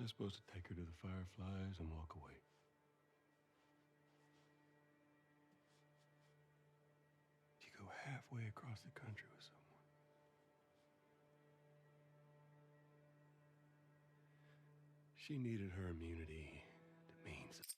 supposed to take her to the Fireflies and walk away. You go halfway across the country with someone. She needed her immunity to mean something.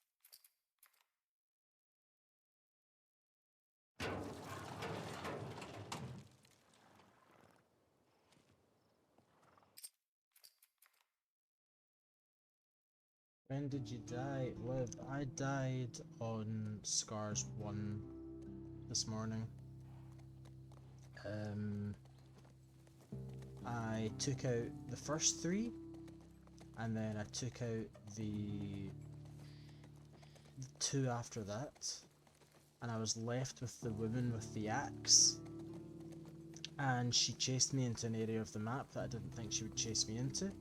When did you die, Liv? I died on Scars 1 this morning. I took out the first 3, and then I took out the 2 after that, and I was left with the woman with the axe, and she chased me into an area of the map that I didn't think she would chase me into,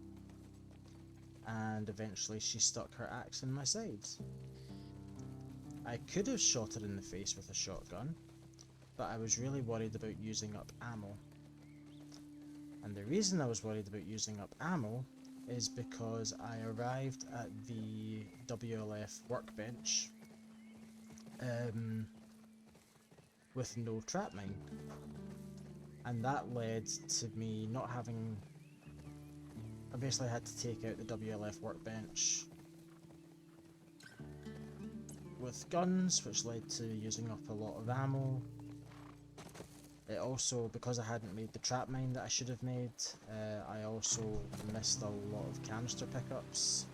and eventually she stuck her axe in my side. I could have shot her in the face with a shotgun, but I was really worried about using up ammo. And the reason I was worried about using up ammo is because I arrived at the WLF workbench with no trap mine. And that led to me not having... I basically had to take out the WLF workbench with guns, which led to using up a lot of ammo. It also, because I hadn't made the trap mine that I should have made, I also missed a lot of canister pickups.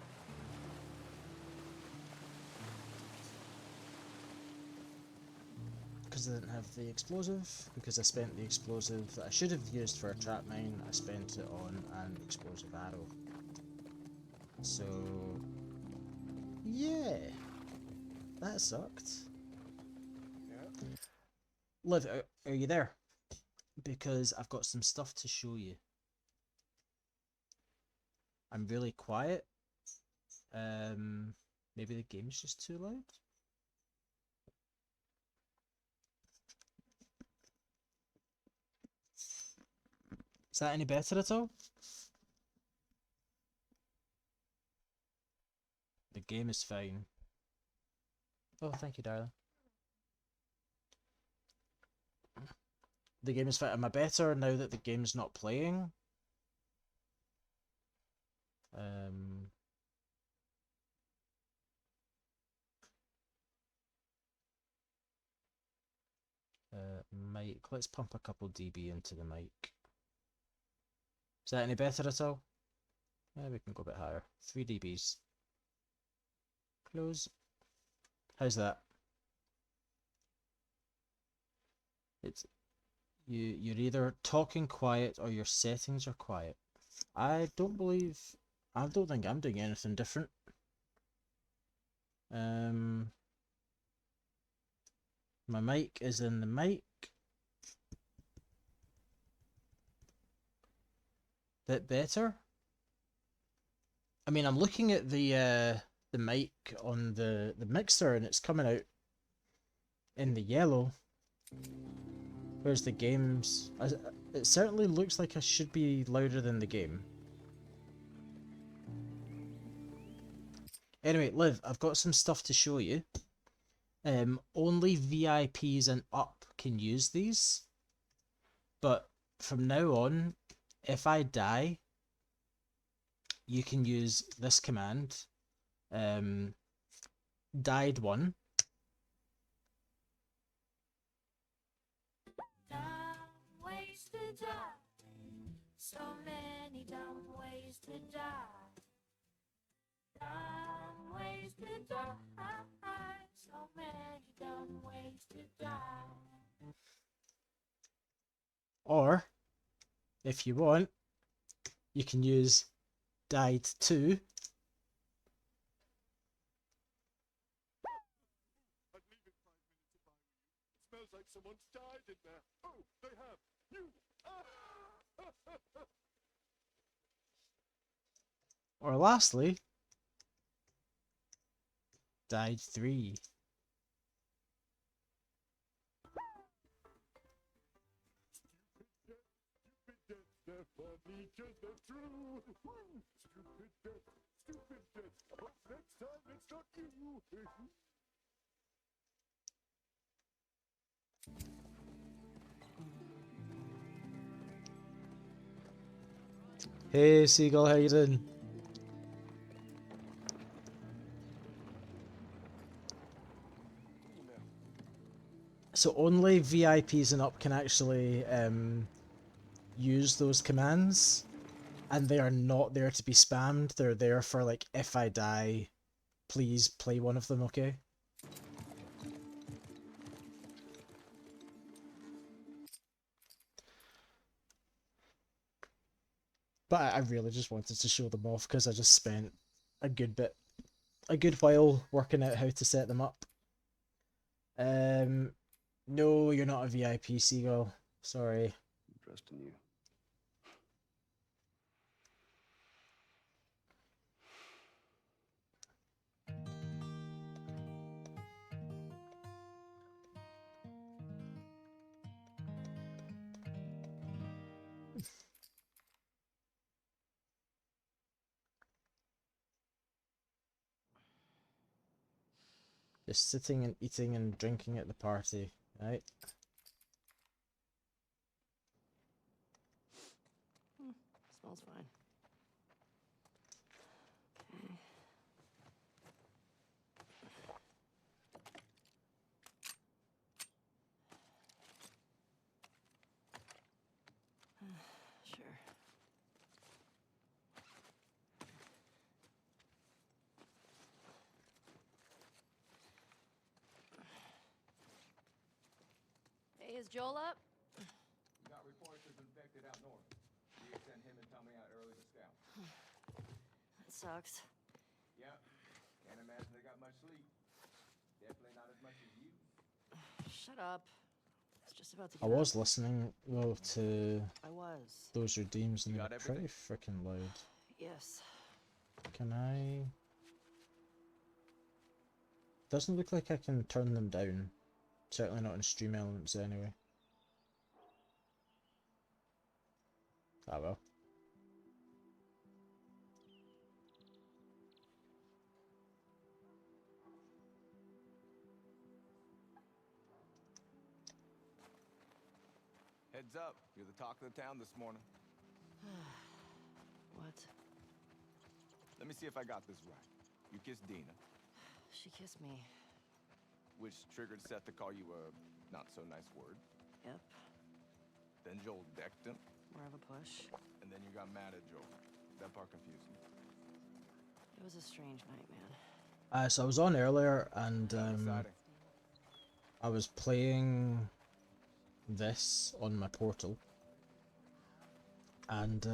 Because I didn't have the explosive, because I spent the explosive that I should have used for a trap mine, I spent it on an explosive arrow. So, yeah, that sucked. Yeah. Liv, are you there? Because I've got some stuff to show you. I'm really quiet. Maybe the game's just too loud? Is that any better at all? The game is fine. Oh, thank you, darling. The game is fine. Am I better now that the game's not playing? Mic. Let's pump a couple dB into the mic. Is that any better at all? Yeah, we can go a bit higher. 3 dBs. Close. How's that? It's you're either talking quiet or your settings are quiet. I don't think I'm doing anything different. My mic is in the mic. Bit better. I mean, I'm looking at the mic on the mixer and it's coming out in the yellow. Whereas the game's... It certainly looks like I should be louder than the game. Anyway, Liv, I've got some stuff to show you. Only VIPs and up can use these. But from now on, if I die, you can use this command. Died 1. Dumb ways to die. So many dumb ways to die. Dumb ways to die. So many dumb ways to die. Or, if you want, you can use died 2. I'd leave in 5 minutes if I were you. It smells like someone's died in there. Oh, they have. You. Or lastly, died 3. You've been dead, Steph. funny, just the true. Stupid death, stupid death. But next time it's not you. Hey Seagull, how you doing? So only VIPs and up can actually use those commands, and they are not there to be spammed. They're there for like, if I die, please play one of them, okay? But I really just wanted to show them off because I just spent a good while working out how to set them up. No, you're not a VIP, Seagull. Sorry. Trust in you. Just sitting and eating and drinking at the party, right? Smells fine. Okay. Sure. Hey, is Joel up? We got reports of infected out north. We sent him and Tommy out early to scout. That sucks. Yeah, can't imagine they got much sleep. Definitely not as much as you. Shut up. I was just about to I get up. was listening though to I was. those redeems and You they got were pretty everything? freaking loud. Yes. Can I? Doesn't look like I can turn them down. Certainly not in stream elements anyway. Ah well. Heads up, you're the talk of the town this morning. What? Let me see if I got this right. You kissed Dina, She kissed me. which triggered Seth to call you a not-so-nice word. Yep. Then Joel decked him, More of a push. and then you got mad at Joel. That part confused me. It was a strange night, man. So I was on earlier and Exciting. I was playing this on my portal and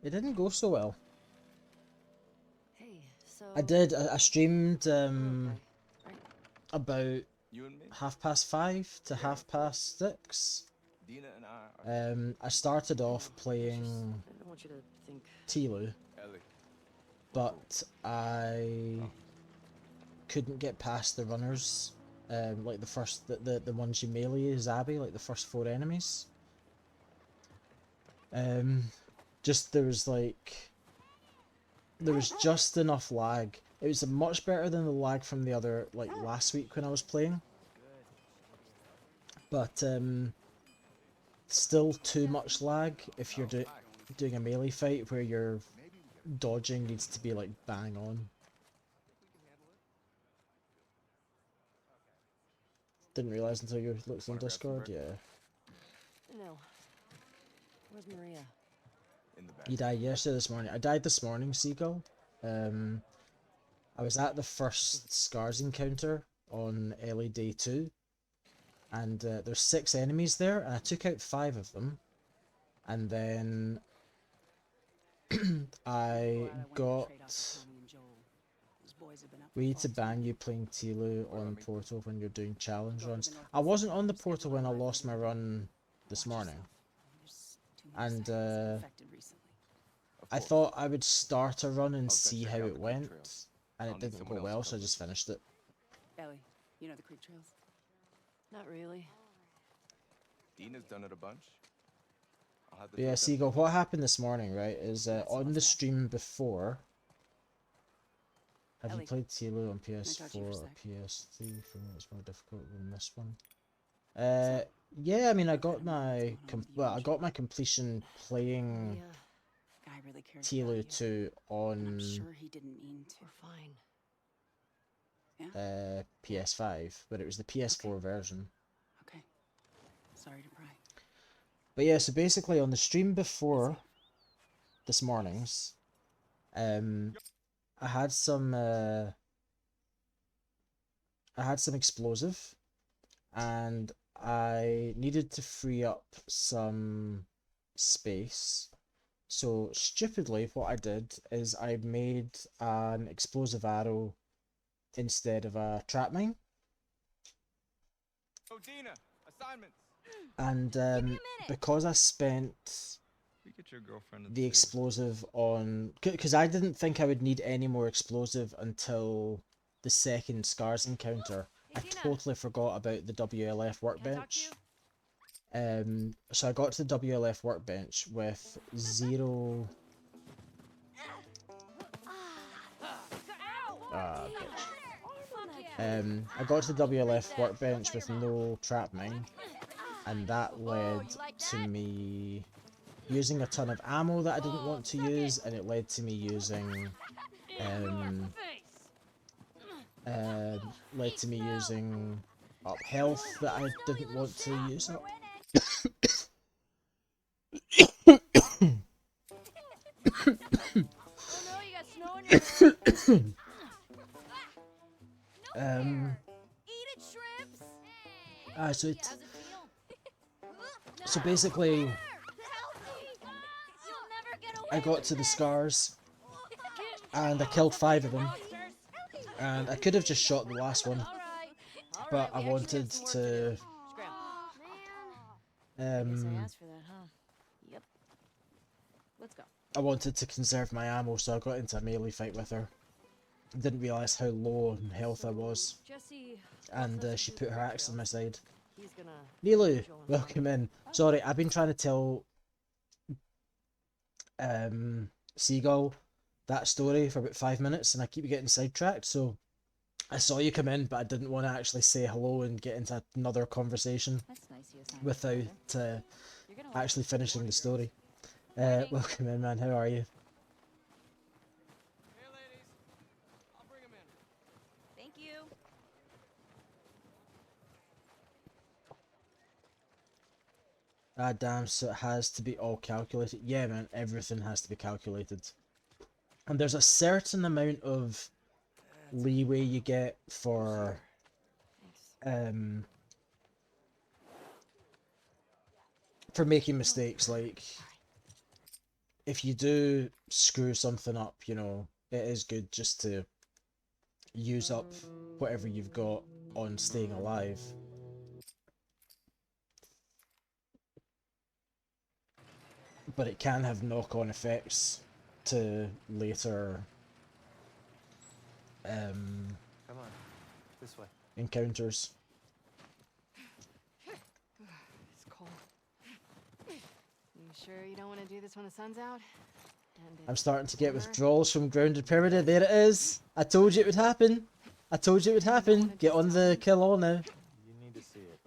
it didn't go so well. Hey, so... I streamed Oh, okay. Right. about You and me? 5:30 to 6:30. Dina and I are... I started off I playing don't want you to think... Tilu, Ellie. but I couldn't get past the runners. Like the ones you melee is Abby, like the first 4 enemies. Just there was just enough lag. It was much better than the lag from the other, like last week when I was playing. But still too much lag if you're doing a melee fight where your dodging needs to be like bang on. Didn't realize until you looked on Wanna grab some Discord. bread? Yeah. No. Where's Maria? In the back. You died yesterday, this morning. I died this morning, Seagull. I was at the first Scars encounter on Ellie Day 2. And there's 6 enemies there, and I took out 5 of them. And then I got... We need to ban you playing Tilu on Portal when you're doing challenge runs. I wasn't on the Portal when I lost my run this morning. And I thought I would start a run and I was gonna see check how out it the creek went. trails. And I'll it need didn't someone go else to well, so I cover. just finished it. Ellie, you know the creek trails? Not really. Dina's done it a bunch. I'll have the But yeah, truth Seagull, what happened this morning, right, is That's on the mustache. stream before. Have you Ellie, played Halo on I talk to PS4 you for a or sec? PS3? For me, it's more difficult than this one. Yeah, I mean, I got my I got my completion playing Yeah, Guy really cares Halo about you. 2 And I'm on sure he didn't mean to. we're fine. PS5, but it was the PS4 version. Okay. Sorry to pry. But yeah, so basically on the stream before this morning's, I had some explosive, and I needed to free up some space. So stupidly, what I did is I made an explosive arrow instead of a trap mine, Oh, Dina, assignments. and because I spent We get your girlfriend to the see. explosive on, because I didn't think I would need any more explosive until the second Scars encounter. I totally forgot about the WLF workbench. So I got to the WLF workbench with zero. I got to the WLF workbench with no trap mine, and that led to me using a ton of ammo that I didn't want to use, and it led to me using up health that I didn't want to use up. So so basically, I got to the Scars, and I killed 5 of them, and I could have just shot the last one, but I wanted to I guess I asked for that, huh? Yep. Let's go. I wanted to conserve my ammo, so I got into a melee fight with her. Didn't realise how low in health I was, Jesse, and she put her axe on my side. he's gonna. Nilu, welcome in. Sorry, I've been trying to tell Seagull that story for about 5 minutes, and I keep getting sidetracked, so I saw you come in, but I didn't want to actually say hello and get into another conversation That's nice you assigned without You're gonna like actually this. finishing the story. Welcome in, man. How are you? Hey, ladies. I'll bring him in. Thank you. Ah, damn, so it has to be all calculated. Yeah, man, everything has to be calculated. And there's a certain amount of leeway you get for making mistakes. Like, if you do screw something up, you know, it is good just to use up whatever you've got on staying alive. But it can have knock-on effects to later Come on, this way. encounters. It's cold. You sure you don't want to do this when the sun's out? And I'm it's starting to get warmer? withdrawals from Grounded Permadeath. There it is. I told you it would happen. I told you it would happen. Get on the kill all now. You need to see it.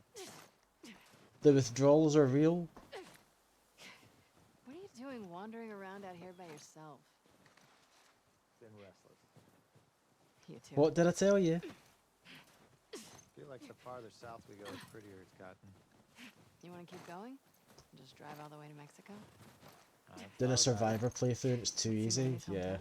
The withdrawals are real. What are you doing wandering around out here by yourself? Been restless. You too. What did I tell you? Feel like the farther south we go, the prettier it's gotten. You want to keep going? Just drive all the way to Mexico? Did a Survivor playthrough and it's too Seems like easy? his Yeah. hometown.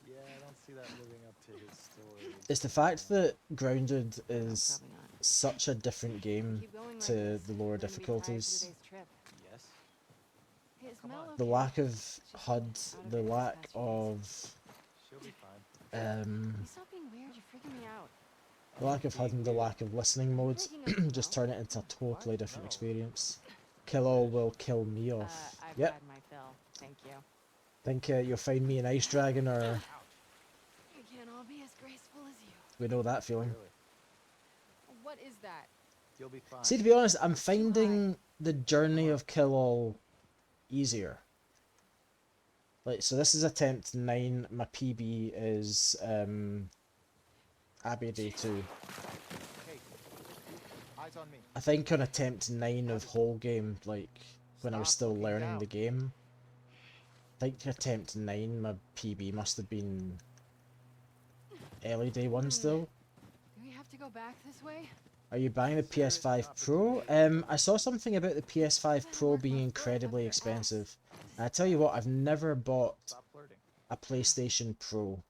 Yeah, I don't see that living up to his story. It's the fact that Grounded is Probably not. such a different game Keep going like to this, the lower and it'll be tired for difficulties. today's trip. Yes? Hey, is Come Mel on. The okay? lack of She's been HUD, out of the it these lack past few weeks. of She'll be fine. You stop being weird, you're freaking me out. the lack of HUD and the lack of listening mode Making up just Mel? turn it into a totally different No. experience. Kill all will kill me off. I've Yep. had my fill. Thank you. Think you'll find me an ice dragon, or We can't all be as graceful as you. we know that feeling. Really? What is that? You'll be fine. See, to be honest, I'm finding the journey of Kill All easier. Like, so this is attempt 9. My PB is Abbey Day 2. Hey, eyes on me. I think on attempt 9 of whole game, like when I was Stop still looking learning down. the game, I think attempt 9, my PB must have been early day 1 still. Do we have to go back this way? Are you buying the PS5 Pro? I saw something about the PS5 Pro being incredibly expensive. And I tell you what, I've never bought Stop flirting. a PlayStation Pro.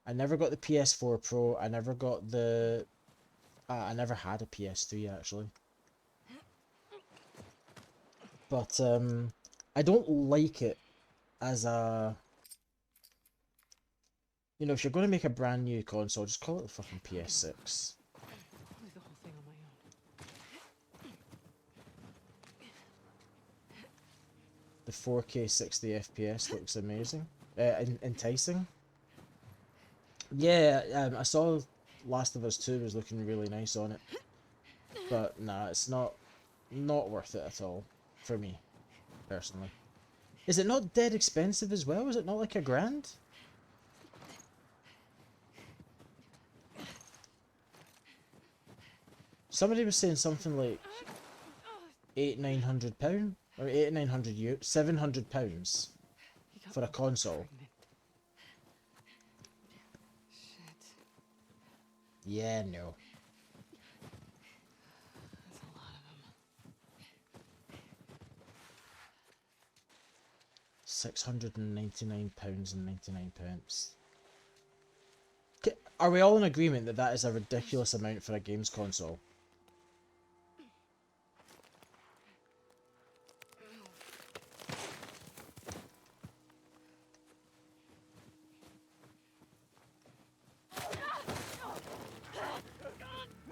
I never got the PS4 Pro. I never got the... I never had a PS3 actually. But I don't like it as a... You know, if you're going to make a brand new console, just call it the fucking PS6. I'll do the whole thing on my own. The 4K 60 FPS looks amazing. Enticing. Yeah, I saw Last of Us 2 was looking really nice on it. But nah, it's not worth it at all. For me, personally. Is it not dead expensive as well? Is it not like $1,000? Somebody was saying something like £800-900 or €800-900 £700 He got for a me console. pregnant. Shit. Yeah, no. That's a lot of them. £699.99. Are we all in agreement that that is a ridiculous amount for a games console?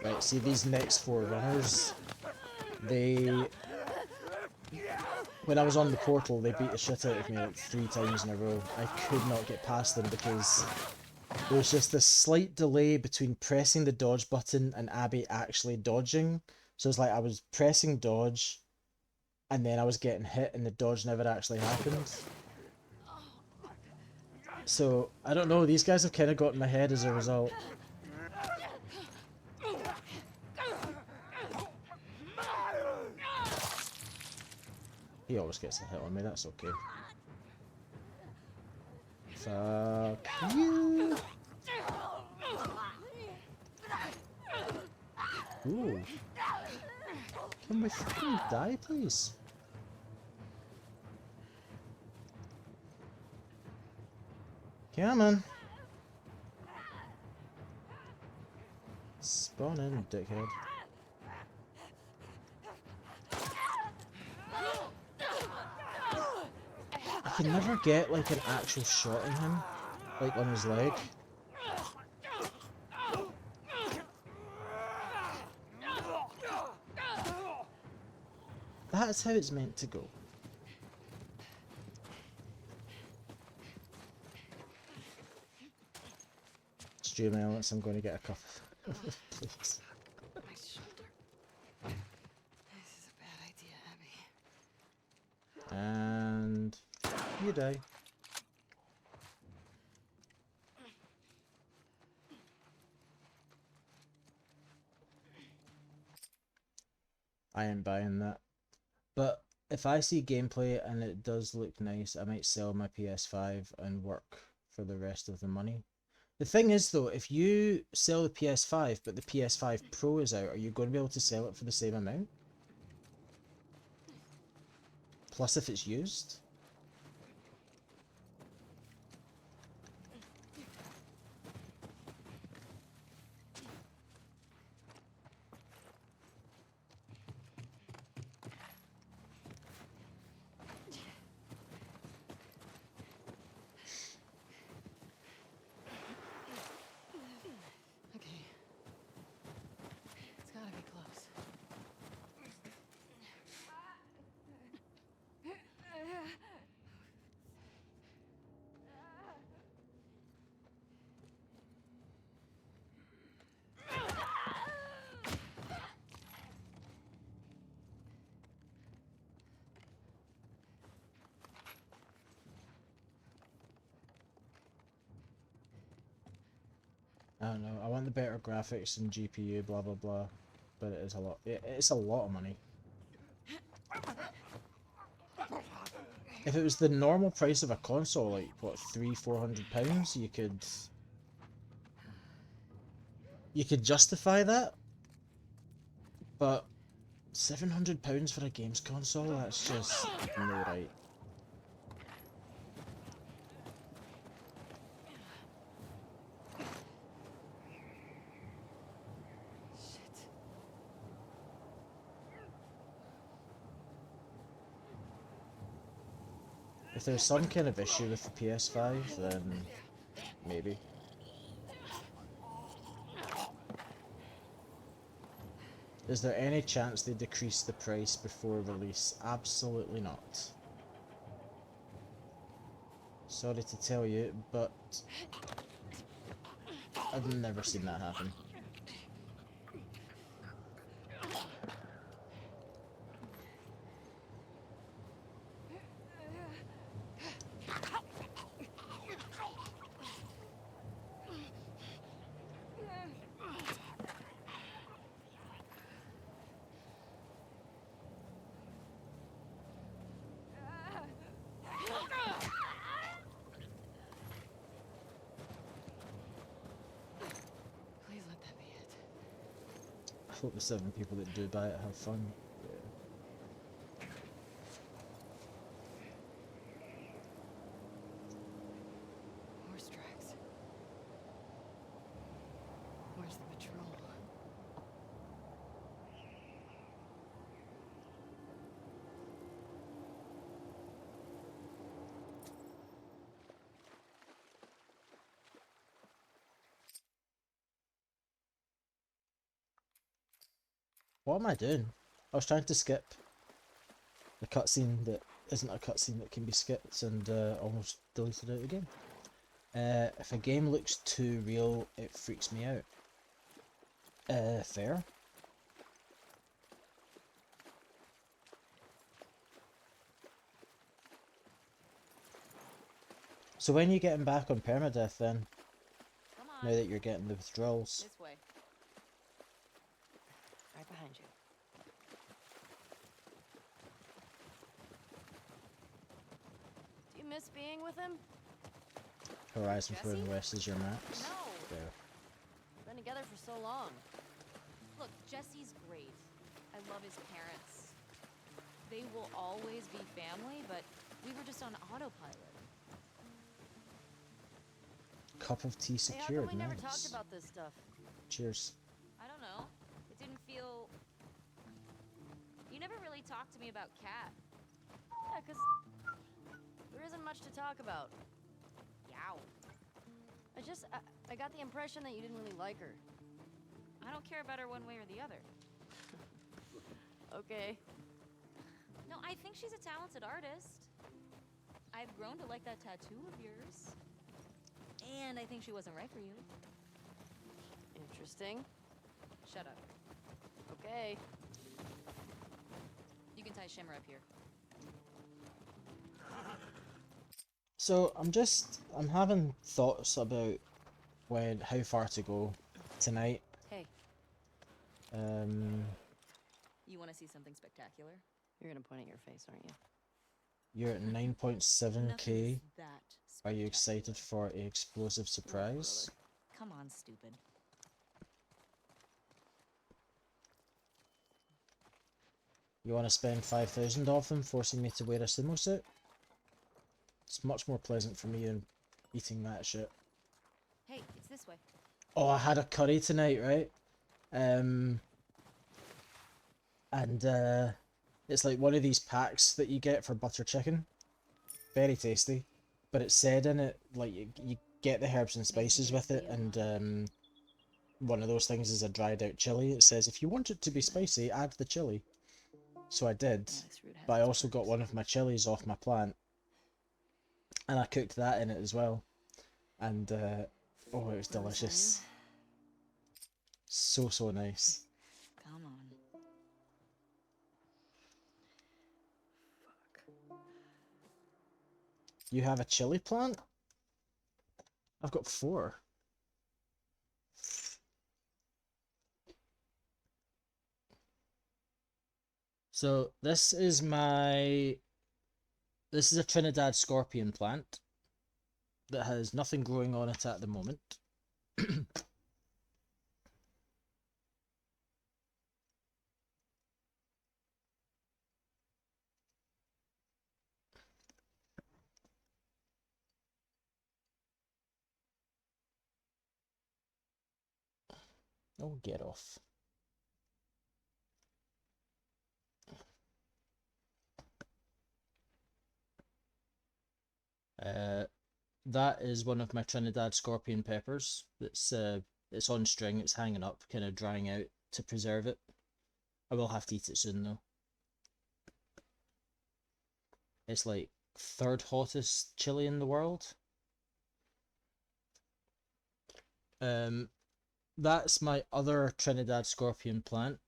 Right, see these next 4 runners, they... When I was on the portal, they beat the shit out of me like 3 times in a row. I could not get past them because there was just this slight delay between pressing the dodge button and Abby actually dodging. So it's like I was pressing dodge, and then I was getting hit and the dodge never actually happened. So, I don't know, these guys have kind of got in my head as a result. He always gets a hit on me, that's okay. Fuck you! Ooh. Can we fucking die, please? Come on. Spawn in, dickhead. I can never get like an actual shot in him, like on his leg. That's how it's meant to go. Stew melons, I'm going to get a cup. Please. My shoulder. This is a bad idea, Abby. And you die. I am buying that. But if I see gameplay and it does look nice, I might sell my PS5 and work for the rest of the money. The thing is though, if you sell the PS5 but the PS5 Pro is out, are you going to be able to sell it for the same amount? Plus if it's used? Okay. It's gotta be close. I don't know. I want the better graphics and GPU, blah blah blah. But it is a lot. It's a lot of money. If it was the normal price of a console, like what, £300-400, you could justify that. But £700 for a games console, that's just no right. If there's some kind of issue with the PS5, then maybe. Is there any chance they decrease the price before release? Absolutely not. Sorry to tell you, but I've never seen that happen. Please let that be it. I hope the 7 people that do buy it have fun. Horse tracks. Where's the patrol? What am I doing? I was trying to skip the cutscene that isn't a cutscene that can be skipped, and almost deleted it again. If a game looks too real, it freaks me out. Fair. So when are you getting back on Permadeath then? Come on. Now that you're getting the withdrawals? This way. Right behind you. Do you miss being with him? Horizon Jesse? Forbidden West is your max? No. Fair. We've been together for so long. Look, Jesse's great. I love his parents. They will always be family, but we were just on autopilot. Cup of tea Hey, how secured, come we never nice. talked about this stuff? Cheers. I don't know. It didn't feel... You never really talked to me about Kat. Yeah, 'cause there isn't much to talk about. Yow. I got the impression that you didn't really like her. I don't care about her one way or the other. Okay. No, I think she's a talented artist. I've grown to like that tattoo of yours. And I think she wasn't right for you. Interesting. Shut up. Okay. You can tie Shimmer up here. So I'm having thoughts about how far to go tonight. Hey, You want to see something spectacular? you're gonna point at your face, aren't you? You're at Nothing 9.7k. is that Are you spectacular. excited for an explosive surprise? Come on, stupid. You want to spend 5,000 of them, forcing me to wear a sumo suit? It's much more pleasant for me than eating that shit. Hey, it's this way. Oh, I had a curry tonight, right? And it's like one of these packs that you get for butter chicken. Very tasty. But it said in it, like, you get the herbs and spices with it, and one of those things is a dried out chili. It says, if you want it to be spicy, add the chili. So I did, Alex Root has but I its also got perks. one of my chilies off my plant. And I cooked that in it as well. And, oh, it was delicious. So, so nice. Come on. You have a chili plant? I've got 4. So this is a Trinidad scorpion plant that has nothing growing on it at the moment. Oh, get off. That is one of my Trinidad scorpion peppers. It's on string, it's hanging up, kind of drying out to preserve it. I will have to eat it soon though. It's like third hottest chili in the world. That's my other Trinidad scorpion plant,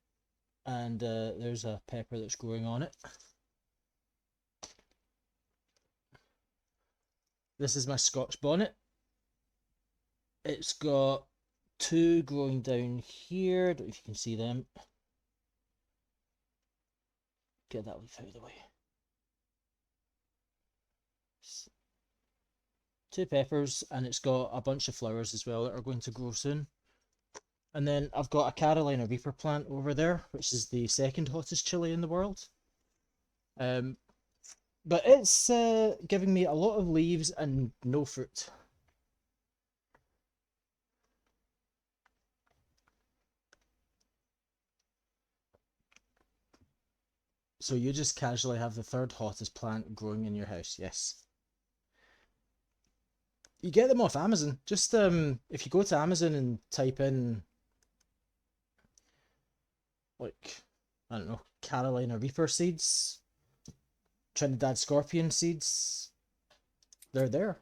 and there's a pepper that's growing on it. This is my Scotch bonnet. It's got two growing down here. Don't know if you can see them. Get that leaf out of the way. Two peppers, and it's got a bunch of flowers as well that are going to grow soon. And then I've got a Carolina Reaper plant over there, which is the second hottest chili in the world. But it's giving me a lot of leaves and no fruit. So you just casually have the third hottest plant growing in your house, yes. You get them off Amazon. Just if you go to Amazon and type in like, I don't know, Carolina Reaper seeds, Trinidad Scorpion seeds, they're there.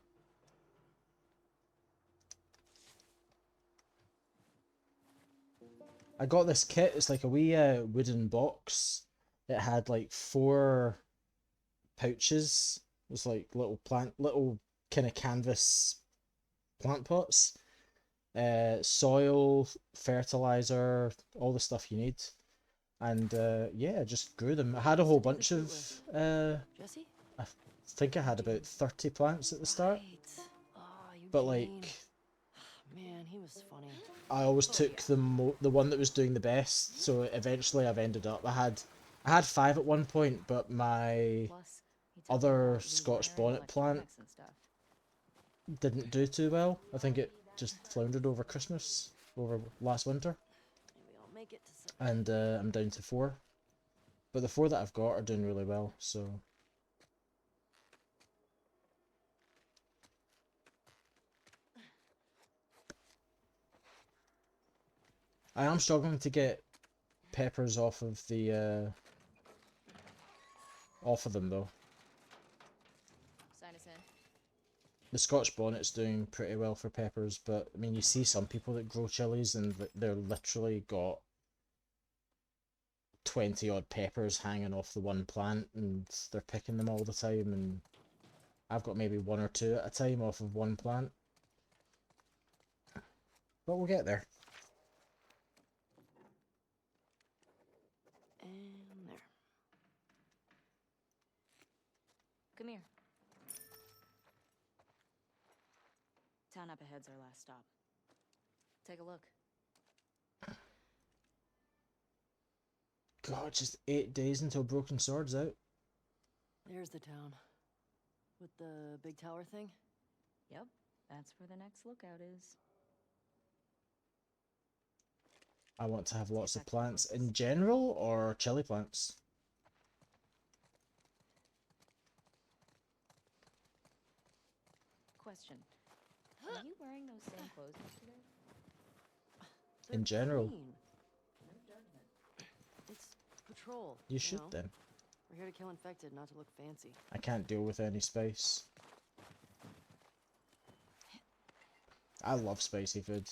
I got this kit, it's like a wee wooden box. It had like 4 pouches. It was like little kind of canvas plant pots. Soil, fertilizer, all the stuff you need. And yeah, I just grew them. I had a whole bunch of Jesse? I think I had about 30 plants at the start. Right. Oh, But Eugene. like Man, he was funny. I always took the one that was doing the best, so eventually I've ended up I had 5 at one point, but my Plus, he took other me out Scotch rewiring bonnet plant electronics and stuff. didn't do too well. I think it just floundered over Christmas, over last winter, Maybe I'll make it to some... and I'm down to 4. But the 4 that I've got are doing really well, so... I am struggling to get peppers off of the off of them though. Sign us in. The Scotch bonnet's doing pretty well for peppers, but I mean you see some people that grow chilies and they're literally got 20 odd peppers hanging off the one plant and they're picking them all the time, and I've got maybe 1 or 2 at a time off of one plant. But we'll get there. And there. Come here. Town up ahead's our last stop. Take a look. God, just 8 days until Broken Sword's out. There's the town. With the big tower thing? Yep, that's where the next lookout is. I want to have lots of plants in general, or chili plants. Question. Are you wearing those same clothes yesterday? They're In general. clean. It's patrol. You should know? then. We're here to kill infected, not to look fancy. I can't deal with any spice. I love spicy food.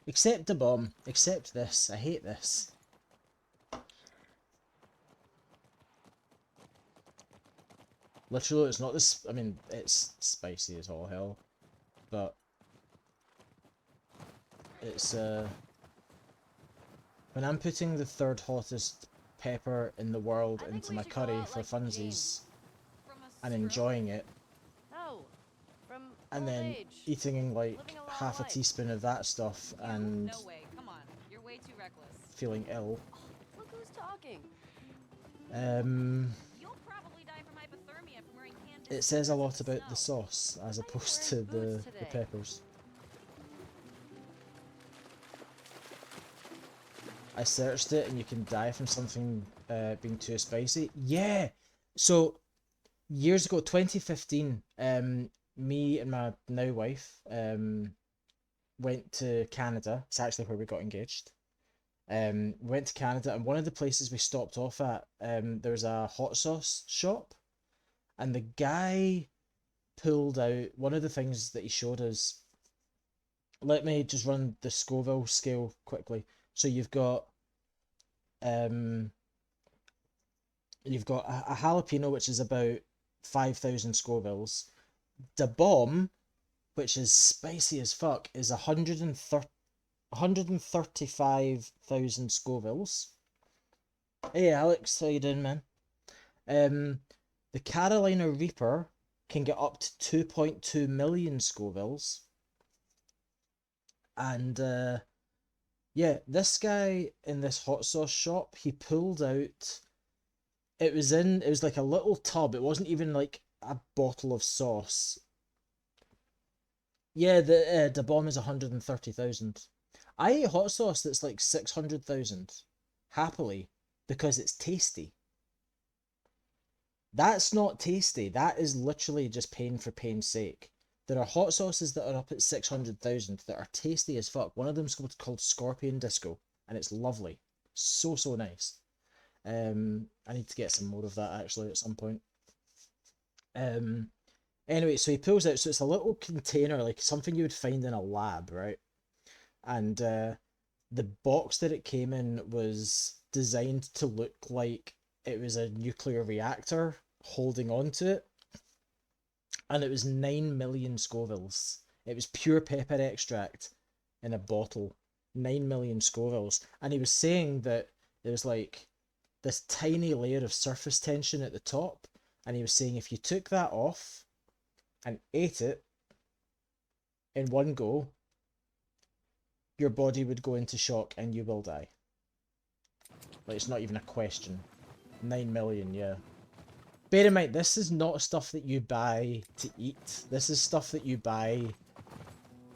Except the bomb. Except this. I hate this. Literally, it's not this. I mean, it's spicy as all hell, but it's when I'm putting the third hottest pepper in the world I think into we my should go curry out for like Jean. funsies From a and stroke? enjoying it, No, from and old then age. eating like Living a long half a life. teaspoon of that stuff You? and No way. Come on. You're way too reckless. feeling ill. Look who's talking. You'll probably die from hypothermia from wearing canned It biscuits says a in lot the about the snow. sauce as Why are you opposed to wearing boots the today? peppers. I searched it and you can die from something being too spicy. Yeah! So, years ago, 2015, me and my now wife went to Canada. It's actually where we got engaged. Went to Canada, and one of the places we stopped off at, there was a hot sauce shop, and the guy pulled out one of the things that he showed us. Let me just run the Scoville scale quickly. So you've got a jalapeno, which is about 5,000 Scovilles. The bomb, which is spicy as fuck, is 135,000 Scovilles. Hey Alex, how you doing, man? The Carolina Reaper can get up to 2.2 million Scovilles. And yeah, this guy in this hot sauce shop, he pulled out, it was like a little tub. It wasn't even like a bottle of sauce. Yeah, the bomb is 130,000. I eat hot sauce that's like 600,000 happily because it's tasty. That's not tasty. That is literally just pain for pain's sake. There are hot sauces that are up at 600,000 that are tasty as fuck. One of them's called Scorpion Disco, and it's lovely. So, so nice. I need to get some more of that actually at some point. Anyway, so he pulls out, so it's a little container, like something you would find in a lab, right? And the box that it came in was designed to look like it was a nuclear reactor holding on to it. And it was 9 million Scovilles. It was pure pepper extract in a bottle. 9 million Scovilles. And he was saying that there was like this tiny layer of surface tension at the top. And he was saying if you took that off and ate it in one go, your body would go into shock and you will die. Like, it's not even a question. 9 million, yeah. Bear in mind, this is not stuff that you buy to eat. This is stuff that you buy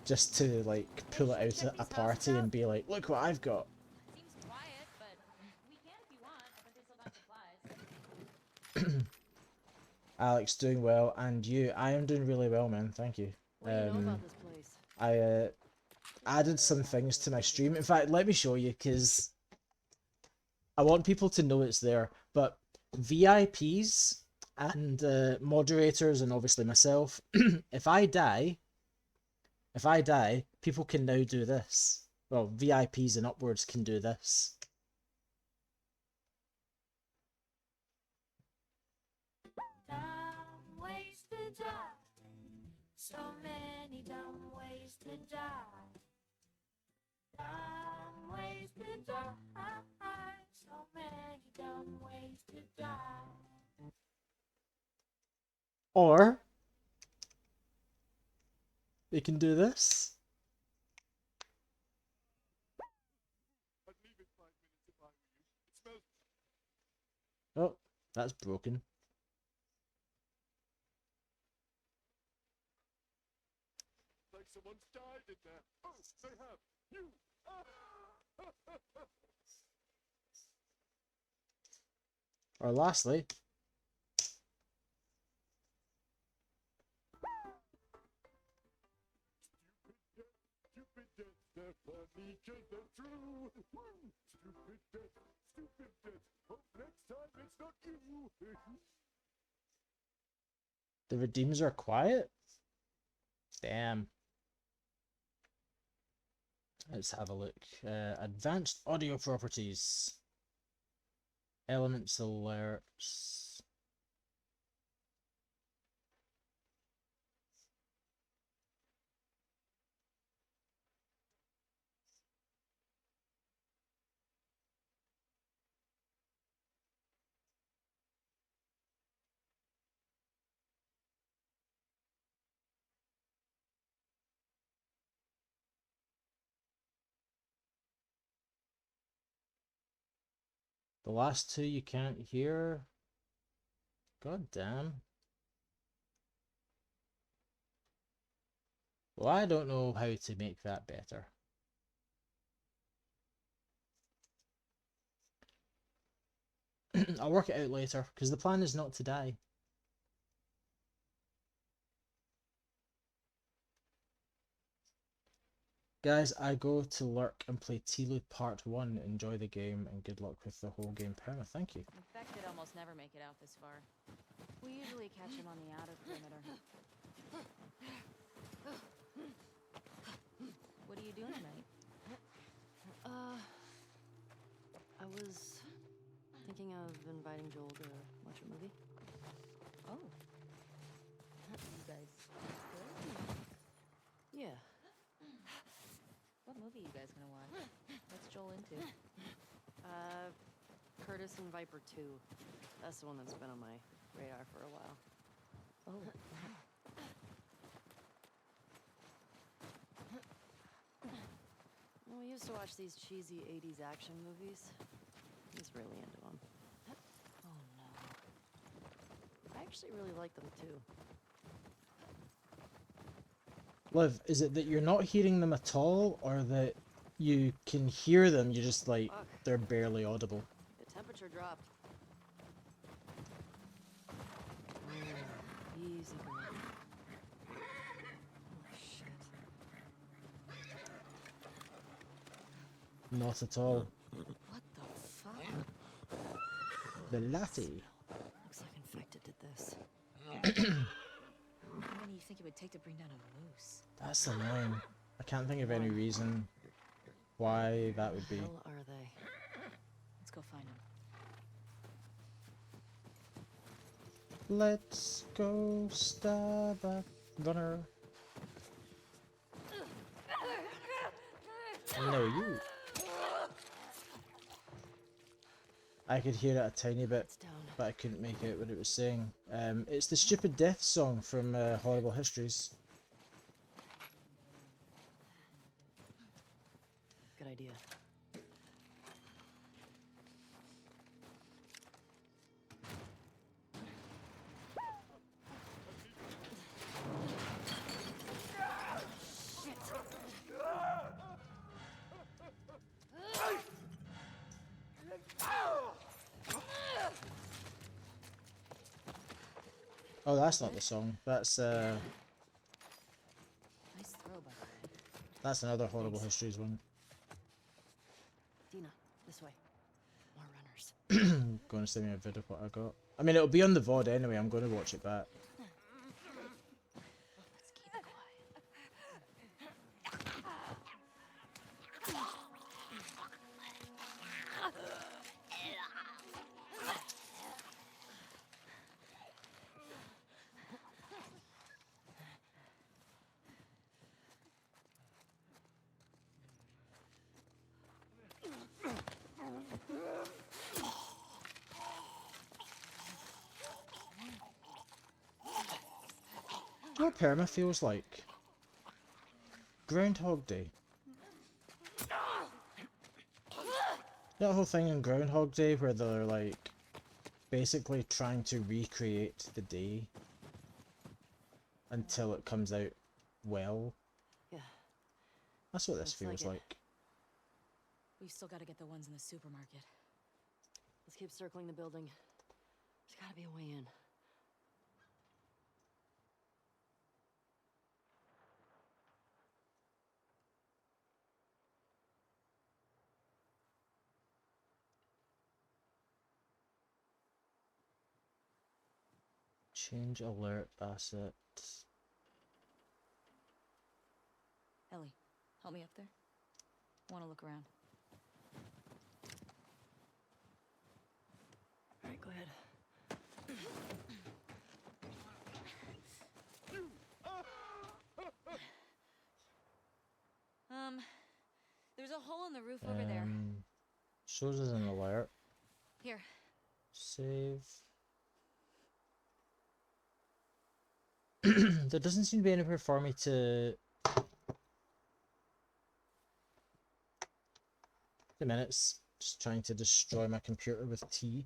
just to, like, pull it out at a party and be like, look what I've got. Seems quiet, but we can if you want. I bet they still got supplies. Alex, doing well, and you? I am doing really well, man. Thank you. What do you know about this place? I added some things to my stream. In fact, let me show you, because I want people to know it's there. But VIPs and moderators, and obviously myself, if I die, people can now do this. Well, VIPs and upwards can do this. Dumb ways to die. So many dumb ways to die. Dumb ways to die. So many dumb ways to die. Or they can do this. I'd leave it 5 minutes if I were you. It smells Oh, that's broken. like someone's died in there. Oh, they have. You. Or lastly, Stupid death, they're funny 'cause they're true. Woo! Stupid death, stupid death. Hope next time it's not you. the redeems are quiet? Damn. Let's have a look. Advanced audio properties. Elements alerts. The last two you can't hear? God damn. Well, I don't know how to make that better. I'll work it out later, because the plan is not to die. Guys, I go to lurk and play T-Loop Part 1. Enjoy the game and good luck with the whole game. Perma, thank you. Infected almost never make it out this far. We usually catch him on the outer perimeter. What are you doing tonight? I was thinking of inviting Joel to watch a movie. Oh. You guys good? Yeah. What movie you guys gonna watch? What's Joel into? Curtis and Viper 2. That's the one that's been on my radar for a while. Oh. Well, we used to watch these cheesy 80s action movies. He's really into them. Oh no. I actually really like them too. Liv, is it that you're not hearing them at all, or that you can hear them, you just like, Fuck. they're barely audible? The temperature dropped. Easy girl. Holy shit. Not at all. What the fuck? The latte. Looks like infected did this. How many do you think it would take to bring down a moose? That's annoying. I can't think of any reason why that would be. Where the hell are they? Let's go find him. Let's go stab a runner. No, you. I could hear it a tiny bit, It's down. but I couldn't make out what it was saying. It's the Stupid Death song from Horrible Histories. Good idea. Oh, that's not the song. That's Nice throw, by the way. that's another Horrible Histories one. Dina, this way. More runners. Going to send me a video of what I got. I mean, it'll be on the VOD anyway. I'm going to watch it back. Let's keep it quiet. You know what Perma feels like? Groundhog Day. That whole thing in Groundhog Day where they're like basically trying to recreate the day until it comes out well. Yeah. That's what this Looks like feels it. like. We've still got to get the ones in the supermarket. Let's keep circling the building. There's gotta be a way in. Change alert asset. Ellie, help me up there. I want to look around. Alright, go ahead. There's a hole in the roof over there. Shows us an alert. Here. Save. There doesn't seem to be anywhere for me to... The minutes. Just trying to destroy my computer with tea.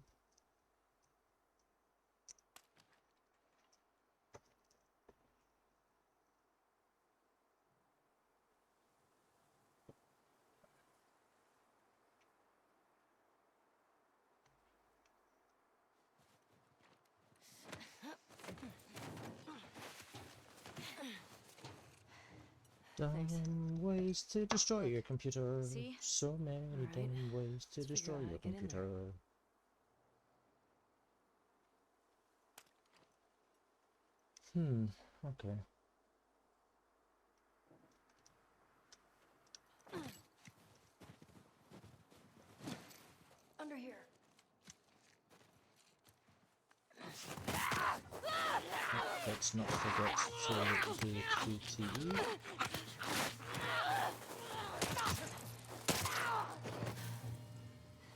Dumb ways to destroy your computer. See? So many Alright. dumb ways to Let's figure destroy out how your to get in there. computer. Okay. Under here. Let's not forget to do QTE.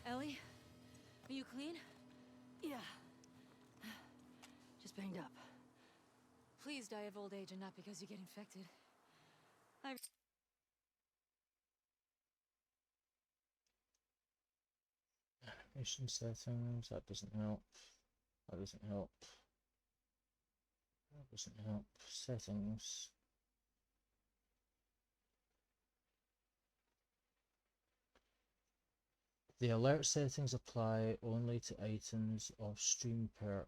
Ellie, are you clean? Yeah. Just banged up. Please die of old age and not because you get infected. Animation settings, that doesn't help. That doesn't help. That doesn't help. Settings. The alert settings apply only to items of stream perk.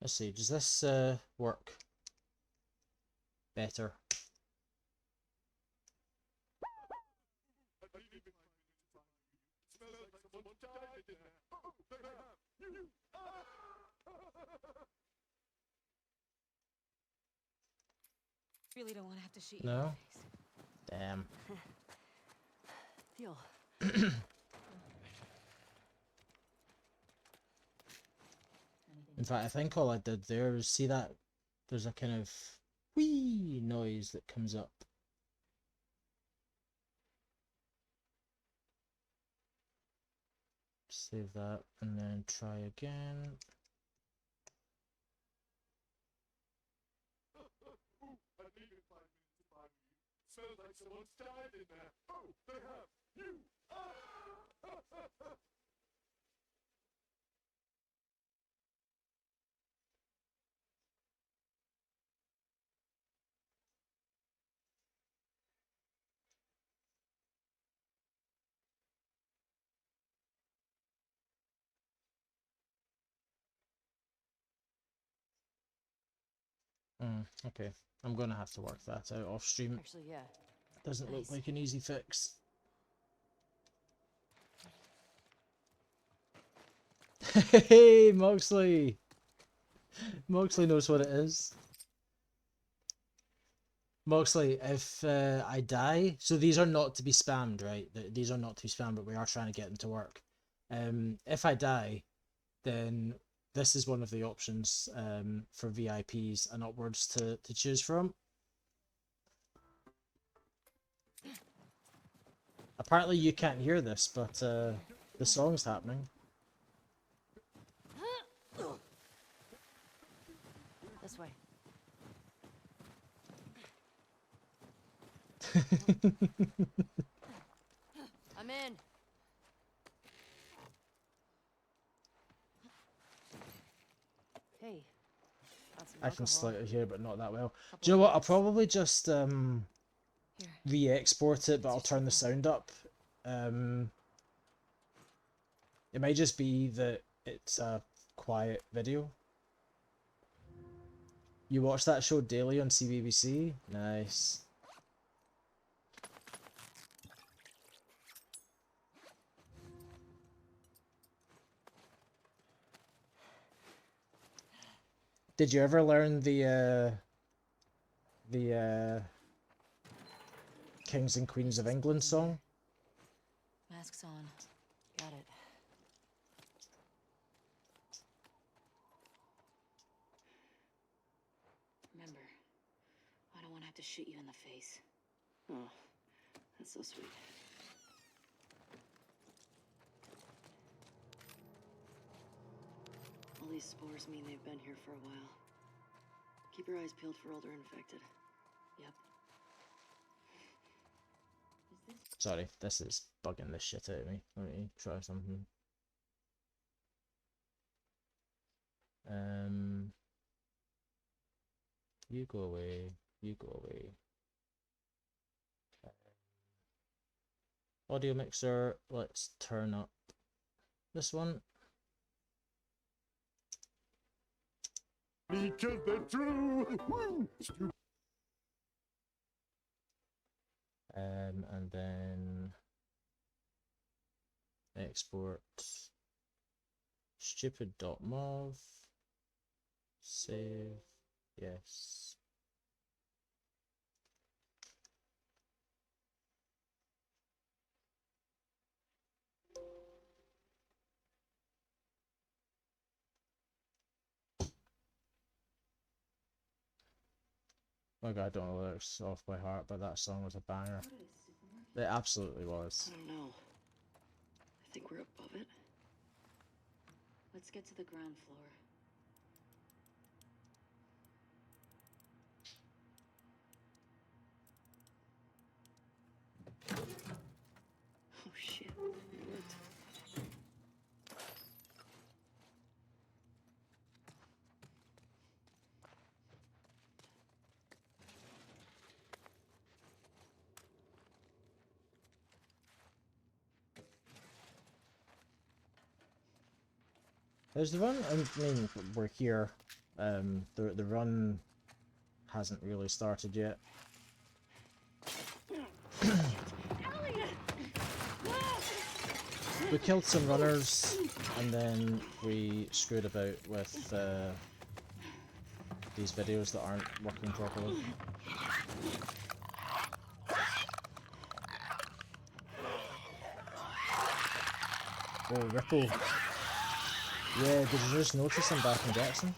Let's see, does this work better? Smells like someone died in there. Oh, they have. You. Really don't want to have to shoot you No? in the face. Damn. Deal. In fact, I think all I did there is see that there's a kind of wee noise that comes up. Save that and then try again. I needed 5 minutes to find you. Smells like someone's died in there. Oh, they have. You. Okay, I'm gonna have to work that out off stream. Actually, yeah. Doesn't look Nice. like an easy fix. Hey, Moxley! Moxley knows what it is. Moxley, if I die, so these are not to be spammed, right? These are not to be spammed, but we are trying to get them to work. If I die, then this is one of the options for VIPs and upwards to choose from. Apparently you can't hear this, but the song's happening. This way. I'm in. Hey. Got some I can alcohol. slightly hear, but not that well. Couple Do you know of what? I'll minutes. probably just Here. re-export it, but I'll It's turn the just sound up. It might just be that it's a quiet video. You watch that show daily on CBBC? Nice. Did you ever learn the Kings and Queens of England song? Masks on. Got it. to shit you in the face. Oh, that's so sweet. All these spores mean they've been here for a while. Keep your eyes peeled for older infected. Yep. Sorry, this is bugging the shit out of me. Let me try something. You go away. You go away. Audio mixer. Let's turn up this one. Because they're true. Woo! And then export stupid.mov. Save. Yes. Oh god, I don't know the lyrics off by heart, but that song was a banger. It absolutely was. I don't know. I think we're above it. Let's get to the ground floor. Oh shit, it worked. There's the run. I mean, we're here. The run hasn't really started yet. We killed some runners, and then we screwed about with these videos that aren't working properly. Oh, Ripple. Yeah, did you just notice I'm back in Jackson?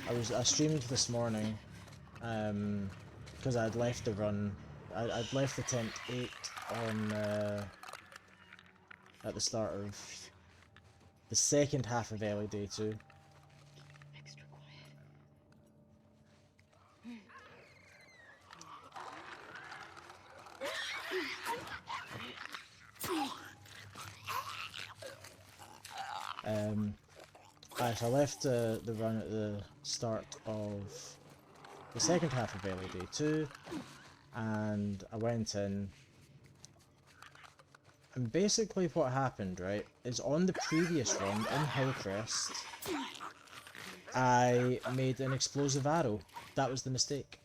I streamed this morning, because I'd left the run. I'd left the tent 8 on at the start of the second half of early day 2. Extra So I left the run at the start of the second half of early day 2, and I went in, and basically what happened, right, is on the previous run in Hillcrest, I made an explosive arrow. That was the mistake.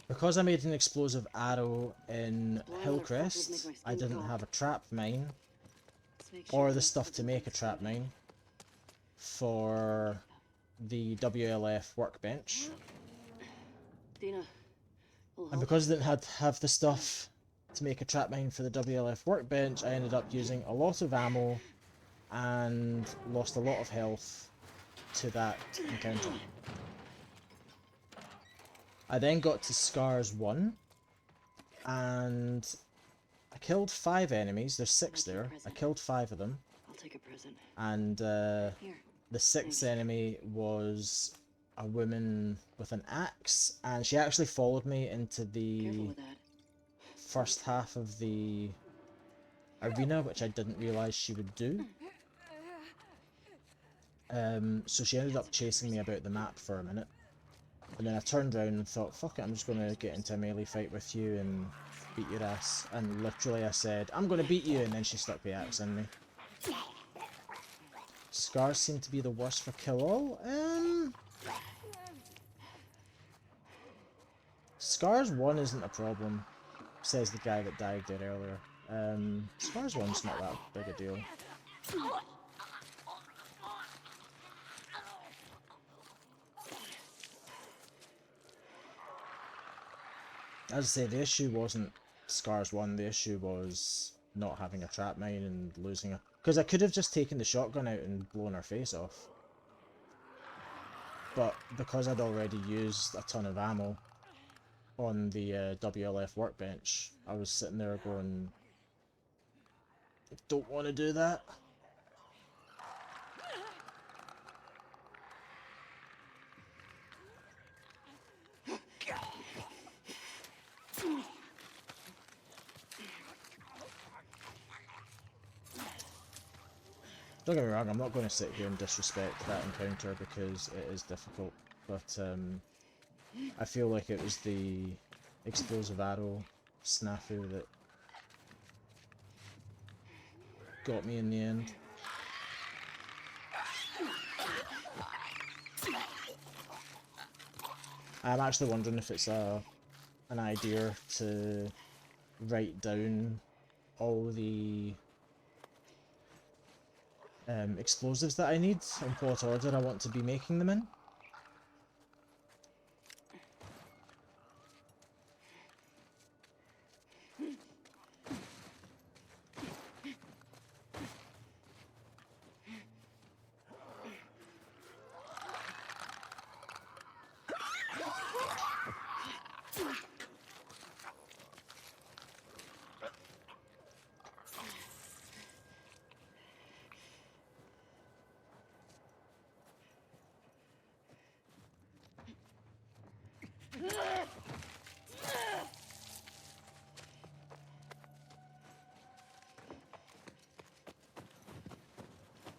Because I made an explosive arrow in Hillcrest, I didn't have a trap mine, or the stuff to make a trap mine, for the WLF workbench. Dina, And because I didn't have the stuff to make a trap mine for the WLF workbench, I ended up using a lot of ammo and lost a lot of health to that encounter. I then got to Scars 1, and I killed 5 enemies. There's 6 there. I killed 5 of them. I'll take a present. And Here. the 6th enemy was a woman with an axe, and she actually followed me into the Careful with that. first half of the arena, which I didn't realise she would do. So she ended up chasing me about the map for a minute, and then I turned around and thought, fuck it, I'm just going to get into a melee fight with you and beat your ass. And literally I said, I'm going to beat you, and then she stuck the axe in me. Scars seem to be the worst for kill all. Scars 1 isn't a problem, says the guy that died there earlier. Scars 1's not that big a deal. As I say, the issue wasn't Scars 1, the issue was not having a trap mine and losing a... Because I could have just taken the shotgun out and blown her face off. but because I'd already used a ton of ammo on the WLF workbench, I was sitting there going, I don't want to do that. Don't get me wrong, I'm not going to sit here and disrespect that encounter because it is difficult, but I feel like it was the explosive arrow snafu that got me in the end. I'm actually wondering if it's an idea to write down all the explosives that I need and what order I want to be making them in.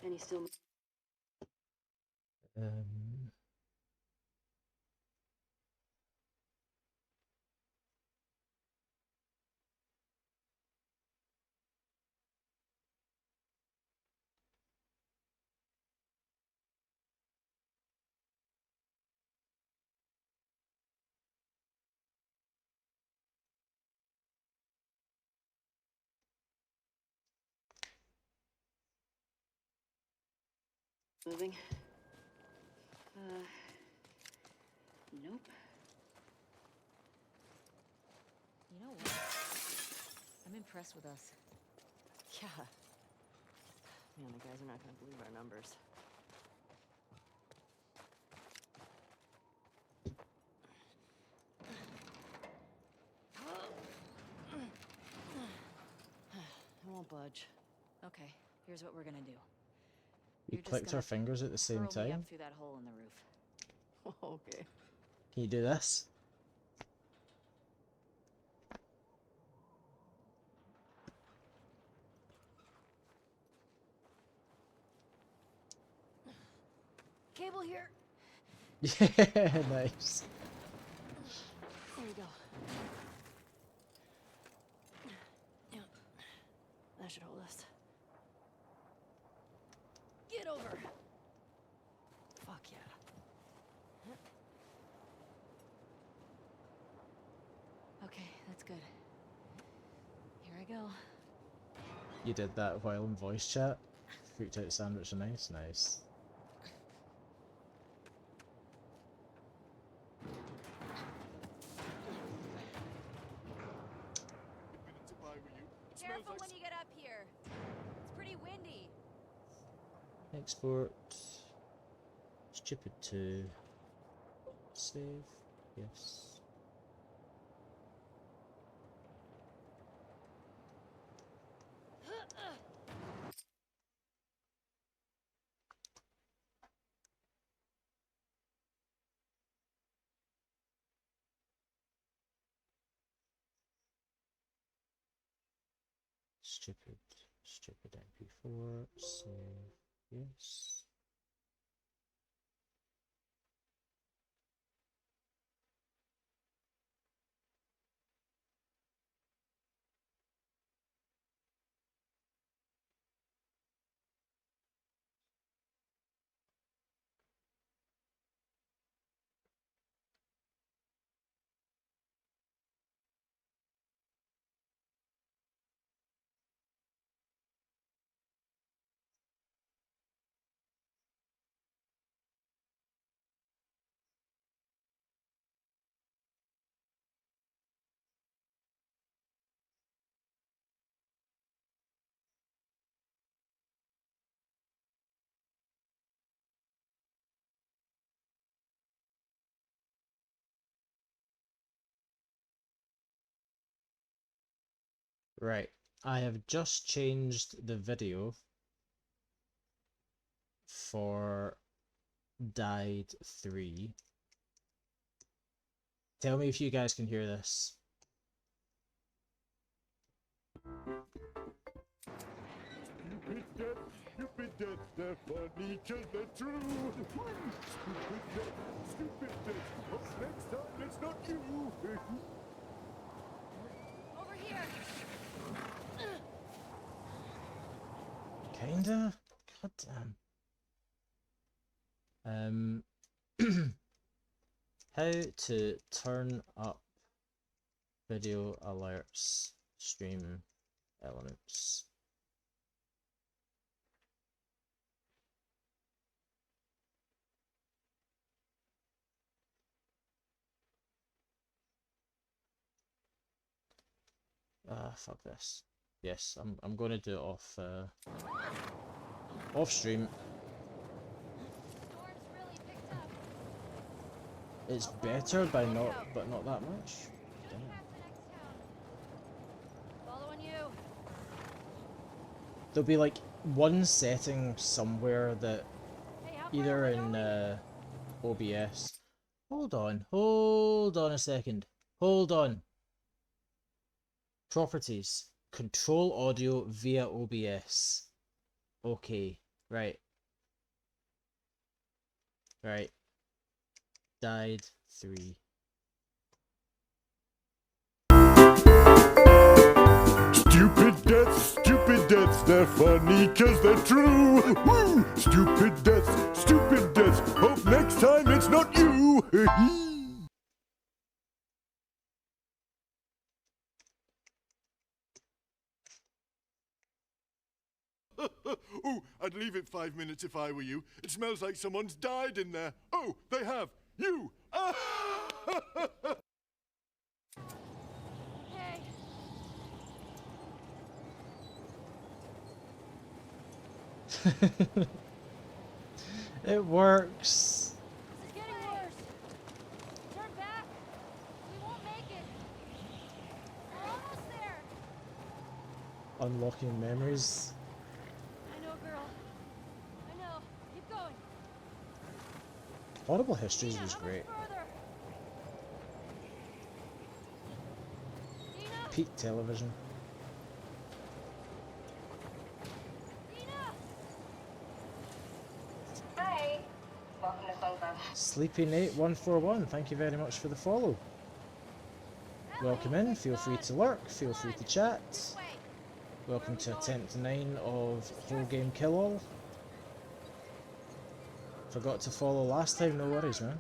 And he's still... Um, moving. Nope. You know what? I'm impressed with us. Yeah. Man, the guys are not gonna believe our numbers. I won't budge. Okay, here's what we're gonna do. we You're just clicked our gonna fingers at the same hurl me up time. through that hole in the roof. Okay. Can you do this? Cable here. Yeah, nice. There we go. Yeah. That should hold us. Get over. Fuck yeah. Okay, that's good. Here I go. You did that while in voice chat. Freaked out sandwich and nice, nice. Minute to buy with you. Careful when you get up here. It's pretty windy. Export. Stupid 2. Save. Yes. Stupid MP4. Save. Yes. Right. I have just changed the video for Died 3. Tell me if you guys can hear this. Stupid death, they're funny 'cause they're true. Stupid death. Hope next time it's not you. Over here. Kinda? God damn. How to turn up video alerts, stream elements. Fuck this. Yes, I'm going to do it off stream. Storm's really picked up. It's better by not that much. Just Damn. past the next town. Following you. There'll be like one setting somewhere that Hey, how far either away in are OBS. Hold on a second. Hold on. Properties. Control audio via OBS. Okay, right. Right. Died 3. Stupid deaths, they're funny 'cause they're true. Woo! Stupid deaths. Hope next time it's not you. Oh, I'd leave it 5 minutes if I were you. It smells like someone's died in there. Oh, they have. You. Okay. It works. This is getting worse. Turn back. We won't make it. We're almost there. Unlocking memories. I know, girl. I know. Keep going. Horrible Histories Dina, was how great. much further? Dina! Peak television. Dina! Hi. Welcome to Sunflower. Sleepy-Nate141, thank you very much for the follow. Welcome in, feel free to lurk, feel free to chat. This way. Welcome to attempt 9 of Whole Game Kill All. Forgot to follow last time, no worries, man.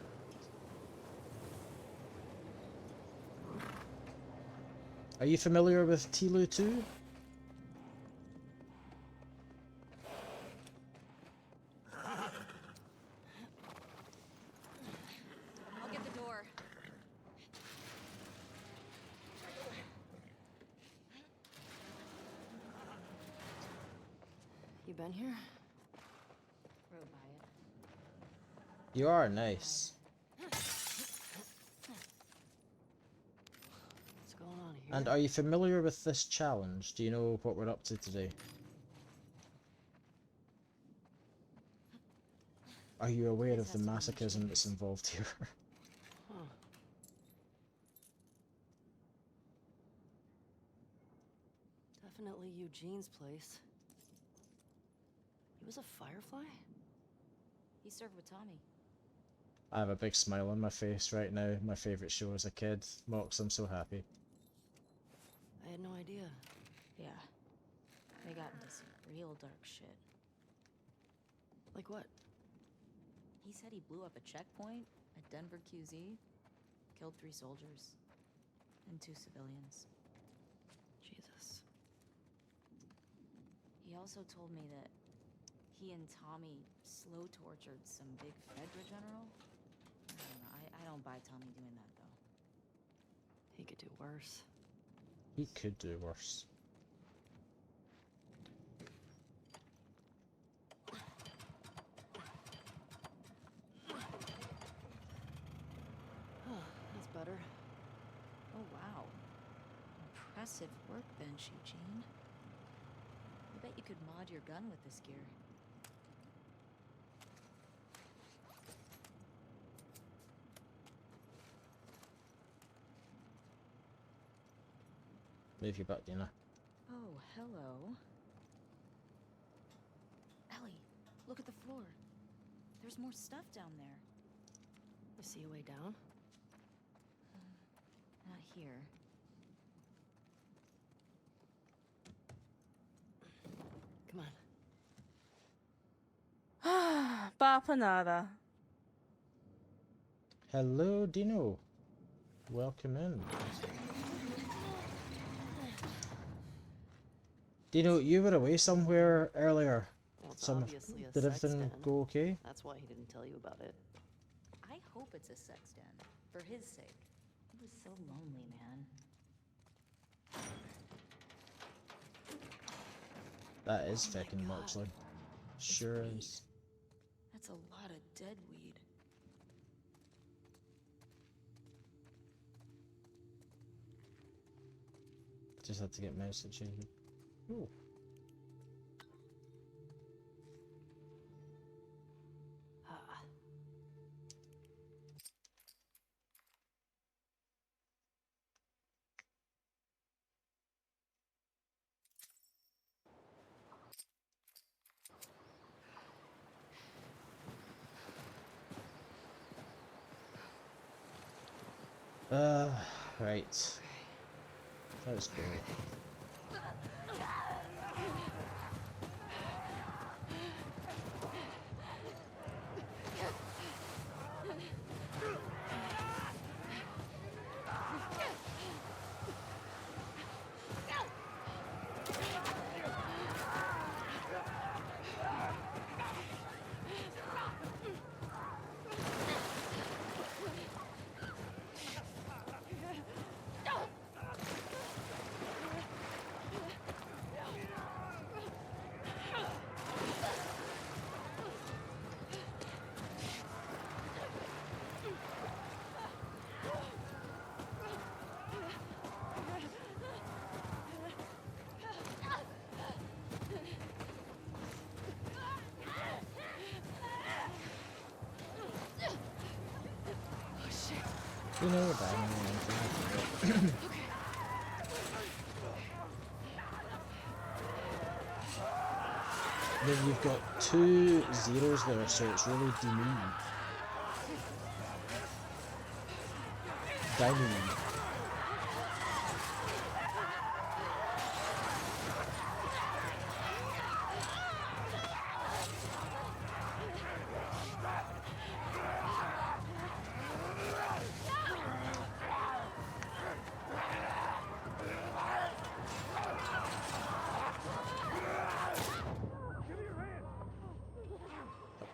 Are you familiar with Tilu 2? I'll get the door. You been here? Rode by it. You are nice. What's going on here? And are you familiar with this challenge? Do you know what we're up to today? Are you aware of the masochism that's involved here? Huh. Definitely Eugene's place. He was a firefly? He served with Tommy. I have a big smile on my face right now. My favourite show as a kid. Mox, I'm so happy. I had no idea. Yeah. They got into some real dark shit. Like what? He said he blew up a checkpoint at Denver QZ, killed 3 soldiers, and 2 civilians. Jesus. He also told me that he and Tommy slow tortured some big Fedra general. I don't know. I don't buy Tommy doing that, though. He could do worse. He could do worse. That's better. Oh, wow. Impressive workbench, Eugene. I bet you could mod your gun with this gear. Move your butt, Dina. Oh, hello. Ellie, look at the floor. There's more stuff down there. You see a way down? Not here. Come on. Bapanada. Hello, Dino. Welcome in. Dino, you were away somewhere earlier. Well, it's Some obviously a did sex everything den. go okay? That's why he didn't tell you about it. I hope it's a sex den. For his sake. He was so lonely, man. That is Oh my fucking God. Moxley. It's Sure weed. is. That's a lot of dead weed. Just had to get mouse achievement. Ooh. Ah. Right. Let's go. You know what I mean? Then you've got 2 zeros there, so it's really demeaning. Dining.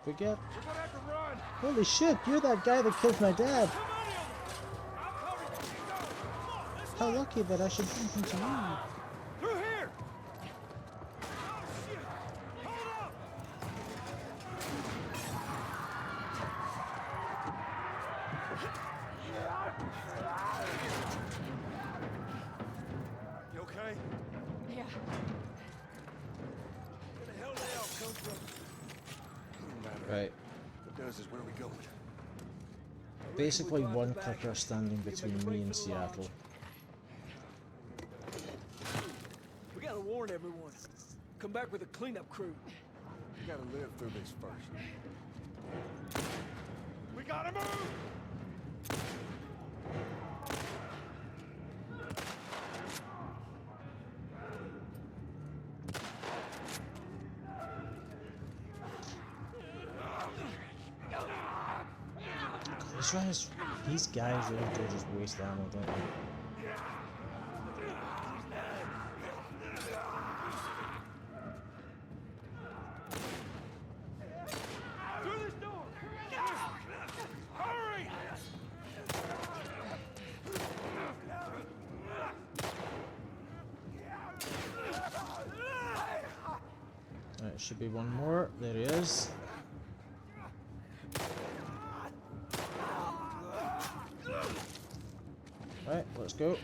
We get. We're gonna have to run. Holy shit, you're that guy that killed my dad. How lucky that I should bump into you. Through here. Oh shit! Hold up. You okay? Yeah. Where the hell they all come from? Doesn't matter. Right. What does is where we going. Basically one clicker standing between me and Seattle. We gotta warn everyone. Come back with a cleanup crew. We gotta live through this first. We gotta move! These guys really do just waste ammo, don't they? Through this door! Hurry! Alright, should be one more. There he is. Right, let's go.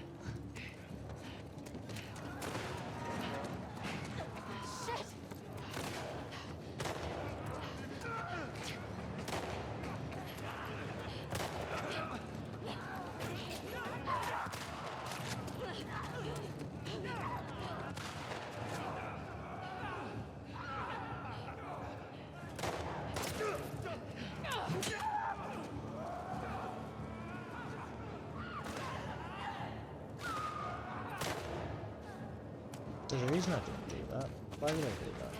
There's a reason I didn't do that. Why would I do that?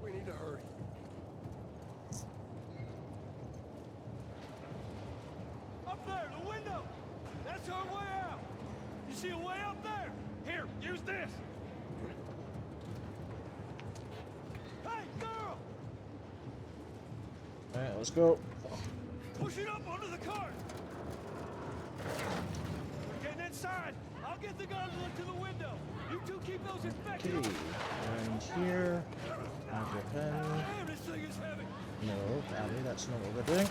We need to hurry. Up there, the window! That's our way out! You see a way up there? Here, use this! Hey, girl! Alright, let's go. Push it up onto the cart! Getting inside! I'll get the gondola to the window! You two keep those infected Okay, around here. Add your pin. Damn, this thing is heavy! No, Abby, that's not what we're doing.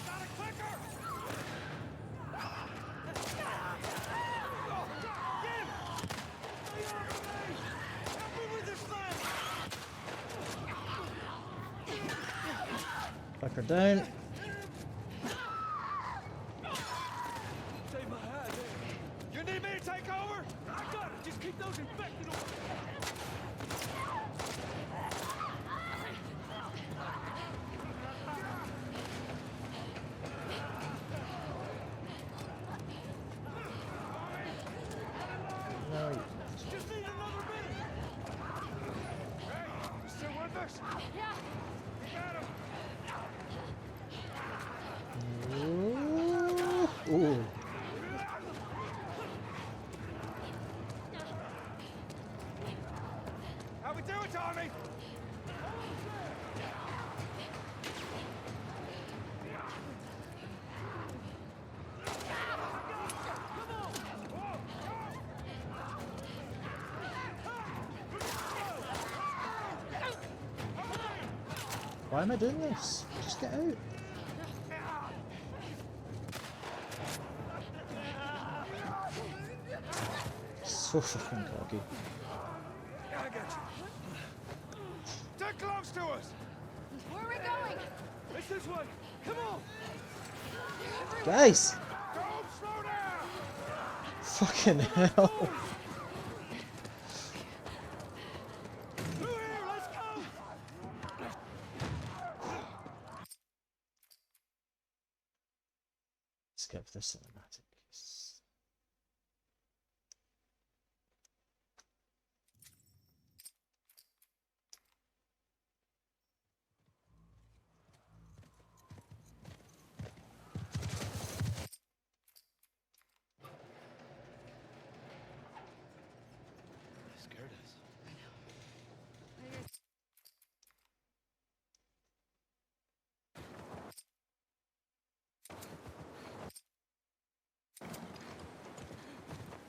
Got a clicker! Get him! Stay off of me! Help me with this thing! Click her down. Save my hide there. You need me to take over? I got it. Just keep those infected away. No, you Just need another minute. Hey, you still with us? Yeah. We got him. Ooh. Ooh. How we doing, Tommy? Why am I doing this? Just get out. So fucking cocky. I got you. They're close to us. Where are we going? It's this way. Come on. Guys! Don't slow down. Fucking hell. Through here. Let's go. Skip the cinematic. Scared us.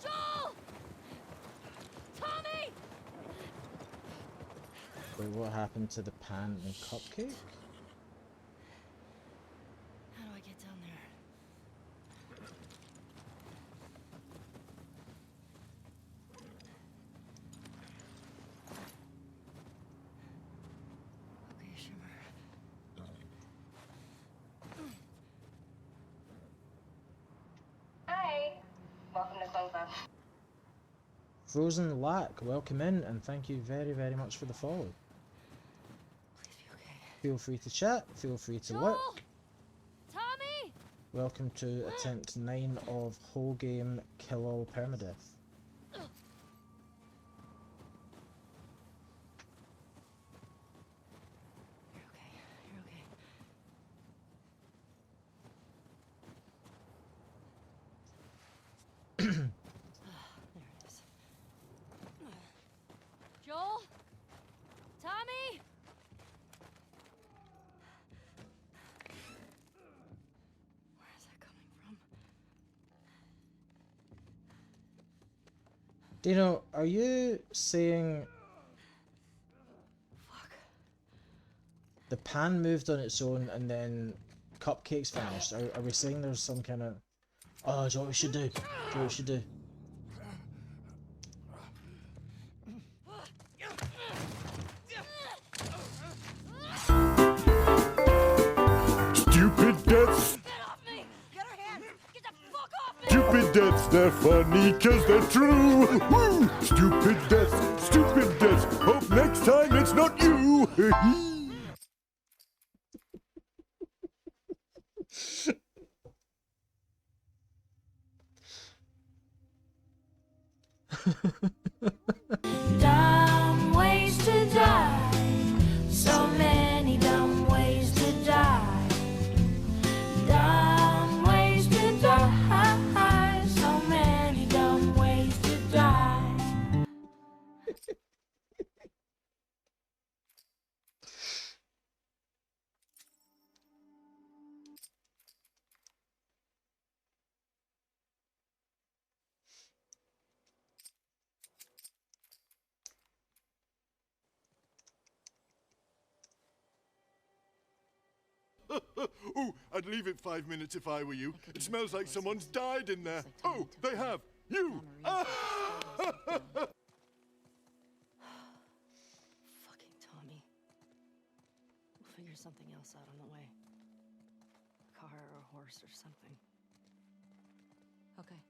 Joel! Tommy! Wait, what happened to the pan and cupcake? How do I get down there? Okay, Shimmer. Hi. Welcome to Sunset. Frozen Lack, welcome in and thank you very, very much for the follow. Please be okay. Feel free to chat, feel free to Joel! work. Tommy! Welcome to attempt 9 of whole game kill all permadeath. You're okay. You're okay. There it is. Joel? Tommy? Where is that coming from? Dino, are you saying Fuck. the pan moved on its own and then cupcakes vanished? Are we saying there's some kind of... Oh, do you know what we should do? Do you know what we should do? they're funny 'cause they're true. Woo! Stupid deaths, stupid deaths. Hope next time it's not you. Dumb ways to die. So many dumb ways to die. Dumb ways to die. So many dumb ways to die. Ooh, I'd leave it 5 minutes if I were you. It smells like someone's died in there. Oh, they have. You! Fucking Tommy. We'll figure something else out on the way. A car or a horse or something. Okay.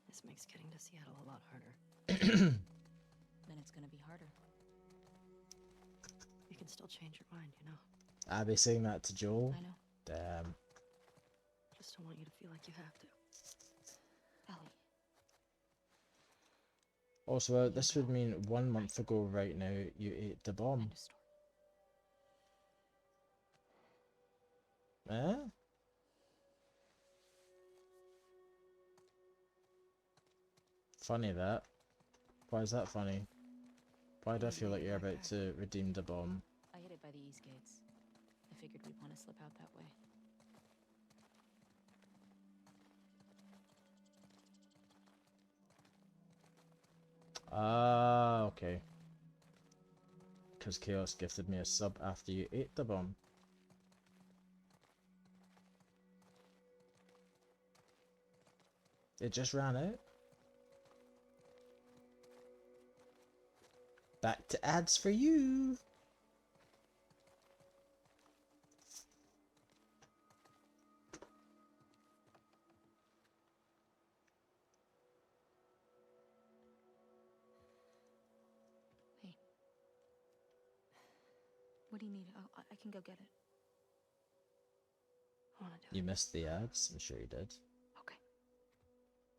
This makes getting to Seattle a lot harder. Then it's gonna be harder. You can still change your mind, you know? Abby saying that to Joel. I know. Damn. Just don't want you to feel like you have to. Ellie. Also, this would mean 1 month ago right now you ate the bomb. End of story. Eh? Funny that. Why is that funny? Why do I feel like you're about to redeem the bomb? I hid it by the east gates. I figured we'd want to slip out that way. Ah, okay. Because Chaos gifted me a sub after you ate the bomb. It just ran out. Back to ads for you. Hey. What do you need? I can go get it. I want to do You it. missed the ads. I'm sure you did. Okay.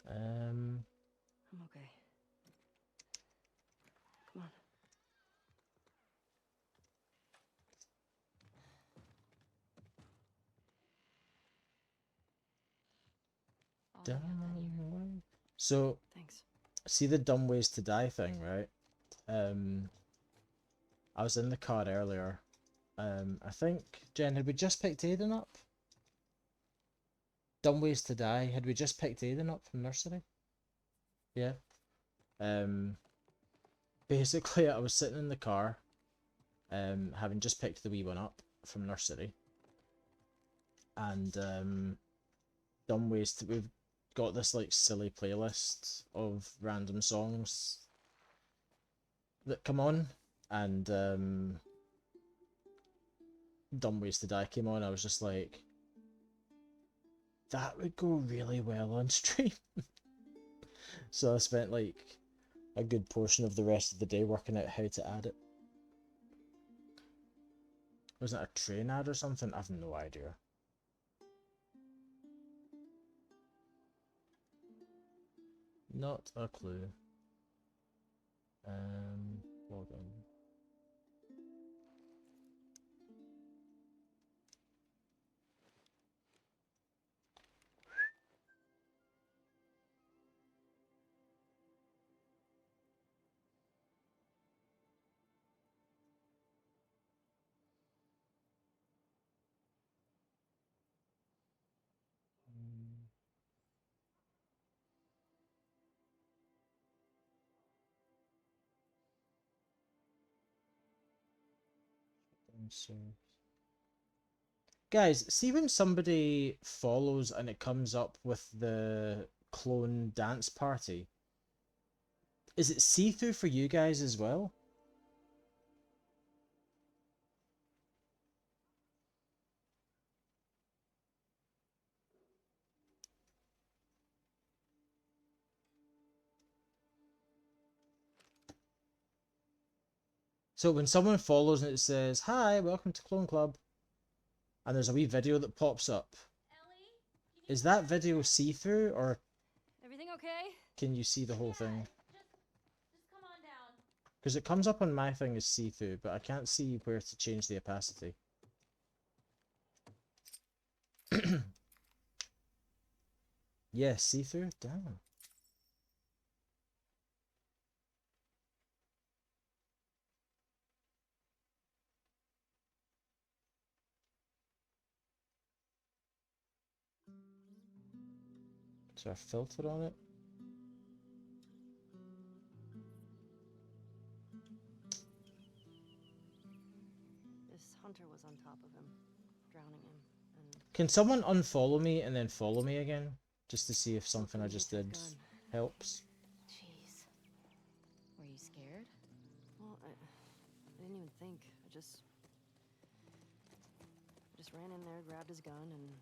I'm okay. Come on. I'll hang out that ear. So, Thanks. see the dumb ways to die thing, right? I was in the car earlier. I think, Jen, had we just picked Aiden up? Dumb ways to die. Had we just picked Aiden up from nursery? Yeah. Basically, I was sitting in the car, having just picked the wee one up from nursery, and dumb ways to. We've got this like silly playlist of random songs that come on, and Dumb Ways to Die came on. I was just like, that would go really well on stream. So I spent like a good portion of the rest of the day working out how to add it. Wasn't it a train ad or something? I've no idea. Not a clue. Log on. So, guys, see when somebody follows and it comes up with the clone dance party? Is it see-through for you guys as well? So when someone follows and it says, "Hi, welcome to Clone Club," and there's a wee video that pops up, is that video see-through, or Everything okay? can you see the whole thing? Just come on down. Because it comes up on my thing as see-through, but I can't see where to change the opacity. Yeah, see-through? Damn. Is there a filter on it? This hunter was on top of him, drowning him, and Can someone unfollow me and then follow me again? Just to see if something I just did helps. Jeez. Were you scared? well, I didn't even think. I just ran in there, grabbed his gun, and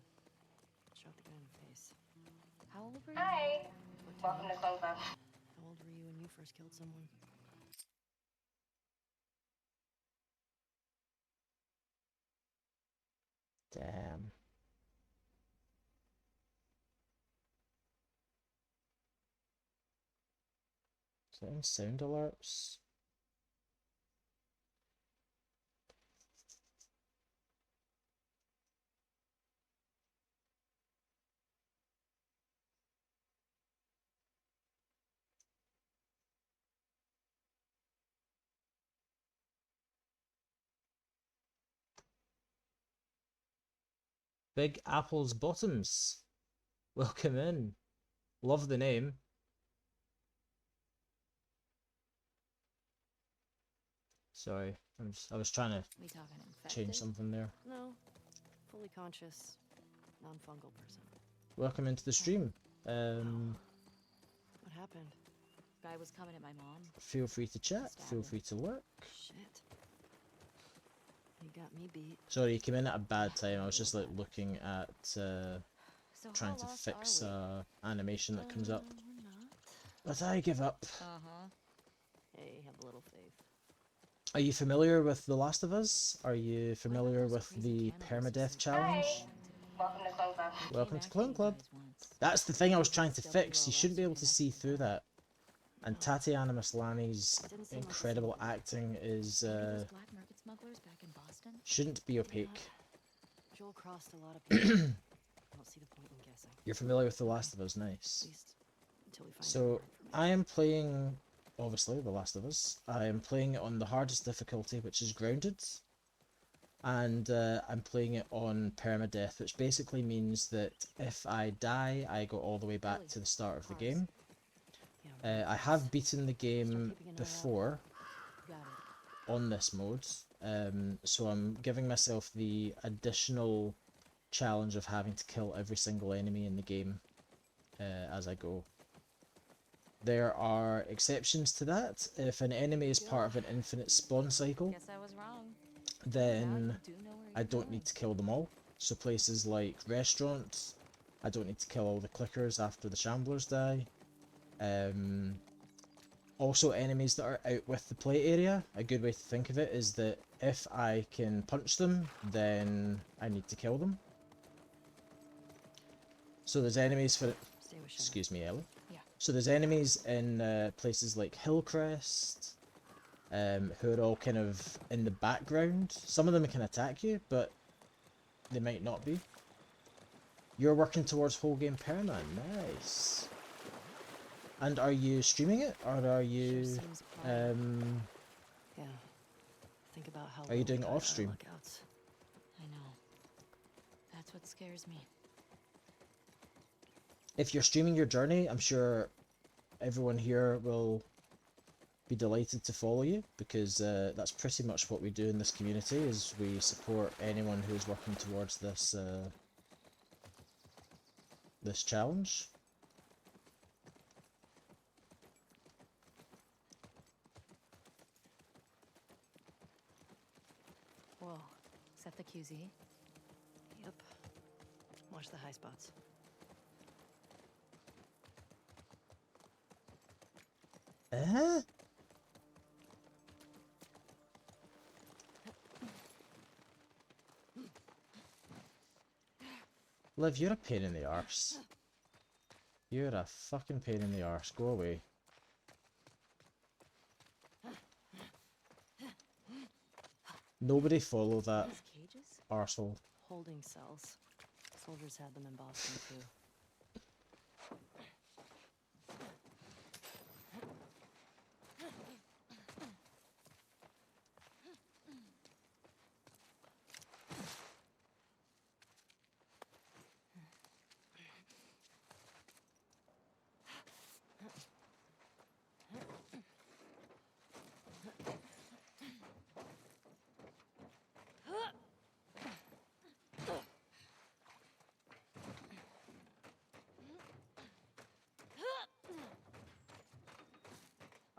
shot the guy in the face. How old were you? Hi. 14. Welcome to Clone Club. How old were you when you first killed someone? Damn. Is that in sound alerts? Big Apple's Bottoms. Welcome in. Love the name. Sorry, I was trying to We talking infected? change something there. No, fully conscious, non-fungal person. Welcome into the stream. What happened? Guy was coming at my mom. Feel free to chat. Feel free to lurk. Shit. You got me beat. Sorry, you came in at a bad time. I was just like looking at So trying how to lost fix are animation that comes up. We're not. But I give up. we? Uh-huh. Hey, have a little faith. Are you familiar with The Last of Us? Are you familiar those with crazy the cannibals who Permadeath said- challenge? Welcome to Clone Club. He Welcome came to after Clone you Club. guys once. That's the thing I was trying to Still fix. You well, shouldn't be able that's to what see you're through that. And Tatiana Maslany's Didn't seem like the incredible same. acting is Maybe those black market smugglers back in Boston? shouldn't be opaque. Joel crossed a lot of people. I don't see the point in guessing. You're familiar with The Last of Us, At nice. least until we find out So more information. I am playing, obviously, The Last of Us. I am playing it on the hardest difficulty, which is grounded. And I'm playing it on permadeath, which basically means that if I die, I go all the way back to the start of the game. Yeah, I have beaten the game keeping an eye out. before got it. on this mode, so I'm giving myself the additional challenge of having to kill every single enemy in the game as I go. There are exceptions to that. If an enemy is part of an infinite spawn cycle, Guess I was wrong. then Now you do know where I you're don't going. need to kill them all. So places like restaurants, I don't need to kill all the clickers after the shamblers die. Also enemies that are out with the play area, a good way to think of it is that if I can punch them, then I need to kill them. So there's enemies for... Stay with Shannon. Excuse me, Ellie. Yeah. So there's enemies in places like Hillcrest, who are all kind of in the background. Some of them can attack you, but they might not be. You're working towards whole game perma, nice. And are you streaming it, or are you, Sure seems fine. Yeah. Think about how Are you well doing we it got off our stream? lookouts. I know. That's what scares me. If you're streaming your journey, I'm sure everyone here will be delighted to follow you, because that's pretty much what we do in this community, is we support anyone who is working towards this this challenge. Whoa. Is that the QZ? Yep. Watch the high spots. Liv, you're a pain in the arse. You're a fucking pain in the arse. Go away. Nobody follow that These cages? arsehole. Holding cells. Soldiers had them in Boston too.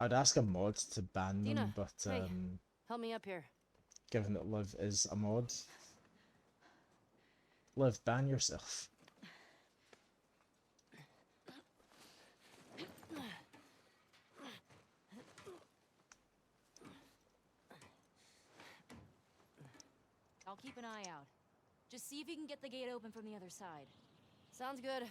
I'd ask a mod to ban them, Dina, but hey. Help me up here. given that Liv is a mod, Liv, ban yourself. I'll keep an eye out. Just see if you can get the gate open from the other side. Sounds good.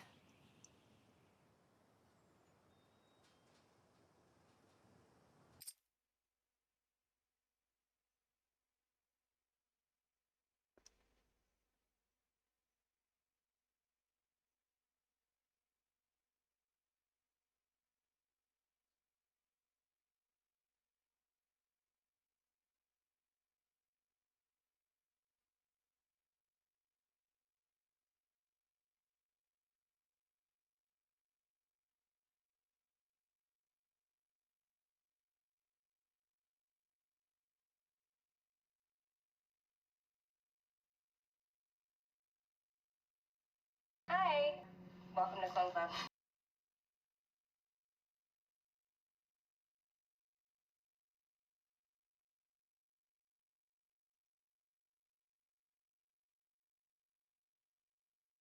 Hi. Welcome to Close Up.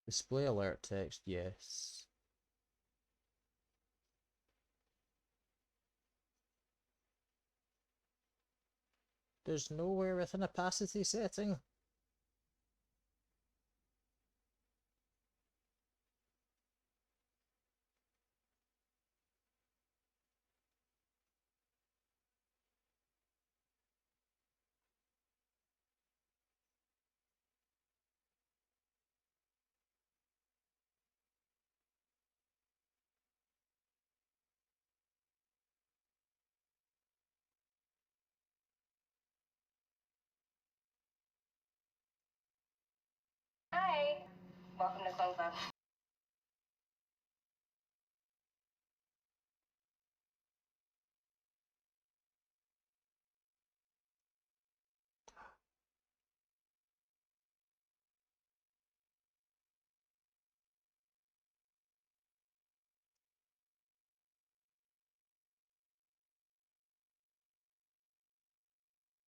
Display alert text, yes. There's nowhere with an opacity setting. Hi. Welcome to Close Up.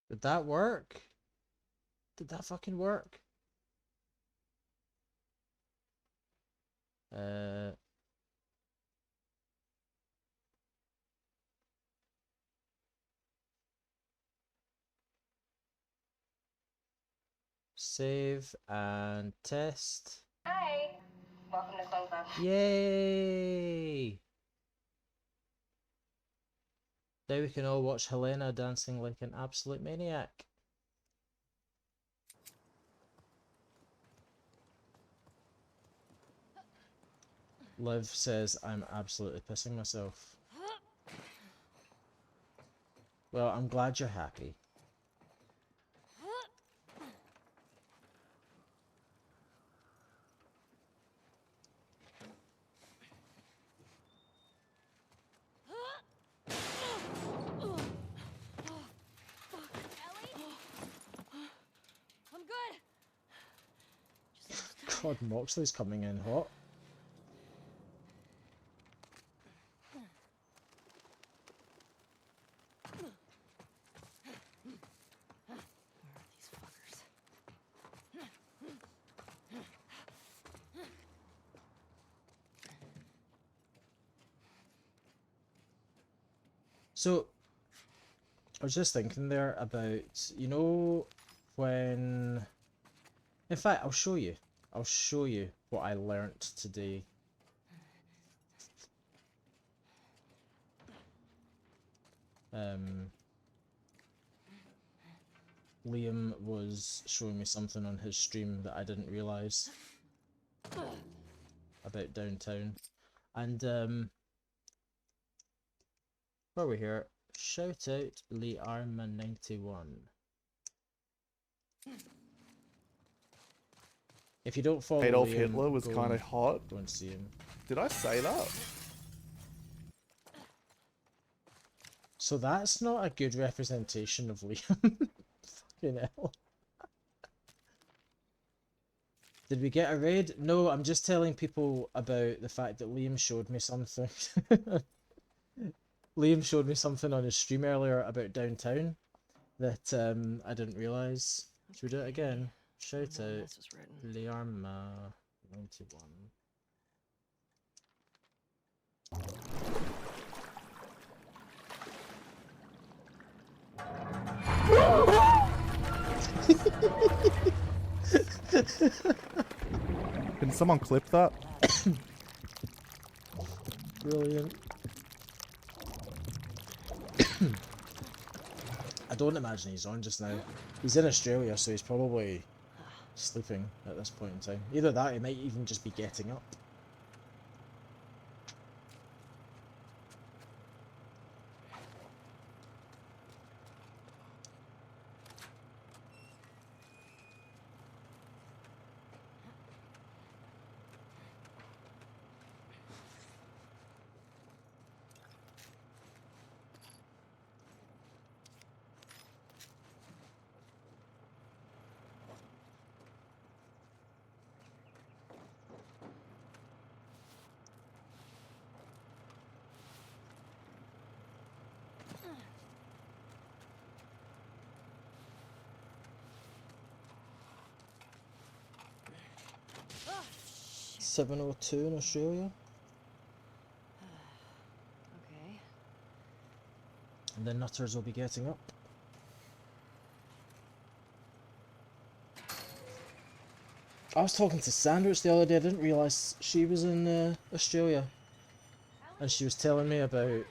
Did that work? Did that fucking work? Save and test. Hi. Welcome to Close Up. Yay! Now we can all watch Helena dancing like an absolute maniac. Liv says I'm absolutely pissing myself. Well, I'm glad you're happy. I'm good. God, Moxley's coming in hot. Where are these fuckers? So, I was just thinking there about, when... In fact, I'll show you. I'll show you what I learnt today. Liam was showing me something on his stream that I didn't realise about downtown. And while we're here, shout out Liarma91. If you don't follow Adolf Liam, Hitler was go kind of and hot. go and see him. Did I say that? So that's not a good representation of Liam. Fucking hell. Did we get a raid? No, I'm just telling people about the fact that Liam showed me something. Liam showed me something on his stream earlier about downtown that I didn't realise. Should we do it again? Shout out Liarma91. Can someone clip that? Brilliant. I don't imagine he's on just now. He's in Australia, so he's probably sleeping at this point in time. Either that, he might even just be getting up. Oh, 7:02 in Australia. okay. And then Nutters will be getting up. I was talking to Sandwich the other day, I didn't realise she was in Australia. And she was telling me about,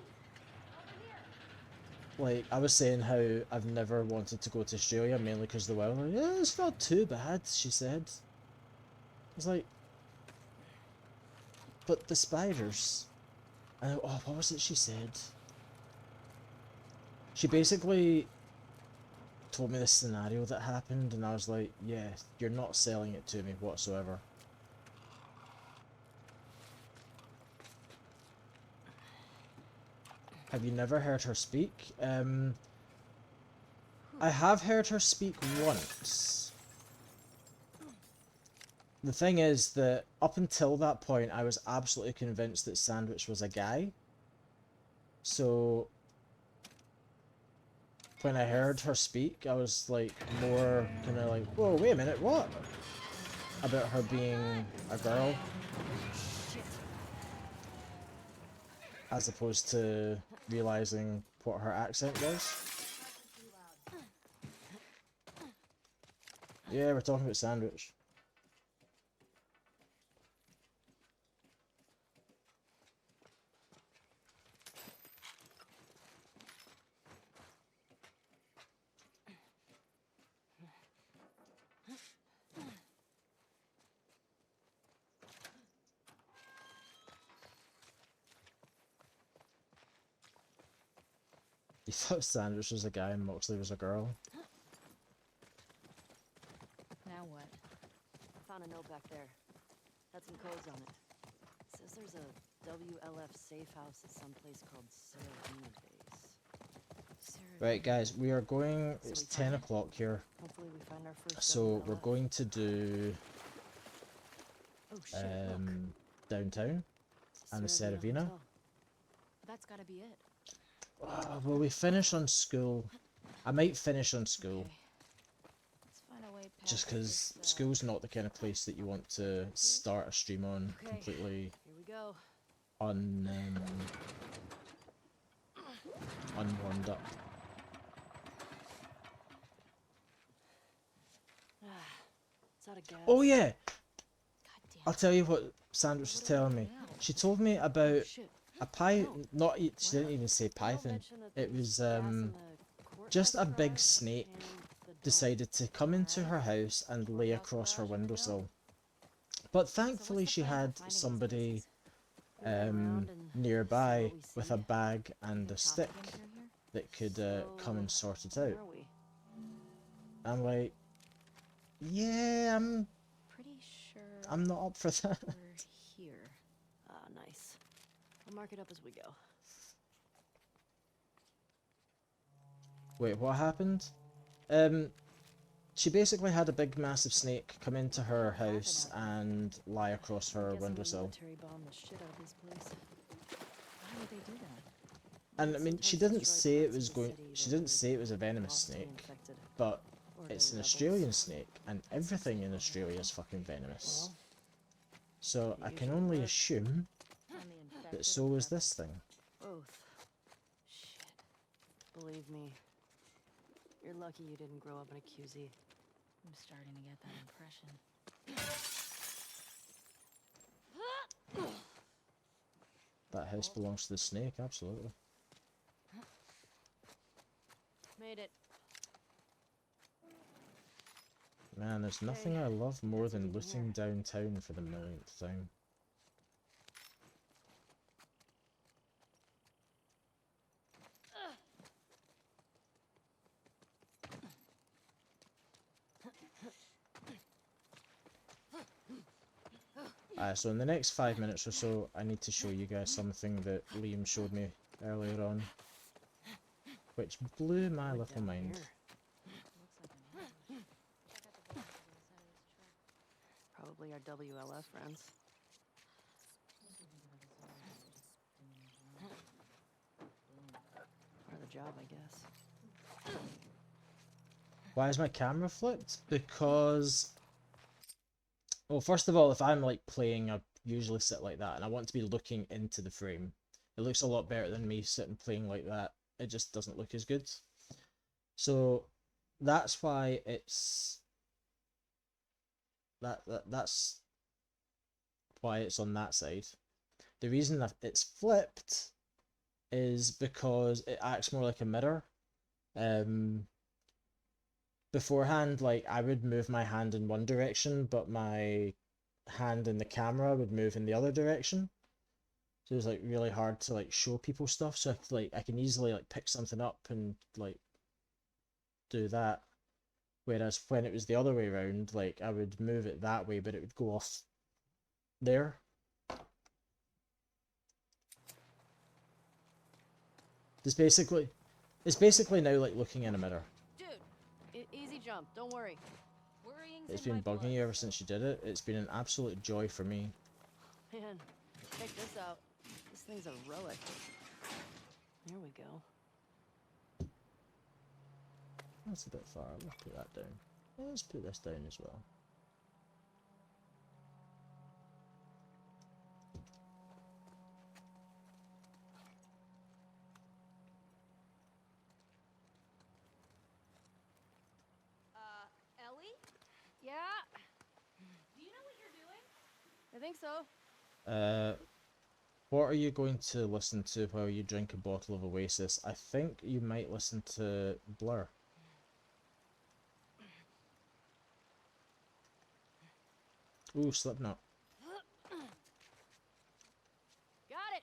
like, I was saying how I've never wanted to go to Australia, mainly because of the weather. Yeah, it's not too bad, she said. I was like, but the spiders. And oh, what was it she said? She basically told me this scenario that happened, and I was like, yeah, you're not selling it to me whatsoever. Have you never heard her speak? I have heard her speak once. The thing is that up until that point, I was absolutely convinced that Sandwich was a guy. So when I heard her speak, I was like more kind of like, whoa, wait a minute, what? About her being a girl. As opposed to realizing what her accent was. Yeah, we're talking about Sandwich. You thought Sandwich was a guy and Moxley was a girl? Now what? I found a note back there. Had some codes on it. Says there's a WLF safe house at some place called Saravina Base. Right, guys, we are going. It's 10 o'clock here. Hopefully we find our first So we're WLF. going to do Oh shit, look. downtown and the Saravina. Hotel. That's gotta be it. Will we finish on school? I might finish on school. Okay. Let's find a way past Just because this, school's not the kind of place that you want to start a stream on Okay. completely Here we go. unwarmed up. It's out of gas. Oh yeah! God damn I'll tell you what Sandwich was telling me. She told me about a python. Not she didn't even say python. It was just a big snake decided to come into her house and lay across her windowsill. But thankfully she had somebody nearby with a bag and a stick that could come and sort it out. I'm like, yeah, Pretty sure I'm not up for that. we're here. Ah, nice. I'll mark it up as we go. Wait, what happened? She basically had a big massive snake come into her house and lie across her windowsill. Military bomb the shit out of this place. Why would they do that? And I mean, she didn't say it was going. She didn't say it was a venomous snake, but it's an Australian snake, and everything in Australia is fucking venomous. So I can only assume that so is this thing. Both. Shit. Believe me, you're lucky you didn't grow up in a QZ. I'm starting to get that impression. That house belongs to the snake, absolutely. Made it. Man, there's nothing I love more than looting downtown for the millionth time. So in the next 5 minutes or so, I need to show you guys something that Liam showed me earlier on, which blew my little mind. Probably our WLF friends. Part of the job, I guess. Why is my camera flipped? Because... well, first of all, if I'm like playing, I usually sit like that, and I want to be looking into the frame. It looks a lot better than me sitting playing like that. It just doesn't look as good. So that's why it's that's why it's on that side. The reason that it's flipped is because it acts more like a mirror. Beforehand, like, I would move my hand in one direction, but my hand in the camera would move in the other direction. So it was like really hard to like show people stuff. So I can easily like pick something up and like do that. Whereas when it was the other way around, like I would move it that way, but it would go off there. It's basically now like looking in a mirror. Easy jump, don't worry. It's been bugging you ever since you did it. It's been an absolute joy for me. Man, check this out. This thing's a relic. There we go. That's a bit far. Let's put that down. Let's put this down as well. Ellie? Yeah? Do you know what you're doing? I think so. What are you going to listen to while you drink a bottle of Oasis? I think you might listen to Blur. Ooh, Slipknot. Got it.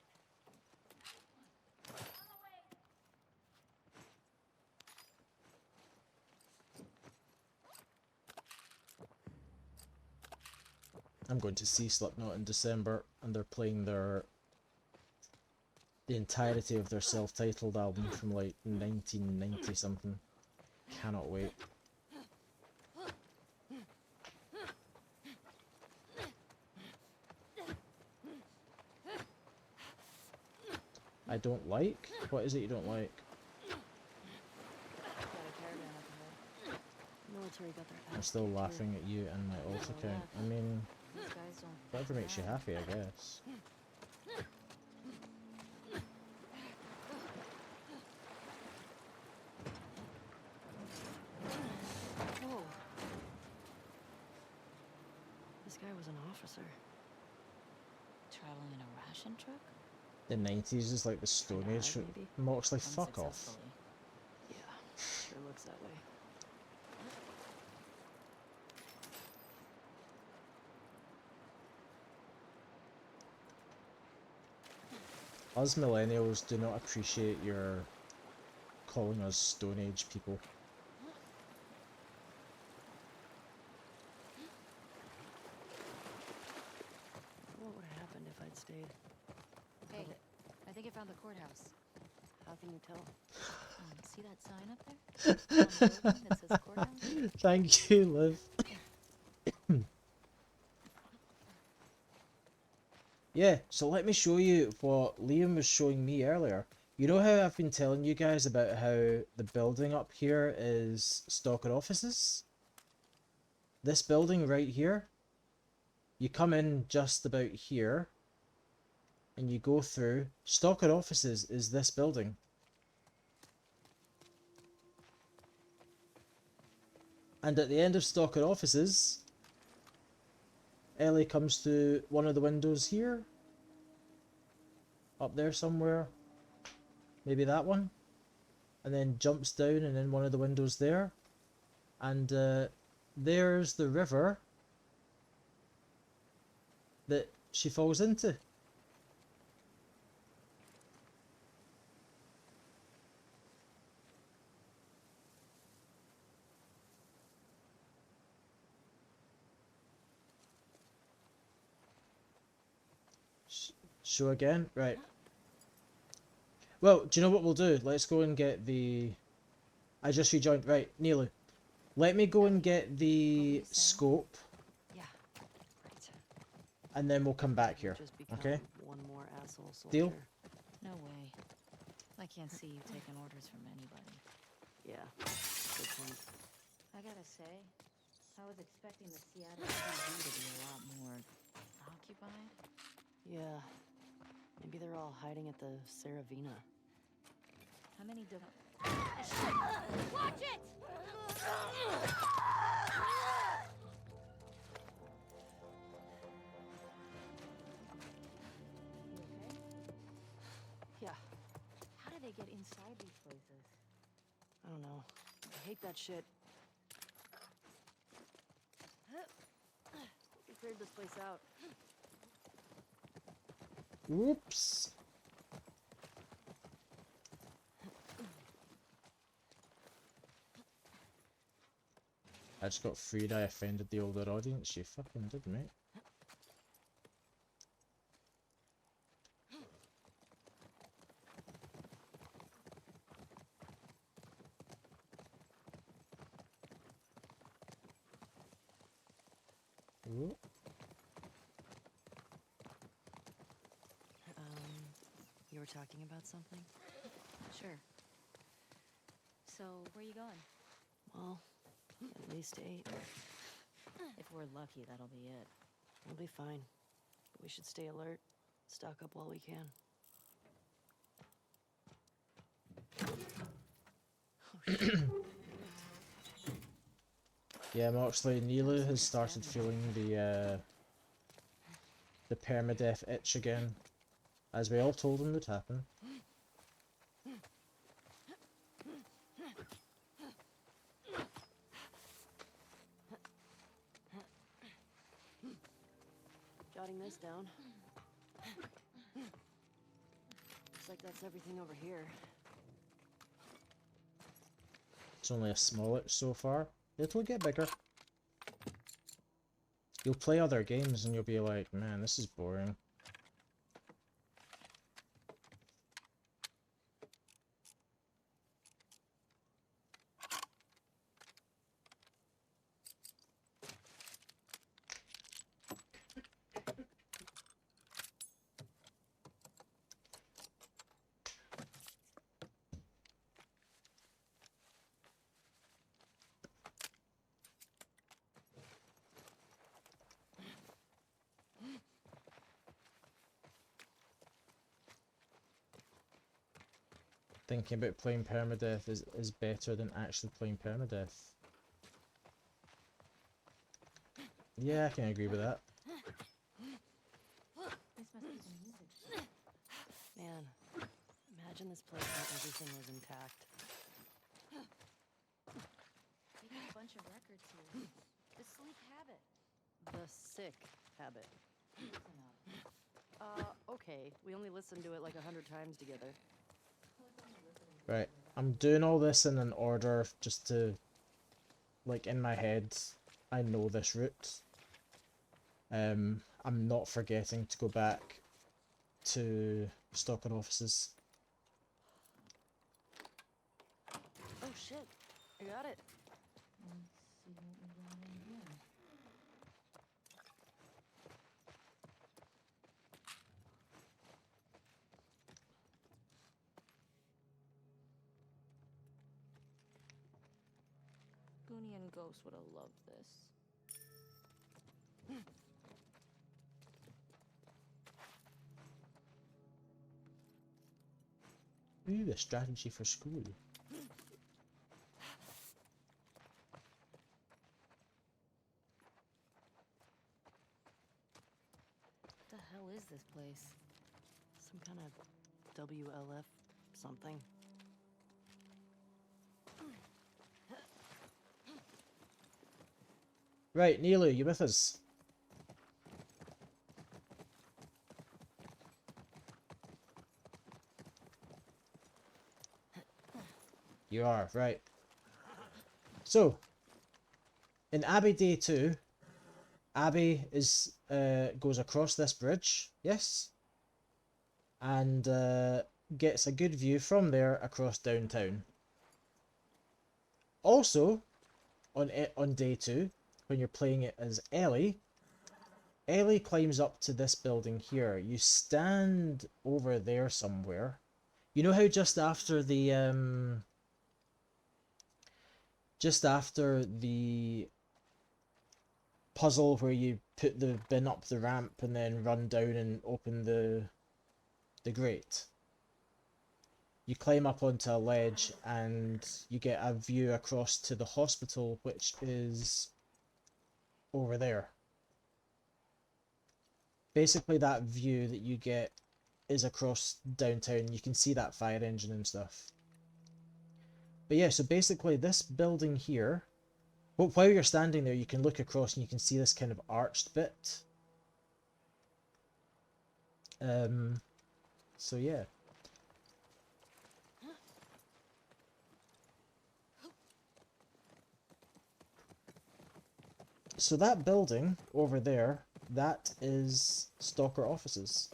I'm going to see Slipknot in December, and they're playing the entirety of their self-titled album from like 1990 something. Cannot wait. I don't like? What is it you don't like? I'm still laughing at you and my alt account. I mean, whatever makes you happy, I guess. Whoa. This guy was an officer. traveling in a ration truck? The 90s is like the Stone Age. maybe? Moxley, fuck off. Unsuccessfully. Yeah, sure looks that way. Us millennials do not appreciate your calling us Stone Age people. What would have happened if I'd stayed? Hey, I think I found the courthouse. How can you tell? See that sign up there? On the building that says courthouse? Thank you, Liv. Yeah, so let me show you what Liam was showing me earlier. You know how I've been telling you guys about how the building up here is Stalker offices? This building right here, you come in just about here, and you go through. Stalker offices is this building. And at the end of Stalker offices, Ellie comes to one of the windows here. Up there somewhere. Maybe that one. And then jumps down and in one of the windows there. And there's the river that she falls into. Show again? Right. Well, do you know what we'll do? Let's go and get the... I just rejoined. Right, Neelu. Let me go and get the scope. Yeah, right. And then we'll come back here. Just become Okay? one more asshole soldier. Deal? No way. I can't see you taking orders from anybody. Yeah, good point. I gotta say, I was expecting the Seattle TV to be a lot more occupied. Yeah, maybe they're all hiding at the Saravina. How many different... Watch it! Yeah, How do they get inside these places? I don't know. I hate that shit. We cleared this place out. Whoops. I just got freed. I offended the older audience. You fucking did, mate. Ooh. You were talking about something? Sure. So, where are you going? Well, at least 8. If we're lucky, that'll be it. We'll be fine. But we should stay alert. Stock up while we can. Oh, shit. Yeah, Moxley, Neelu has started feeling the permadeath itch again, as we all told him would happen. Jotting this down. Looks like that's everything over here. It's only a small itch so far. It'll get bigger. You'll play other games and you'll be like, man, this is boring. Thinking about playing permadeath is better than actually playing permadeath. Yeah, I can agree with that. This must be the music. Man, imagine this place where everything was intact. We got a bunch of records here. The sleep habit. The sick habit. Listen up. Okay. We only listened to it like 100 times together. Right, I'm doing all this in an order just to, like, in my head, I know this route. I'm not forgetting to go back to Stalker offices. Oh shit. I got it. Let's see what we got in here. Goonie and Ghost would have loved this. Ooh, a strategy for school. What the hell is this place? Some kind of WLF something. Right, Neelu, you with us? You are, right. So, in Abby Day 2, Abby is goes across this bridge, yes? And gets a good view from there across downtown. Also, on Day 2, when you're playing it as Ellie, Ellie climbs up to this building here. You stand over there somewhere. You know how just after the puzzle where you put the bin up the ramp and then run down and open the grate, you climb up onto a ledge and you get a view across to the hospital, which is over there. Basically that view that you get is across downtown. You can see that fire engine and stuff. But yeah, so basically this building here, well, while you're standing there, you can look across and you can see this kind of arched bit. So yeah. So that building over there, that is Stalker offices.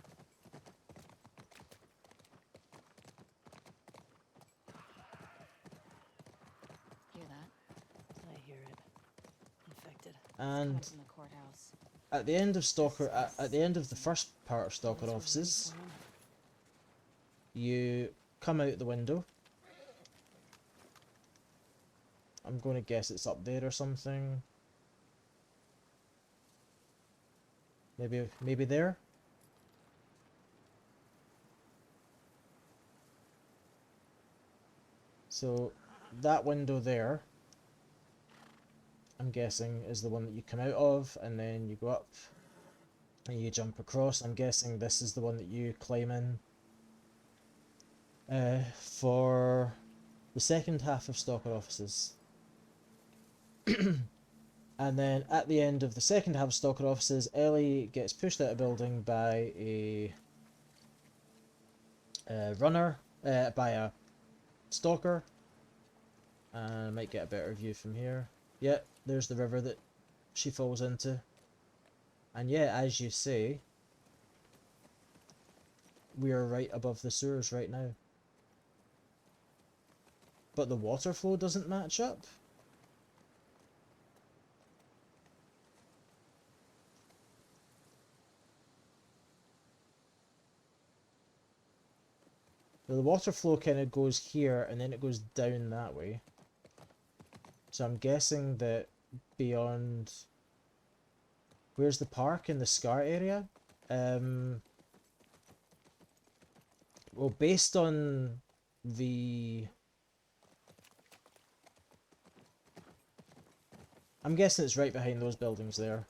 Hear that? I hear it. Infected. And Coming from the courthouse. at the end of Stalker, at the end of the first part of Stalker offices, you come out the window. I'm going to guess it's up there or something. Maybe there? So that window there, I'm guessing, is the one that you come out of, and then you go up and you jump across. I'm guessing this is the one that you climb in for the second half of Stalker offices. And then at the end of the second half of Stalker offices, Ellie gets pushed out of the building by a runner, by a stalker. I might get a better view from here. Yeah, there's the river that she falls into. And yeah, as you say, we are right above the sewers right now. But the water flow doesn't match up. The water flow kind of goes here and then it goes down that way. So I'm guessing that beyond... Where's the park? In the Scar area? Well, based on the... I'm guessing it's right behind those buildings there.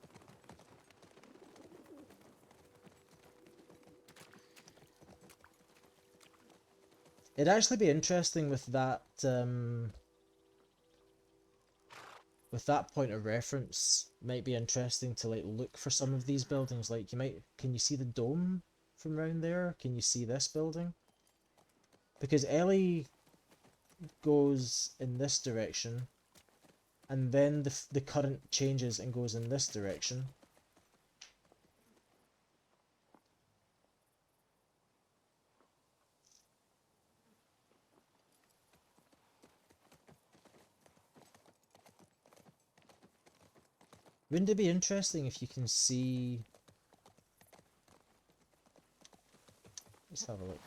It'd actually be interesting with that point of reference. Might be interesting to like look for some of these buildings. Like you might, can you see the dome from around there? Can you see this building? Because Ellie goes in this direction, and then the current changes and goes in this direction. Wouldn't it be interesting if you can see... Let's have a look.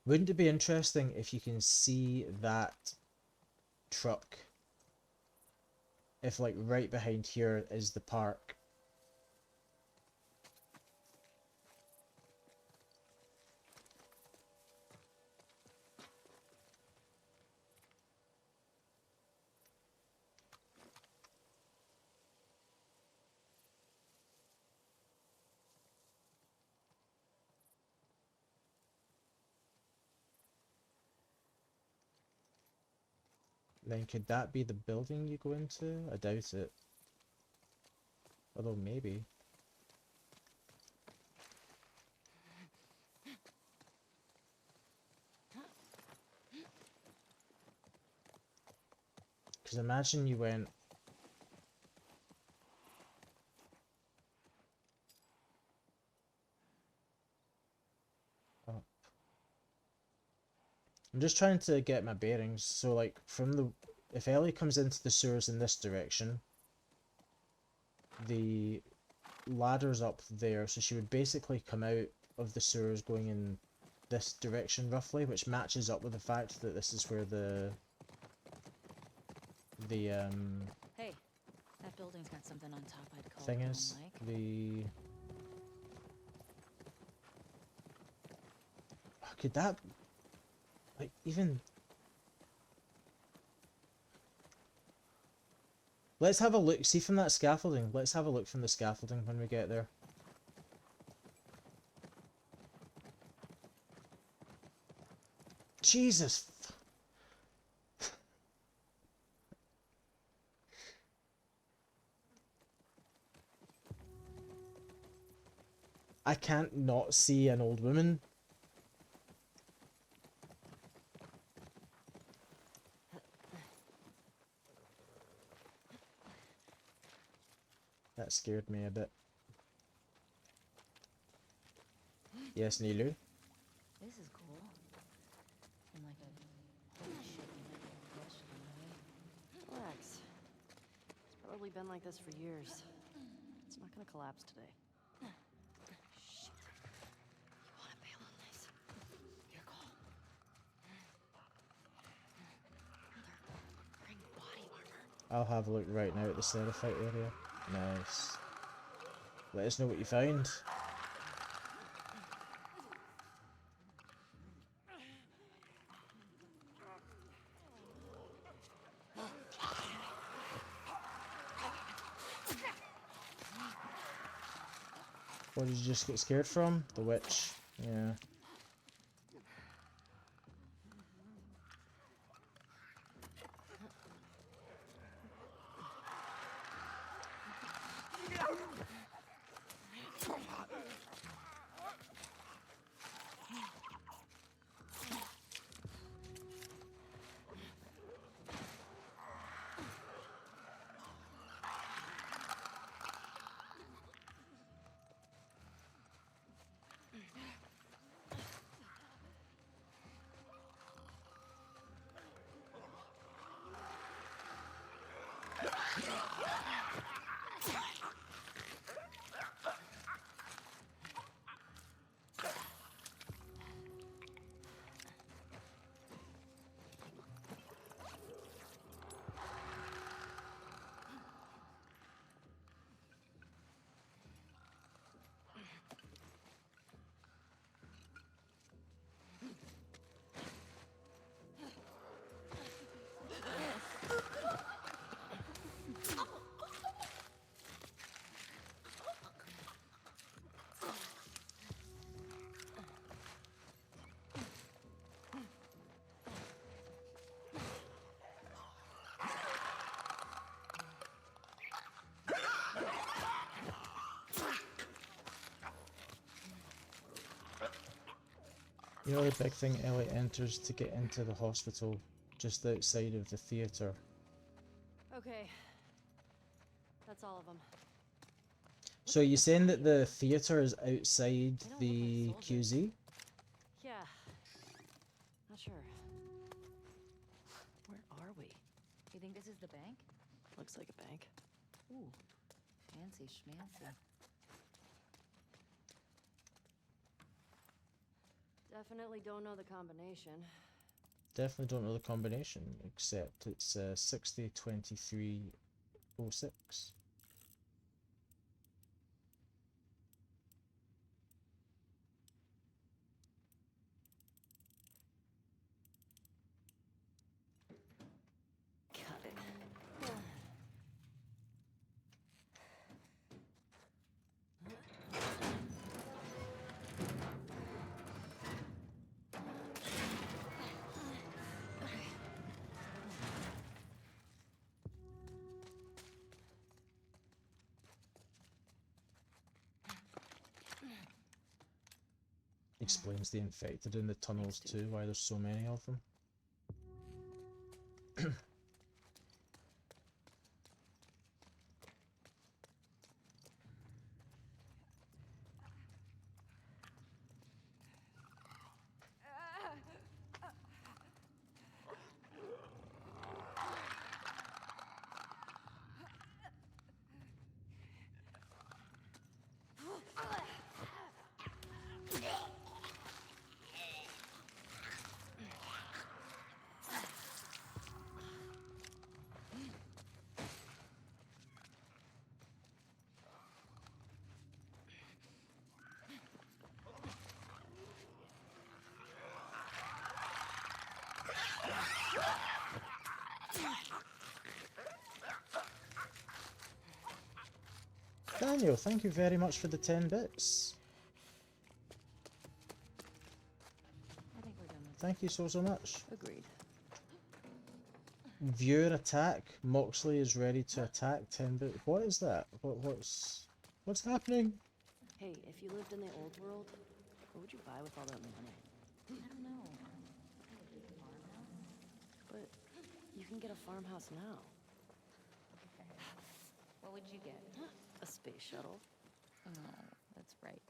Wouldn't it be interesting if you can see that truck? If like right behind here is the park. Then could that be the building you go into? I doubt it. Although maybe. Because imagine you went... up. I'm just trying to get my bearings. So like from the... If Ellie comes into the sewers in this direction, the ladder's up there, so she would basically come out of the sewers going in this direction roughly, which matches up with the fact that this is where the Hey, that building's got something on top I'd call thing is. like. The... Could that... Like, even... Let's have a look. See from that scaffolding. Let's have a look from the scaffolding when we get there. Jesus. I can't not see an old woman. That scared me a bit. Yes, Nilu? This is cool. In like a holy shit, you might get crushed in a way. Relax. It's probably been like this for years. It's not gonna collapse today. Shit. You wanna bail on this? Your call. Bring body armor. I'll have a look right now at the Seraphite area. Nice. Let us know what you found. What did you just get scared from? The witch. Yeah. You know the big thing Ellie enters to get into the hospital just outside of the theatre. Okay. That's all of them. So are you saying that the theatre is outside the QZ? Yeah. Not sure. Where are we? You think this is the bank? Looks like a bank. Ooh, fancy schmancy. Definitely don't know the combination. Definitely don't know the combination, except it's 602306. Got it. Explains the infected in the tunnels too, why there's so many of them. Daniel, thank you very much for the 10 bits. I think we're done with Thank you so much. Agreed. Viewer attack. Moxley is ready to attack 10 bit. What is that? What's happening? Hey, if you lived in the old world, what would you buy with all that money? I don't know. But you can get a farmhouse now. What would you get? A space shuttle. Oh, that's right.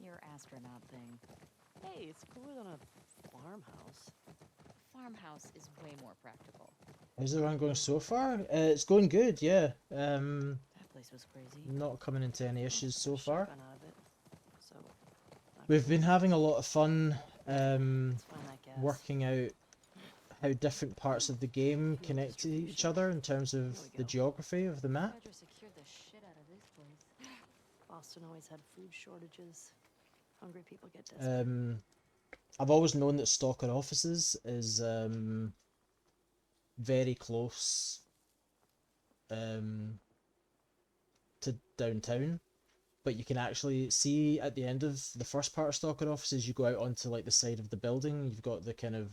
Your astronaut thing. Hey, it's cooler than a farmhouse. Farmhouse is way more practical. How's the run going so far? It's going good, yeah. That place was crazy. Not coming into any issues so far. Shotgun out of it. So We've been having a lot of fun let's find that gas. working out how different parts of the game connect to each other in terms of the geography of the map. Fedra secured the shit out of this place. Boston always had food shortages. Hungry people get desperate. I've always known that Stalker Offices is very close to downtown, but you can actually see at the end of the first part of Stalker Offices, you go out onto like the side of the building. You've got the kind of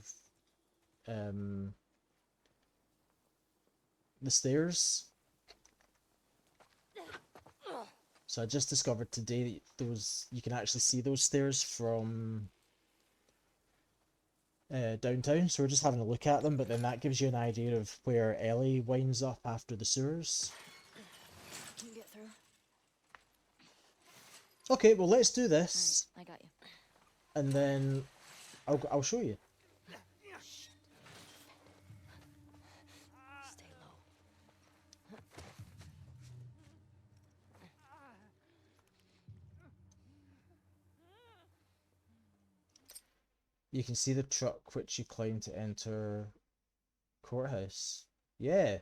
the stairs. So I just discovered today that you can actually see those stairs from downtown. So we're just having a look at them, but then that gives you an idea of where Ellie winds up after the sewers. Can you get through? Okay, well let's do this, I got you. and then I'll show you. Stay low. You can see the truck which you climb to enter courthouse. Yeah.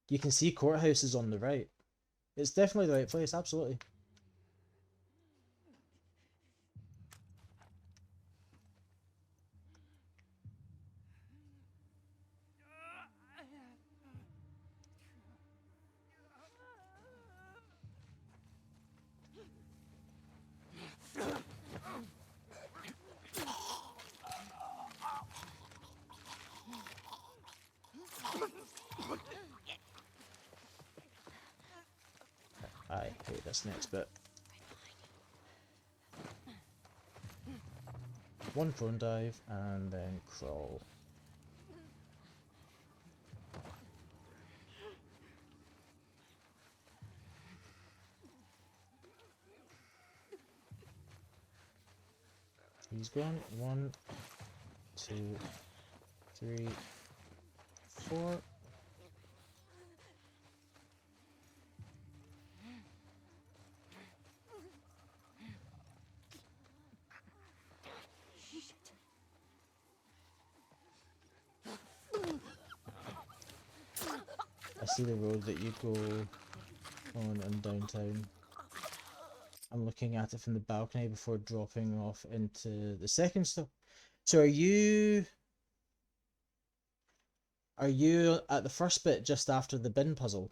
You can see courthouse is on the right. It's definitely the right place, absolutely. I hate this next bit. One prone dive and then crawl. He's gone. 1, 2, 3, 4. I see the road that you go on in downtown. I'm looking at it from the balcony before dropping off into the second stop. So are you at the first bit just after the bin puzzle?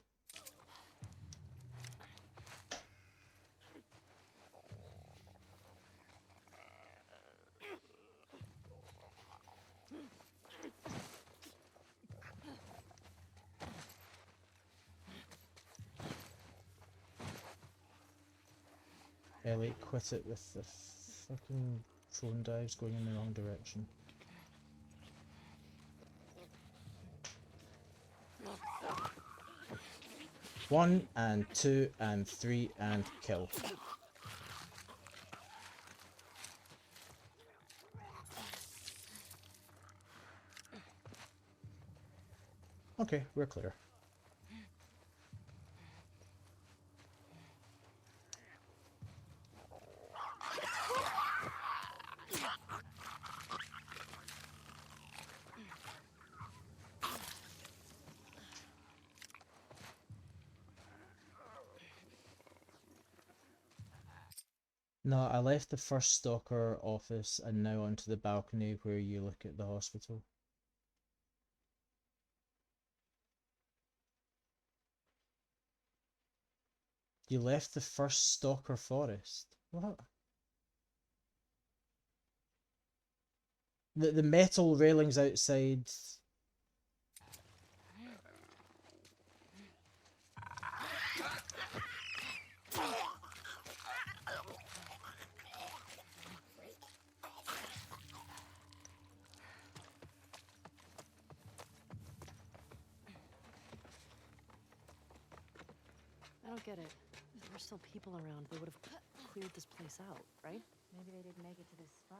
Ellie, quit it with the fucking drone dives going in the wrong direction. One and 2 and 3 and kill. Okay, we're clear. No, I left the first stalker office and now onto the balcony where you look at the hospital. You left the first stalker forest? What? The metal railings outside. I don't get it. If there were still people around, they would have cleared this place out, right? Maybe they didn't make it to this spot.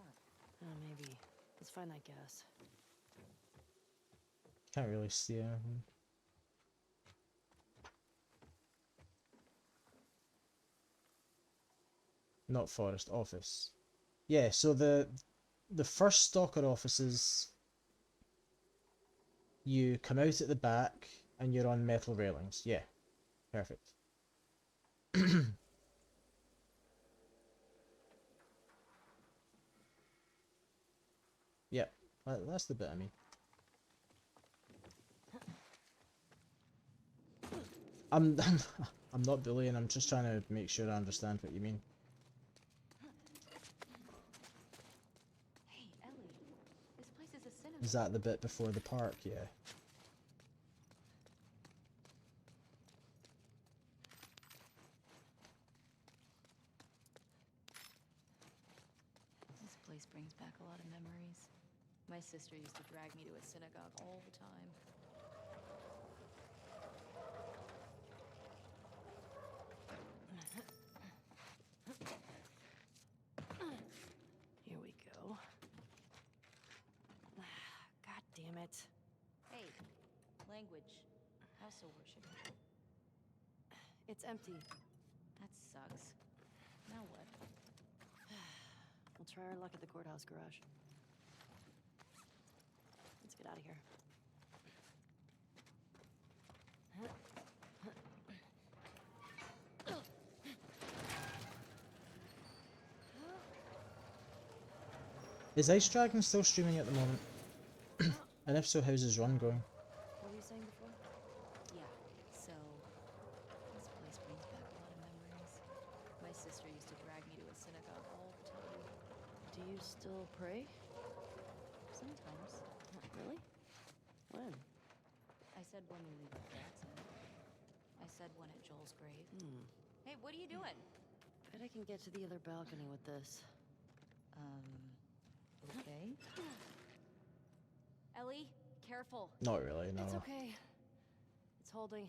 Maybe. Let's find that gas. Can't really see anything. Not forest, office. Yeah, so the first stalker offices, you come out at the back and you're on metal railings. Yeah, perfect. Yeah, that's the bit I mean. I'm I'm not bullying, I'm just trying to make sure I understand what you mean. Hey, Ellie, this place is a cinema. Is that the bit before the park? Yeah. This place brings back a lot of memories. My sister used to drag me to a synagogue all the time. Here we go. God damn it. Hey, language. House of worship. It's empty. That sucks. Now what? We'll try our luck at the courthouse garage. Let's get out of here. Is Ice Dragon still streaming at the moment? And if so, how's his run going? What were you saying before? Yeah, so this place brings back a lot of memories. My sister used to drag me to a synagogue all the time. Do you still pray? Sometimes. Really? When? I said when we leave the Jackson. I said when at Joel's grave. Hey, what are you doing? Bet I can get to the other balcony with this. Okay. Ellie, careful. Not really, no. It's okay. It's holding.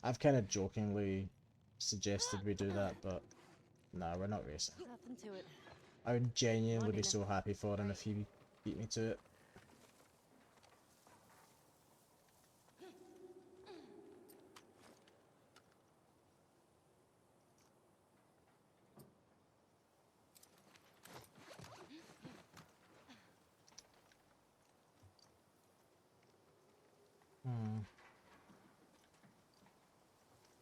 I've kind of jokingly suggested we do that, but nah, we're not racing. Nothing to it. I would genuinely be Dina. so happy for him if he beat me to it.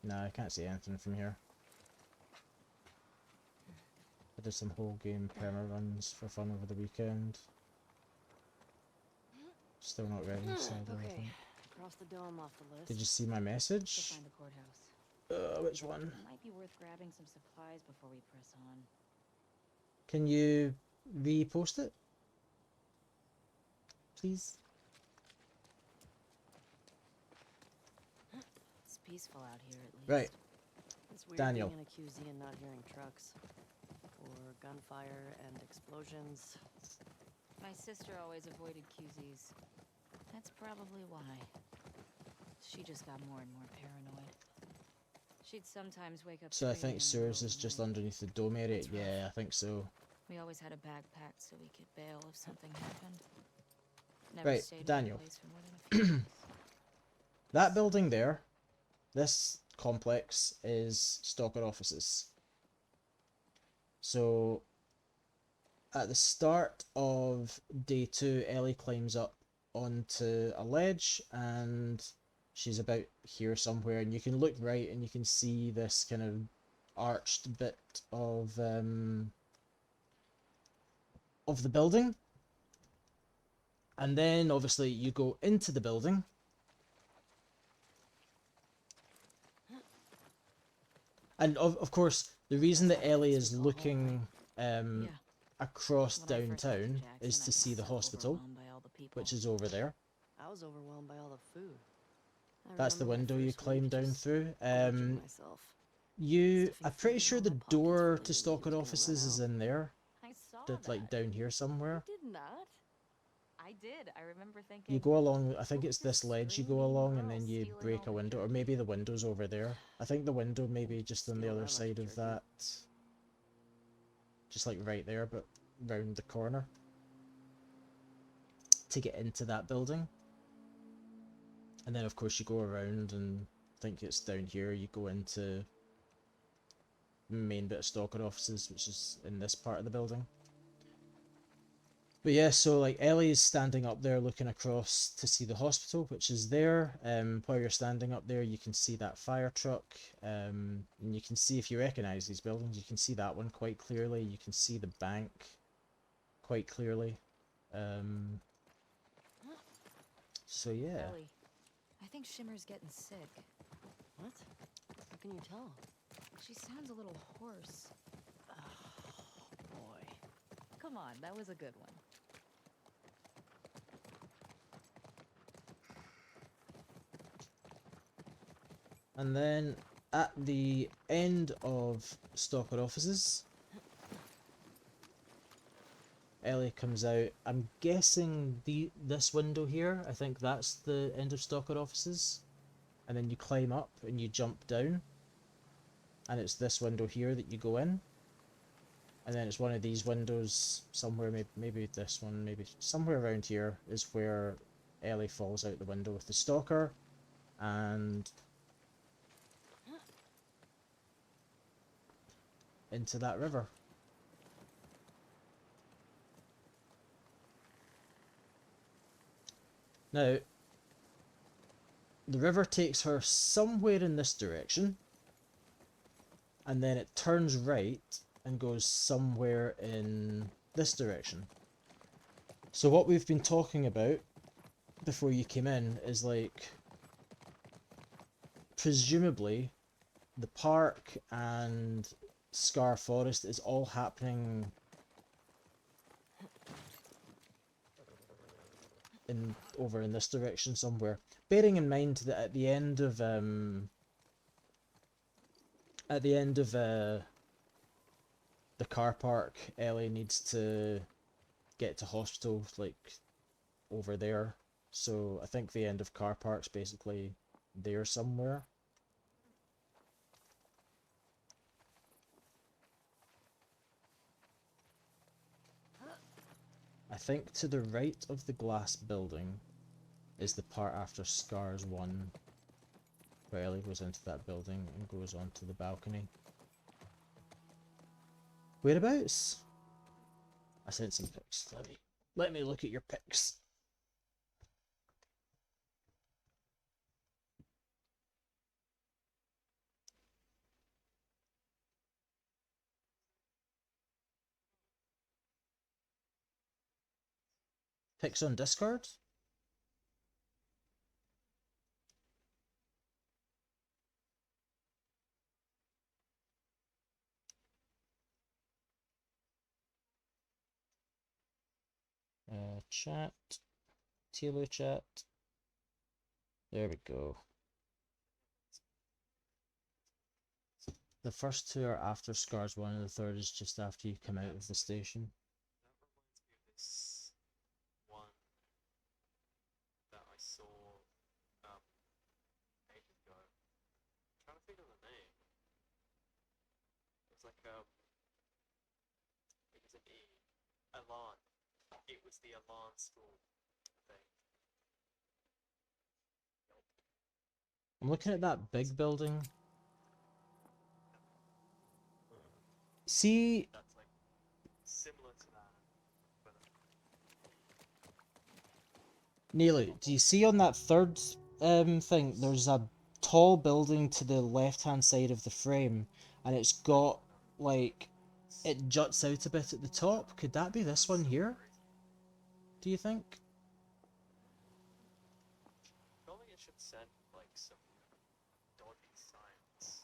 No, I can't see anything from here. I did some whole game perma runs for fun over the weekend. Still not ready, so I don't think. Cross the dome off the list. Did you see my message? Find the courthouse. Which one? It might be worth grabbing some supplies before we press on. Can you repost it? Please? It's peaceful out here at least. Right. It's weird Daniel. being in a QZ and not hearing trucks. Or gunfire and explosions. My sister always avoided QZs. That's probably why. She just got more and more paranoid. She'd sometimes wake up. So I think screaming in the Sewers middle is of the just night. underneath the dome area. Yeah, I think so. We always had a bag packed so we could bail if something happened. Never Right, stayed in Daniel. one place for more than a few days. That building there, this complex is Stalker offices. So at the start of day 2, Ellie climbs up onto a ledge and she's about here somewhere, and you can look right and you can see this kind of arched bit of the building. And then obviously you go into the building. And of course, the reason that Ellie is looking across downtown is to see the hospital, which is over there. I was overwhelmed by all the food. That's the window you climb down through. Myself. I'm pretty sure the door to Stalker offices is in there. I saw Like down here somewhere. did not. I did. I remember thinking. You go along, I think it's this ledge you go along and then you break a window, or maybe the window's over there. I think the window may be just on the other side of that. Just like right there, but round the corner. To get into that building. And then of course you go around and I think it's down here, you go into the main bit of Stalker offices, which is in this part of the building. But yeah, so like Ellie is standing up there looking across to see the hospital, which is there. While you're standing up there, you can see that fire truck. And you can see, if you recognize these buildings, you can see that one quite clearly. You can see the bank quite clearly. So yeah. Ellie, I think Shimmer's getting sick. What? How can you tell? She sounds a little hoarse. Oh, boy. Come on, that was a good one. And then at the end of Stalker offices, Ellie comes out. I'm guessing this window here, I think that's the end of Stalker offices. And then you climb up and you jump down. And it's this window here that you go in. And then it's one of these windows somewhere, maybe this one, maybe somewhere around here is where Ellie falls out the window with the Stalker. And into that river. Now, the river takes her somewhere in this direction, and then it turns right and goes somewhere in this direction. So what we've been talking about before you came in is like, presumably, the park and Scar Forest is all happening over in this direction somewhere. Bearing in mind that at the end of the car park, Ellie needs to get to hospital, like, over there. So I think the end of car park's basically there somewhere. I think to the right of the glass building is the part after Scars 1, where Ellie goes into that building and goes onto the balcony. Whereabouts? I sent some pics. Let me look at your pics. Pics on Discord? Chat. Tilo chat. There we go. The first two are after Scars 1 and the third is just after you come out of the station. This one that I saw ages ago. I'm trying to think of the name. It was like it was an E. Elan. It was the Elan school thing. I'm looking at that big building. See, That's like similar to that. But Neely, do you see on that third thing, there's a tall building to the left-hand side of the frame, and it's got, like, it juts out a bit at the top. Could that be this one here? Do you think? surely it should send like some dodgy signs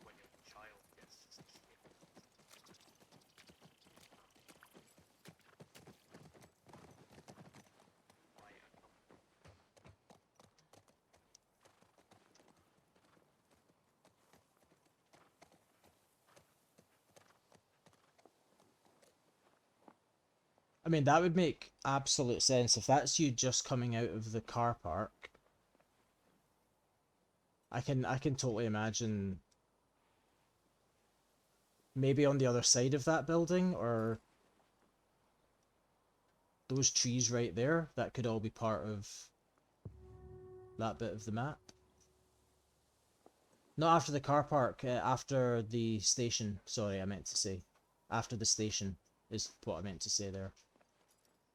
when your child gets killed. I mean, that would make absolute sense if that's you just coming out of the car park. I can totally imagine maybe on the other side of that building, or those trees right there, that could all be part of that bit of the map. Not after the car park, after the station. Sorry, I meant to say. After the station is what I meant to say there.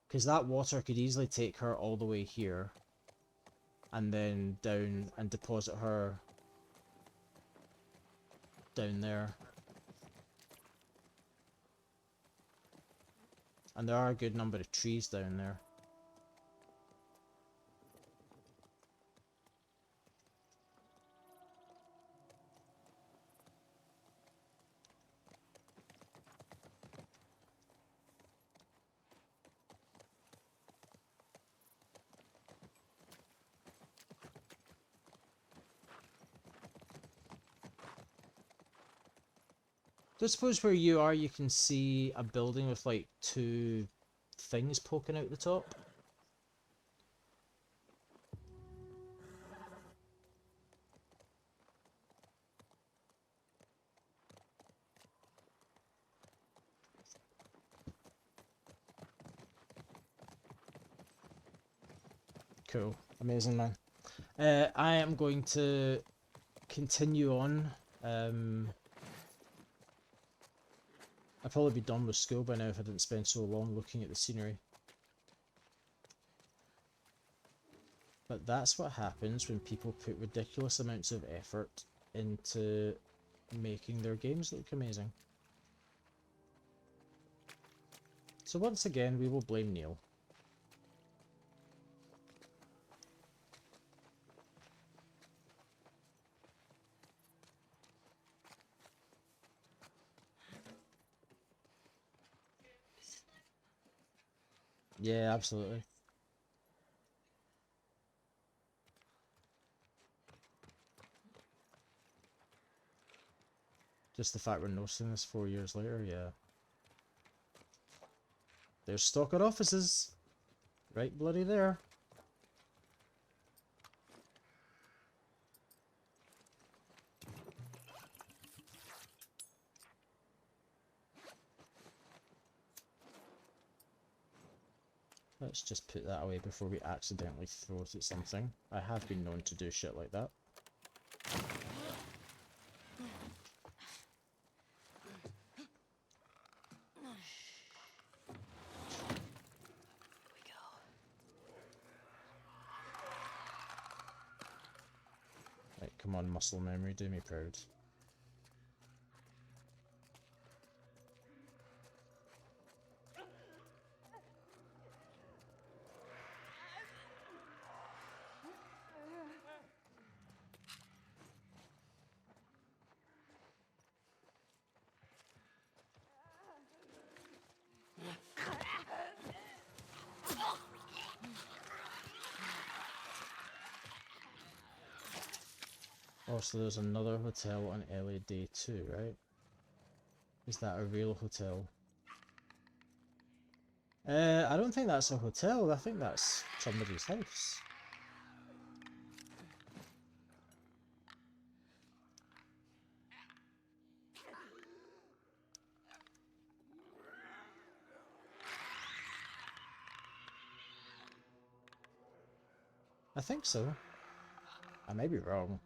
Because that water could easily take her all the way here. And then down and deposit her down there. And there are a good number of trees down there. So I suppose where you are, you can see a building with like two things poking out the top. Cool. Amazing, man. I am going to continue on. I'd probably be done with school by now if I didn't spend so long looking at the scenery. But that's what happens when people put ridiculous amounts of effort into making their games look amazing. So once again, we will blame Neil. Yeah, absolutely. Just the fact we're noticing this 4 years later, yeah. There's stalker offices. Right bloody there. Let's just put that away before we accidentally throw it at something. I have been known to do shit like that. Right, come on, muscle memory, do me proud. Oh, so there's another hotel on LA Day 2, right? Is that a real hotel? I don't think that's a hotel, I think that's somebody's house. I think so. I may be wrong.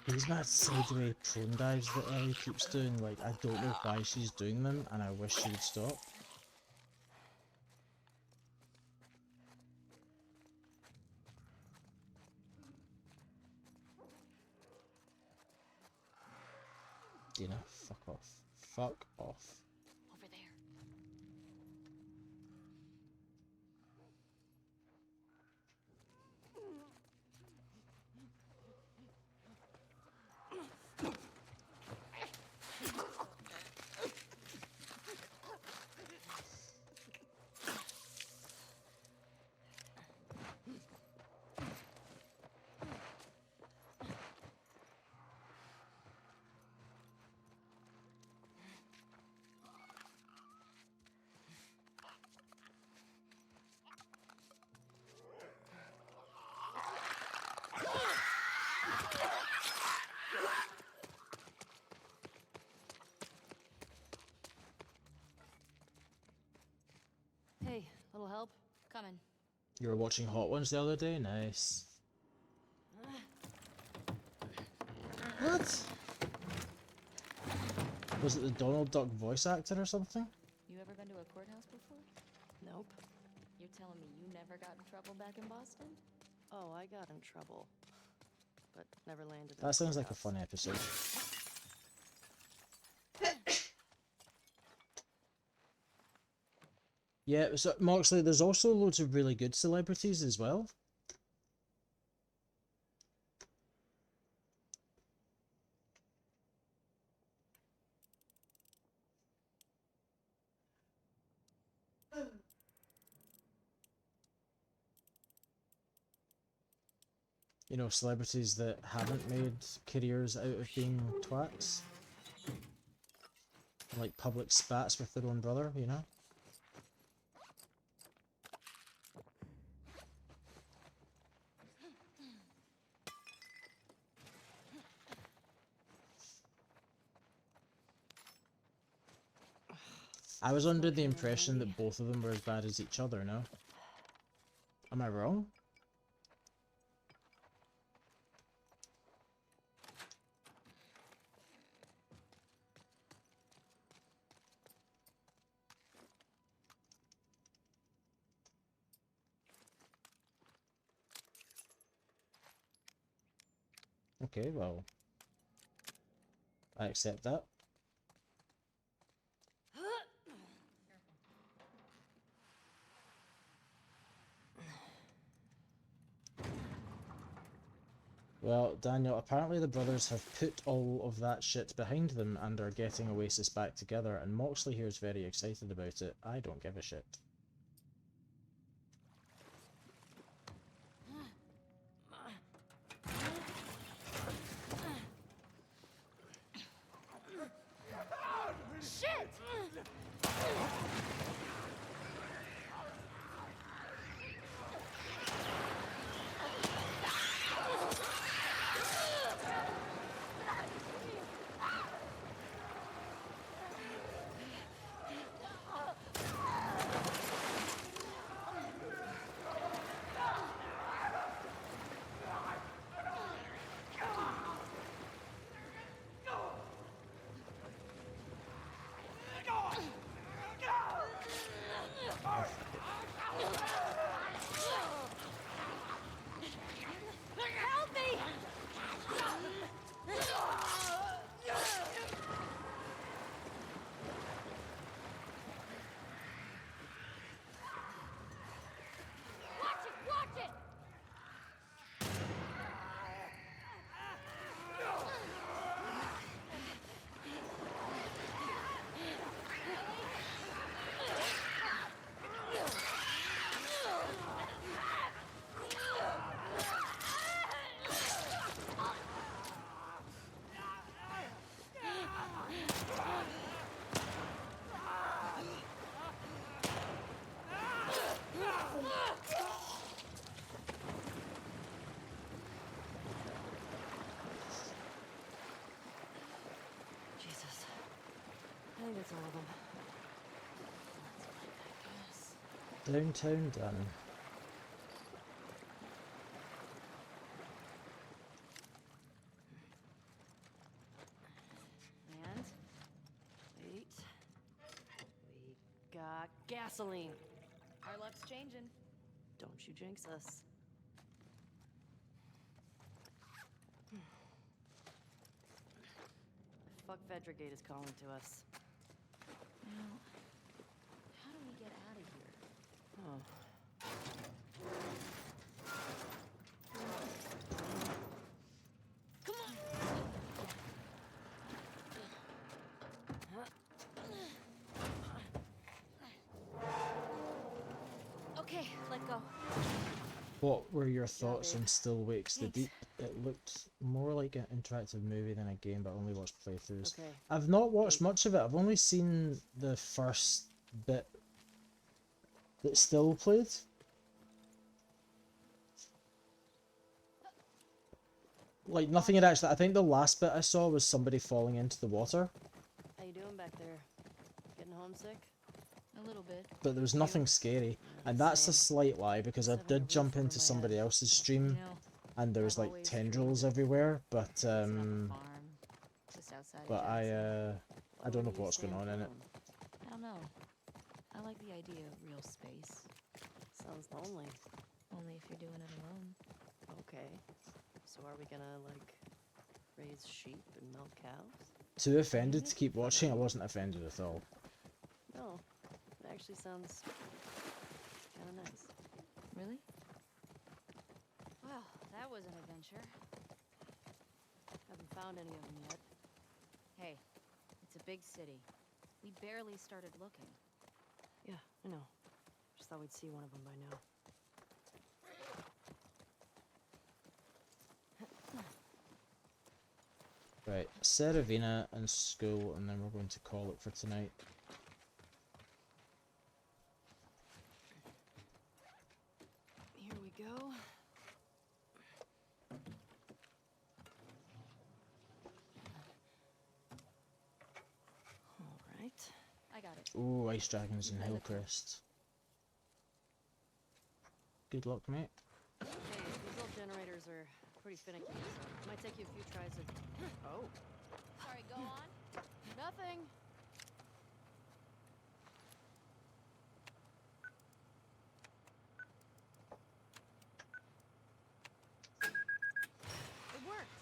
These mad sideway prone dives that Ellie keeps doing, like, I don't know why she's doing them, and I wish she would stop. Dina, fuck off. Fuck off. Over there. Hey, little help? Coming. You were watching Hot Ones the other day? Nice. What? Was it the Donald Duck voice actor or something? You ever been to a courthouse before? Nope. You're telling me you never got in trouble back in Boston? Oh, I got in trouble. But never landed in That sounds like a courthouse. fun episode. Yeah, so Moxley, there's also loads of really good celebrities as well. You know, celebrities that haven't made careers out of being twats. Like public spats with their own brother, you know? I was under the impression that both of them were as bad as each other, no? Am I wrong? Okay, well, I accept that. Well, Daniel, apparently the brothers have put all of that shit behind them and are getting Oasis back together, and Moxley here is very excited about it. I don't give a shit. Shit! Help me! Watch it! Watch it! Jesus. I think that's all of them. Downtown done. And wait. We got gasoline. Our luck's changing. Don't you jinx us. Fuck Vedragate is calling to us. Now, how do we get out of here? Oh. Come on! Okay, let go. What were your thoughts on Still Wakes the Deep? It looked more like an interactive movie than a game, but I only watched playthroughs. Okay. I've not watched much of it. I've only seen the first bit that Still played. Like, nothing had actually... I think the last bit I saw was somebody falling into the water, How you doing back there? Getting homesick? A little bit. but there was nothing scary. And that's a slight lie, because I did jump into somebody else's stream, and there was like tendrils everywhere, but It's not the farm, just outside of I don't know what's going on in it. I don't know. I like the idea of real space. Sounds lonely. Only if you're doing it alone. Okay. So are we gonna, like, raise sheep and milk cows? Too offended to keep watching? I wasn't offended at all. No. It actually sounds kinda nice. Really? Well, that was an adventure. Haven't found any of them yet. Hey, it's a big city. We barely started looking. Yeah, I know. Just thought we'd see one of them by now. Right, Seravina and school, and then we're going to call it for tonight. Here we go. Alright. I got it. Ooh, Ice Dragons and Hillcrest. Good luck, mate. Hey, these old generators are pretty finicky, so it might take you a few tries to... Oh. Sorry, go on. Nothing. It worked.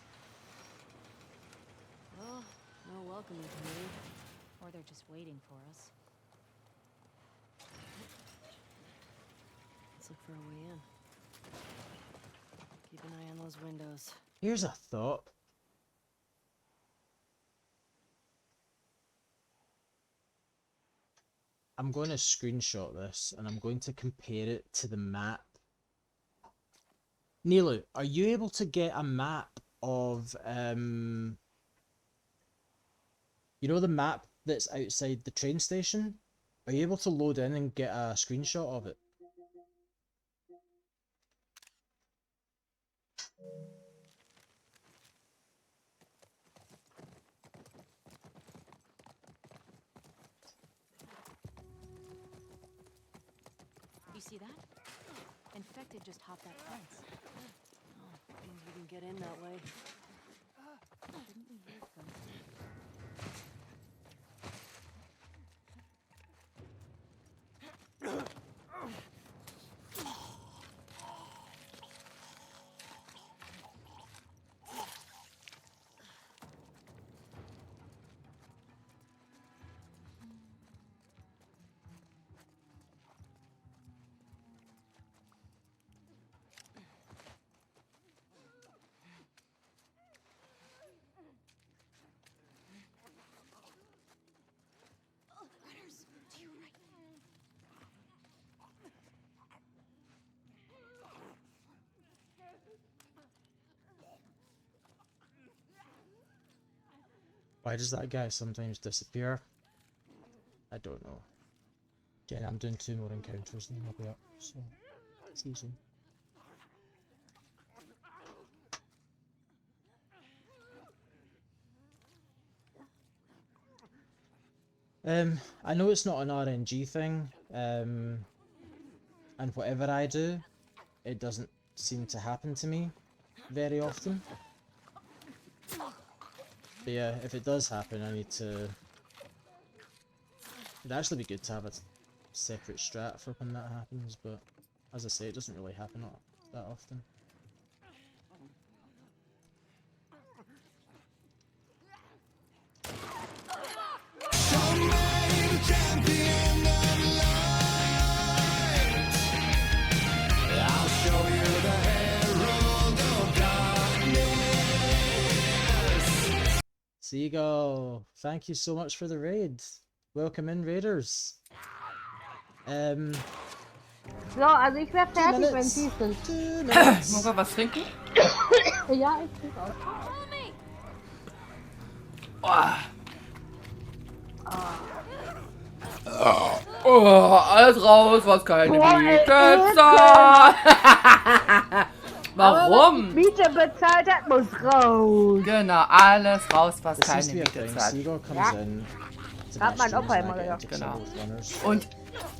welcome the canoe, or they're just waiting for us. Let's look for a way in. Keep an eye on those windows. Here's a thought. I'm going to screenshot this and I'm going to compare it to the map. Nilu, are you able to get a map of, you know the map that's outside the train station? Are you able to load in and get a screenshot of it? You see that? Infected just hopped that fence. Oh, means we can get in that way. Didn't we hear footsteps? Runners, to your right. Why does that guy sometimes disappear? I don't know. Again, I'm doing 2 more encounters and then I'll be up, so see you soon. I know it's not an RNG thing, and whatever I do, it doesn't seem to happen to me very often. But yeah, if it does happen, I need to... It'd actually be good to have a separate strat for when that happens, but as I say, it doesn't really happen that often. Seagull, thank you so much for the raid. Welcome in, Raiders. So, also ich wäre fertig, wenn Sie sind. Wollen wir was trinken? Ja, ich trinke auch. Oh, alles raus, was keine Miete zahlt. Warum? Miete bezahlt hat, muss raus. Genau, alles raus, was This keine seems to be a Miete thing. zahlt. Seagull comes in to Hat mein streams Opa and immer I get gesagt. into trouble with runners.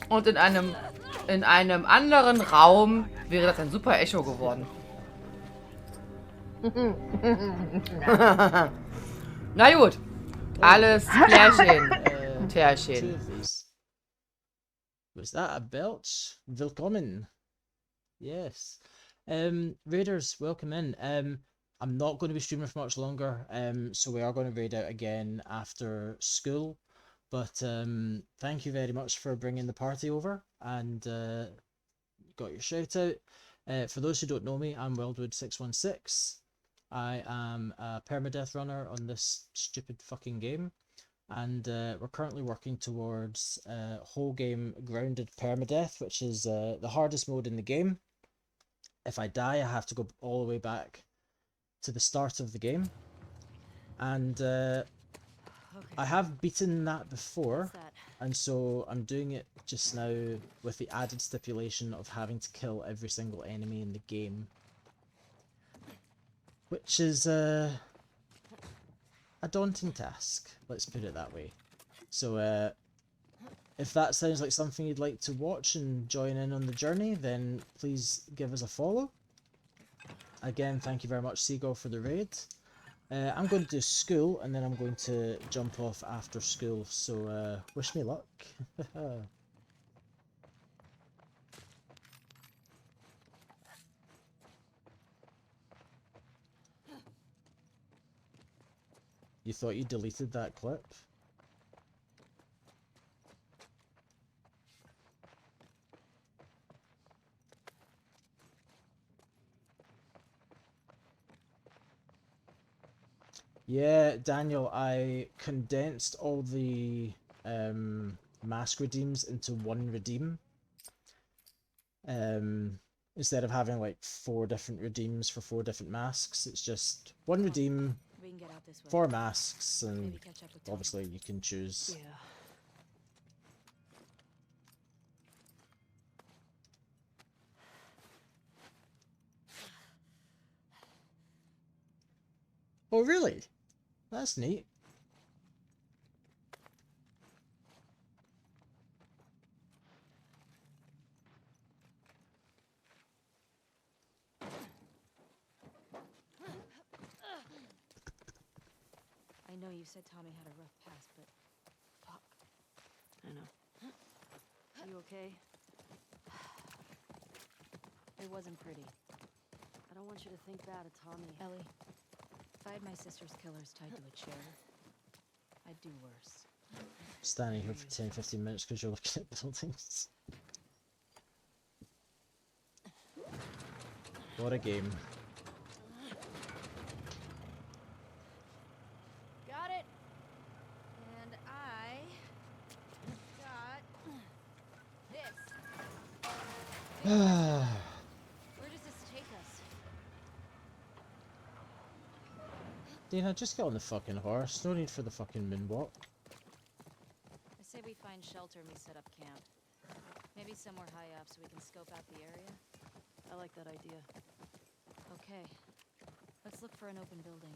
Und in einem anderen Raum wäre das ein super Echo geworden. Na gut. Alles Klärchen. Tärchen. Was that a belch? Willkommen. Yes. Raiders, welcome in. I'm not going to be streaming for much longer, so we are going to raid out again after school. But thank you very much for bringing the party over and got your shout out. For those who don't know me, I'm Wildwood616. I am a permadeath runner on this stupid fucking game, and we're currently working towards whole game grounded permadeath, which is the hardest mode in the game. If I die, I have to go all the way back to the start of the game, and I have beaten that before, and so I'm doing it just now with the added stipulation of having to kill every single enemy in the game, which is a daunting task, let's put it that way. So if that sounds like something you'd like to watch and join in on the journey, then please give us a follow. Again, thank you very much, Seagull, for the raid. I'm going to do school, and then I'm going to jump off after school, so wish me luck. You thought you deleted that clip? Yeah, Daniel, I condensed all the mask redeems into one redeem. Instead of having like 4 different redeems for 4 different masks, it's just one redeem, We can get out this way. 4 masks, and Maybe catch up with Tommy. obviously you can choose. Yeah. Oh, really? That's neat. I know you said Tommy had a rough past, but fuck. I know. You okay? It wasn't pretty. I don't want you to think bad of Tommy. Ellie, if I had my sister's killers tied to a chair, I'd do worse. Standing here for 10-15 minutes because you're looking at buildings. What a game. Got it. And I got this. Where does this take us? Dana, just get on the fucking horse. No need for the fucking moonwalk. I say we find shelter and we set up camp. Maybe somewhere high up so we can scope out the area. I like that idea. Okay. Let's look for an open building.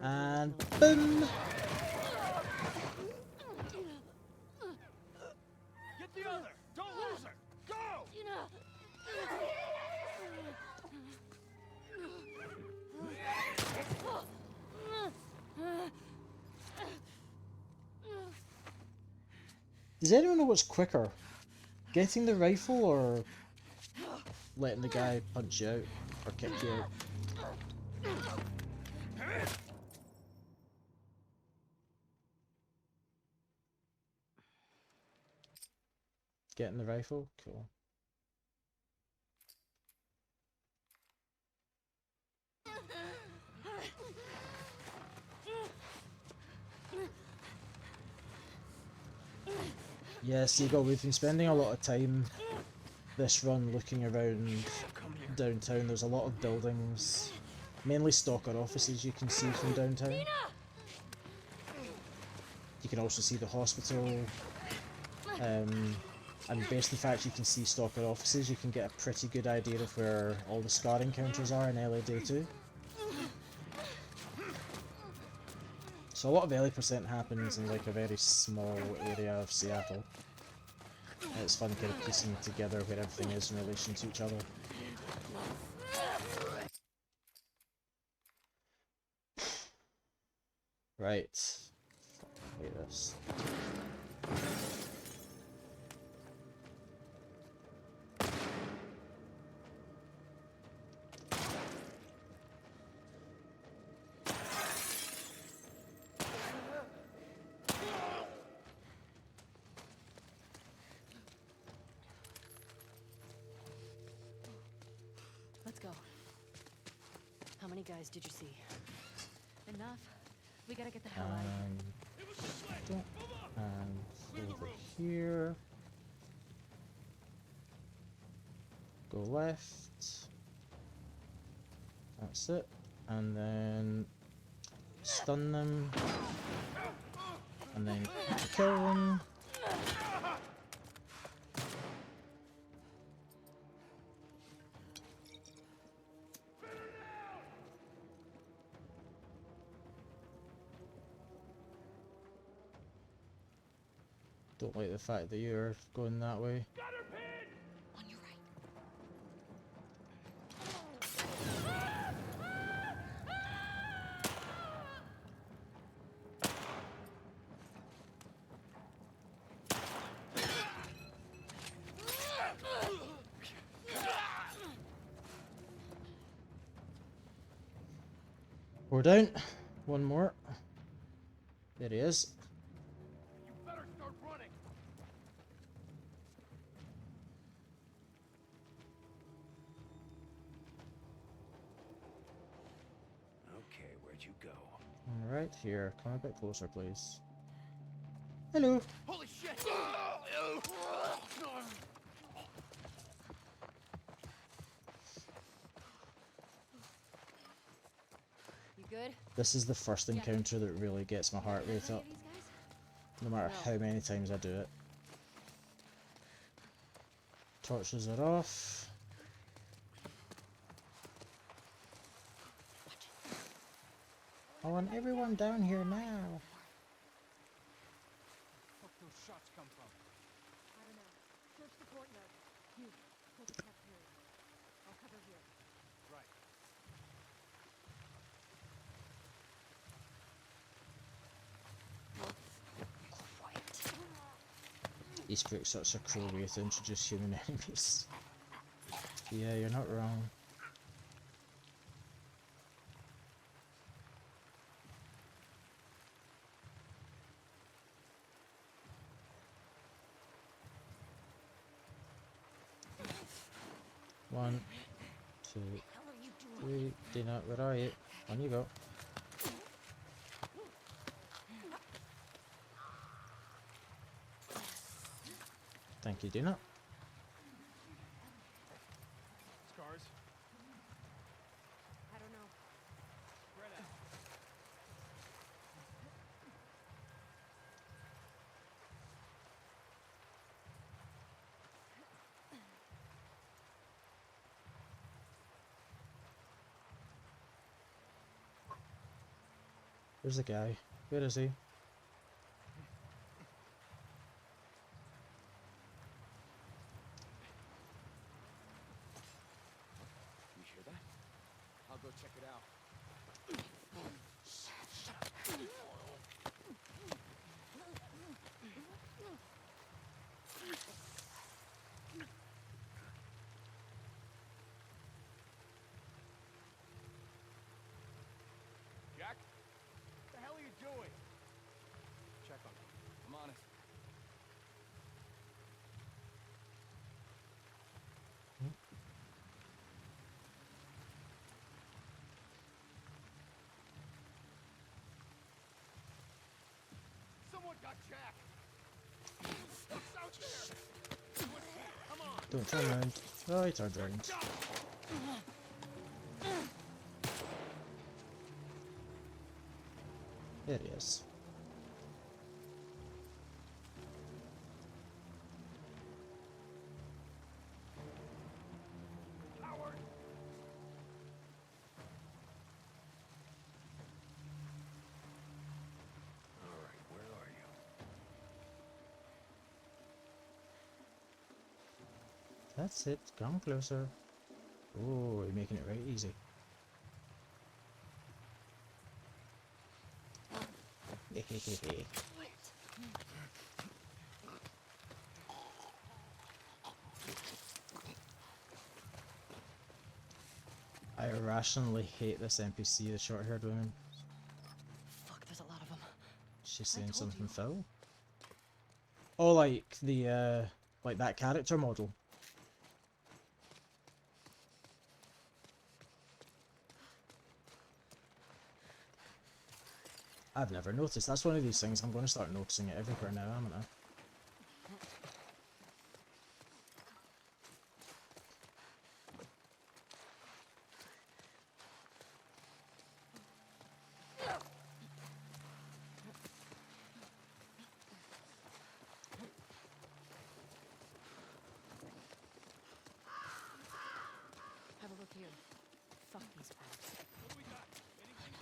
And boom! Get the other! Don't lose her! Go! Does anyone know what's quicker? Getting the rifle or letting the guy punch you out or kick you out? Getting the rifle? Cool. Yeah, Seagull, we've been spending a lot of time this run looking around downtown. There's a lot of buildings, mainly stalker offices you can see from downtown. You can also see the hospital, and based on the fact you can see stalker offices, you can get a pretty good idea of where all the scar encounters are in LA Day 2. So a lot of LA% happens in like a very small area of Seattle. It's fun kind of piecing together where everything is in relation to each other. Right. Wait this. Let's go. How many guys did you see? Enough. We gotta get the hell out of here. And over here. Go left. That's it. And then stun them. And then kill them. Don't like the fact that you're going that way. On your right. We're down. One more. There he is. You better start running. Okay, where'd you go? Alright, here. Come a bit closer, please. Hello. Holy shit! You good? This is the first encounter that really gets my heart rate up. No matter how many times I do it. Torches are off. I want everyone down here now. Where'd those shots come from? I don't know. Search the courtyard. You, go to the cafeteria. I'll cover here. Right. These books such a cruel way to introduce human enemies. Yeah, you're not wrong. One, two, three. Dina, where are you? On you go. Thank you, Dina. Scars? I don't know. Spread out. There's the guy. Where is he? You hear that? I'll go check it out. Jack? What the hell are you doing? Check on him. I'm honest. Someone got Jack! What's out there? Come on! Don't turn around. Oh, he turned around. There he is. Howard! Alright, where are you? That's it. Come closer. Oh, you're making it right easy. I irrationally hate this NPC, the short-haired woman. Fuck, there's a lot of them. She's saying something foul. Oh, like the like that character model. I've never noticed. That's one of these things I'm going to start noticing it everywhere now, haven't I? Have a look here. Fuck these packs. What do we got? Anything?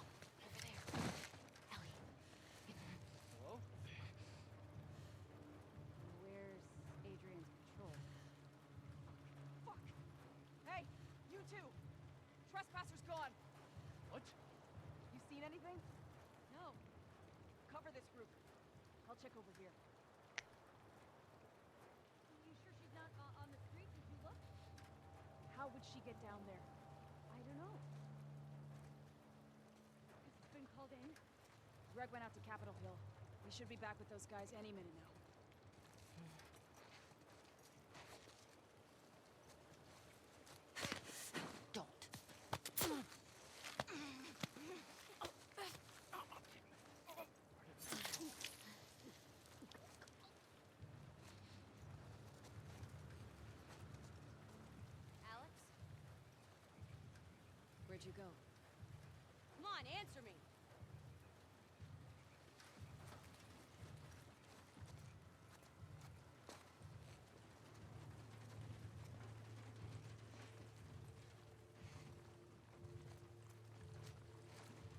Over there. Ellie. Hello? Where's Adrian's patrol? Fuck! Hey, you two! Trespasser's gone! What? You seen anything? No. Cover this group. I'll check over here. You sure she's not on the street? Did you look? How would she get down there? I don't know. Has it been called in? Greg went out to Capitol Hill. We should be back with those guys any minute now. Alex? Where'd you go? Come on, answer me!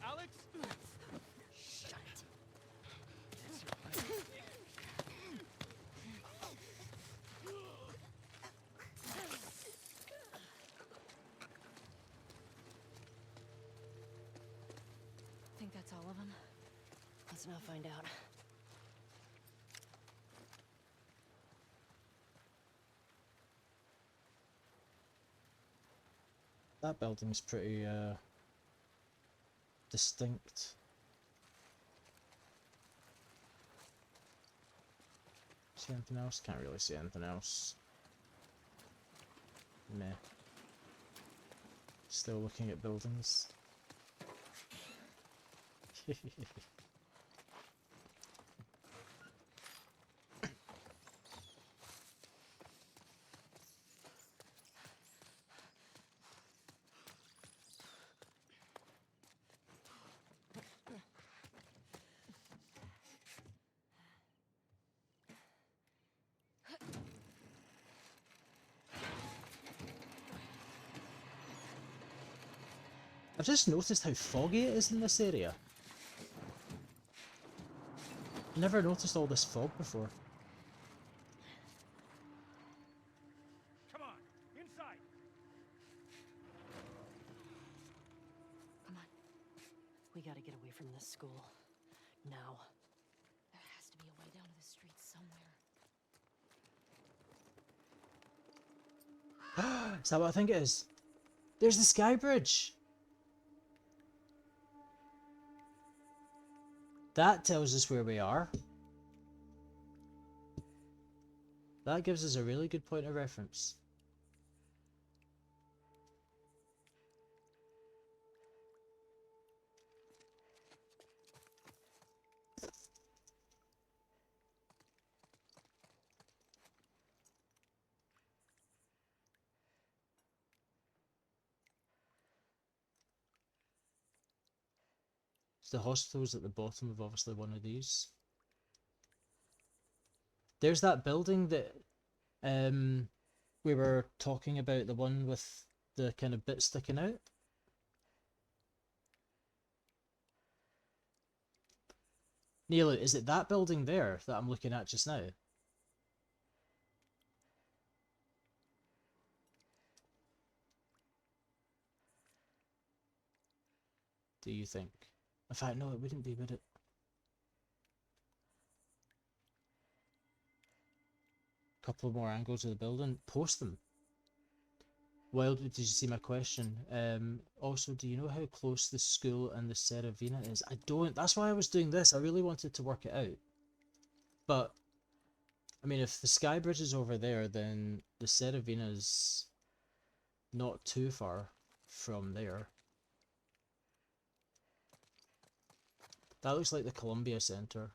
Alex? Shut it. Think that's all of them? Let's now find out. That building's pretty distinct. See anything else? Can't really see anything else. Meh. Still looking at buildings. I've just noticed how foggy it is in this area. Never noticed all this fog before. Come on, inside. Come on. We gotta get away from this school. Now. There has to be a way down to the streets somewhere. Is that what I think it is? There's the sky bridge! That tells us where we are. That gives us a really good point of reference. The hospital's at the bottom of obviously one of these. There's that building that we were talking about, the one with the kind of bit sticking out. Neil, is it that building there that I'm looking at just now? Do you think? In fact, no, it wouldn't be, would it? Couple more angles of the building. Post them. Wildwood, did you see my question? Also, do you know how close the school and the Seravina is? I don't. That's why I was doing this. I really wanted to work it out. But, I mean, if the sky bridge is over there, then the Seravina's not too far from there. That looks like the Columbia Center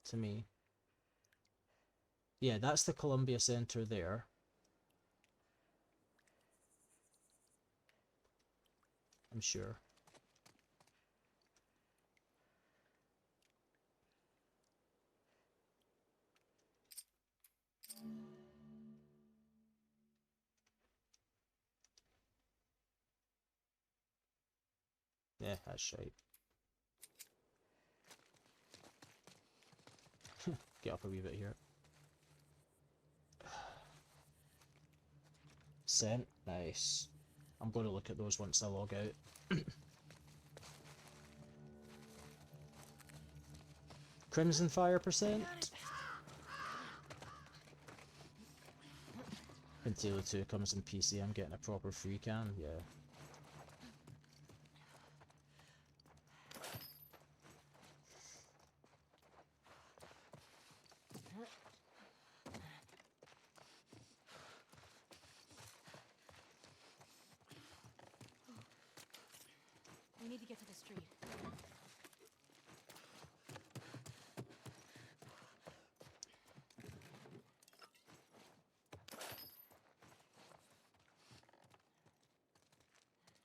to me. Yeah, that's the Columbia Center there. I'm sure. Yeah, that's shite. Get up a wee bit here. Sent. Nice. I'm going to look at those once I log out. Crimson Fire %. When Halo 2 comes in PC, I'm getting a proper free can, yeah. We need to get to the street.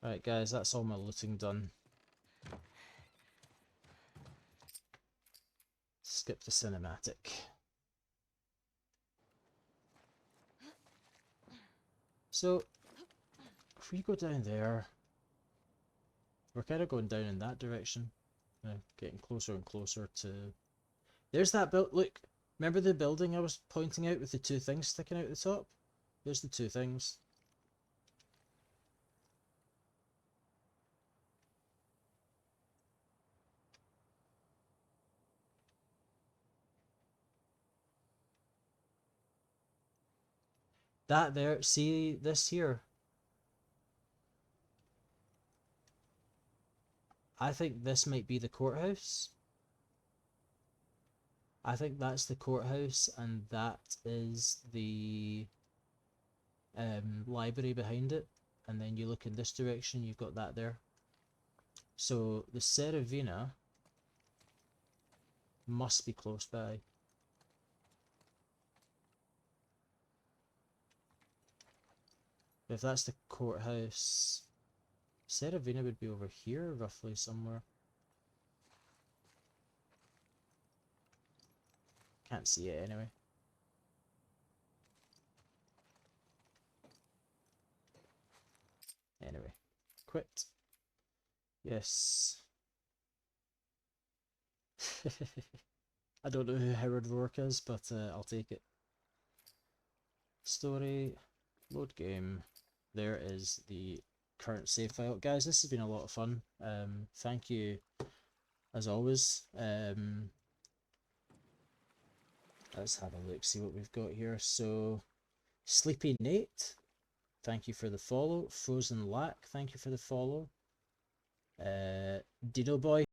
Right, guys, that's all my looting done. Skip the cinematic. So, if we go down there, we're kind of going down in that direction. Getting closer and closer to... There's that look, remember the building I was pointing out with the two things sticking out the top? There's the two things. That there, see this here? I think this might be the courthouse. I think that's the courthouse, and that is the library behind it. And then you look in this direction, you've got that there. So the Seravina must be close by. If that's the courthouse, Seravina would be over here, roughly somewhere. Can't see it anyway. Anyway, quit. Yes. I don't know who Howard Rourke is, but I'll take it. Story, load game. There is the current save file. Guys, this has been a lot of fun. Thank you, as always. Let's have a look, see what we've got here. So, Sleepy Nate, thank you for the follow. Frozen Lack, thank you for the follow. Dino Boy,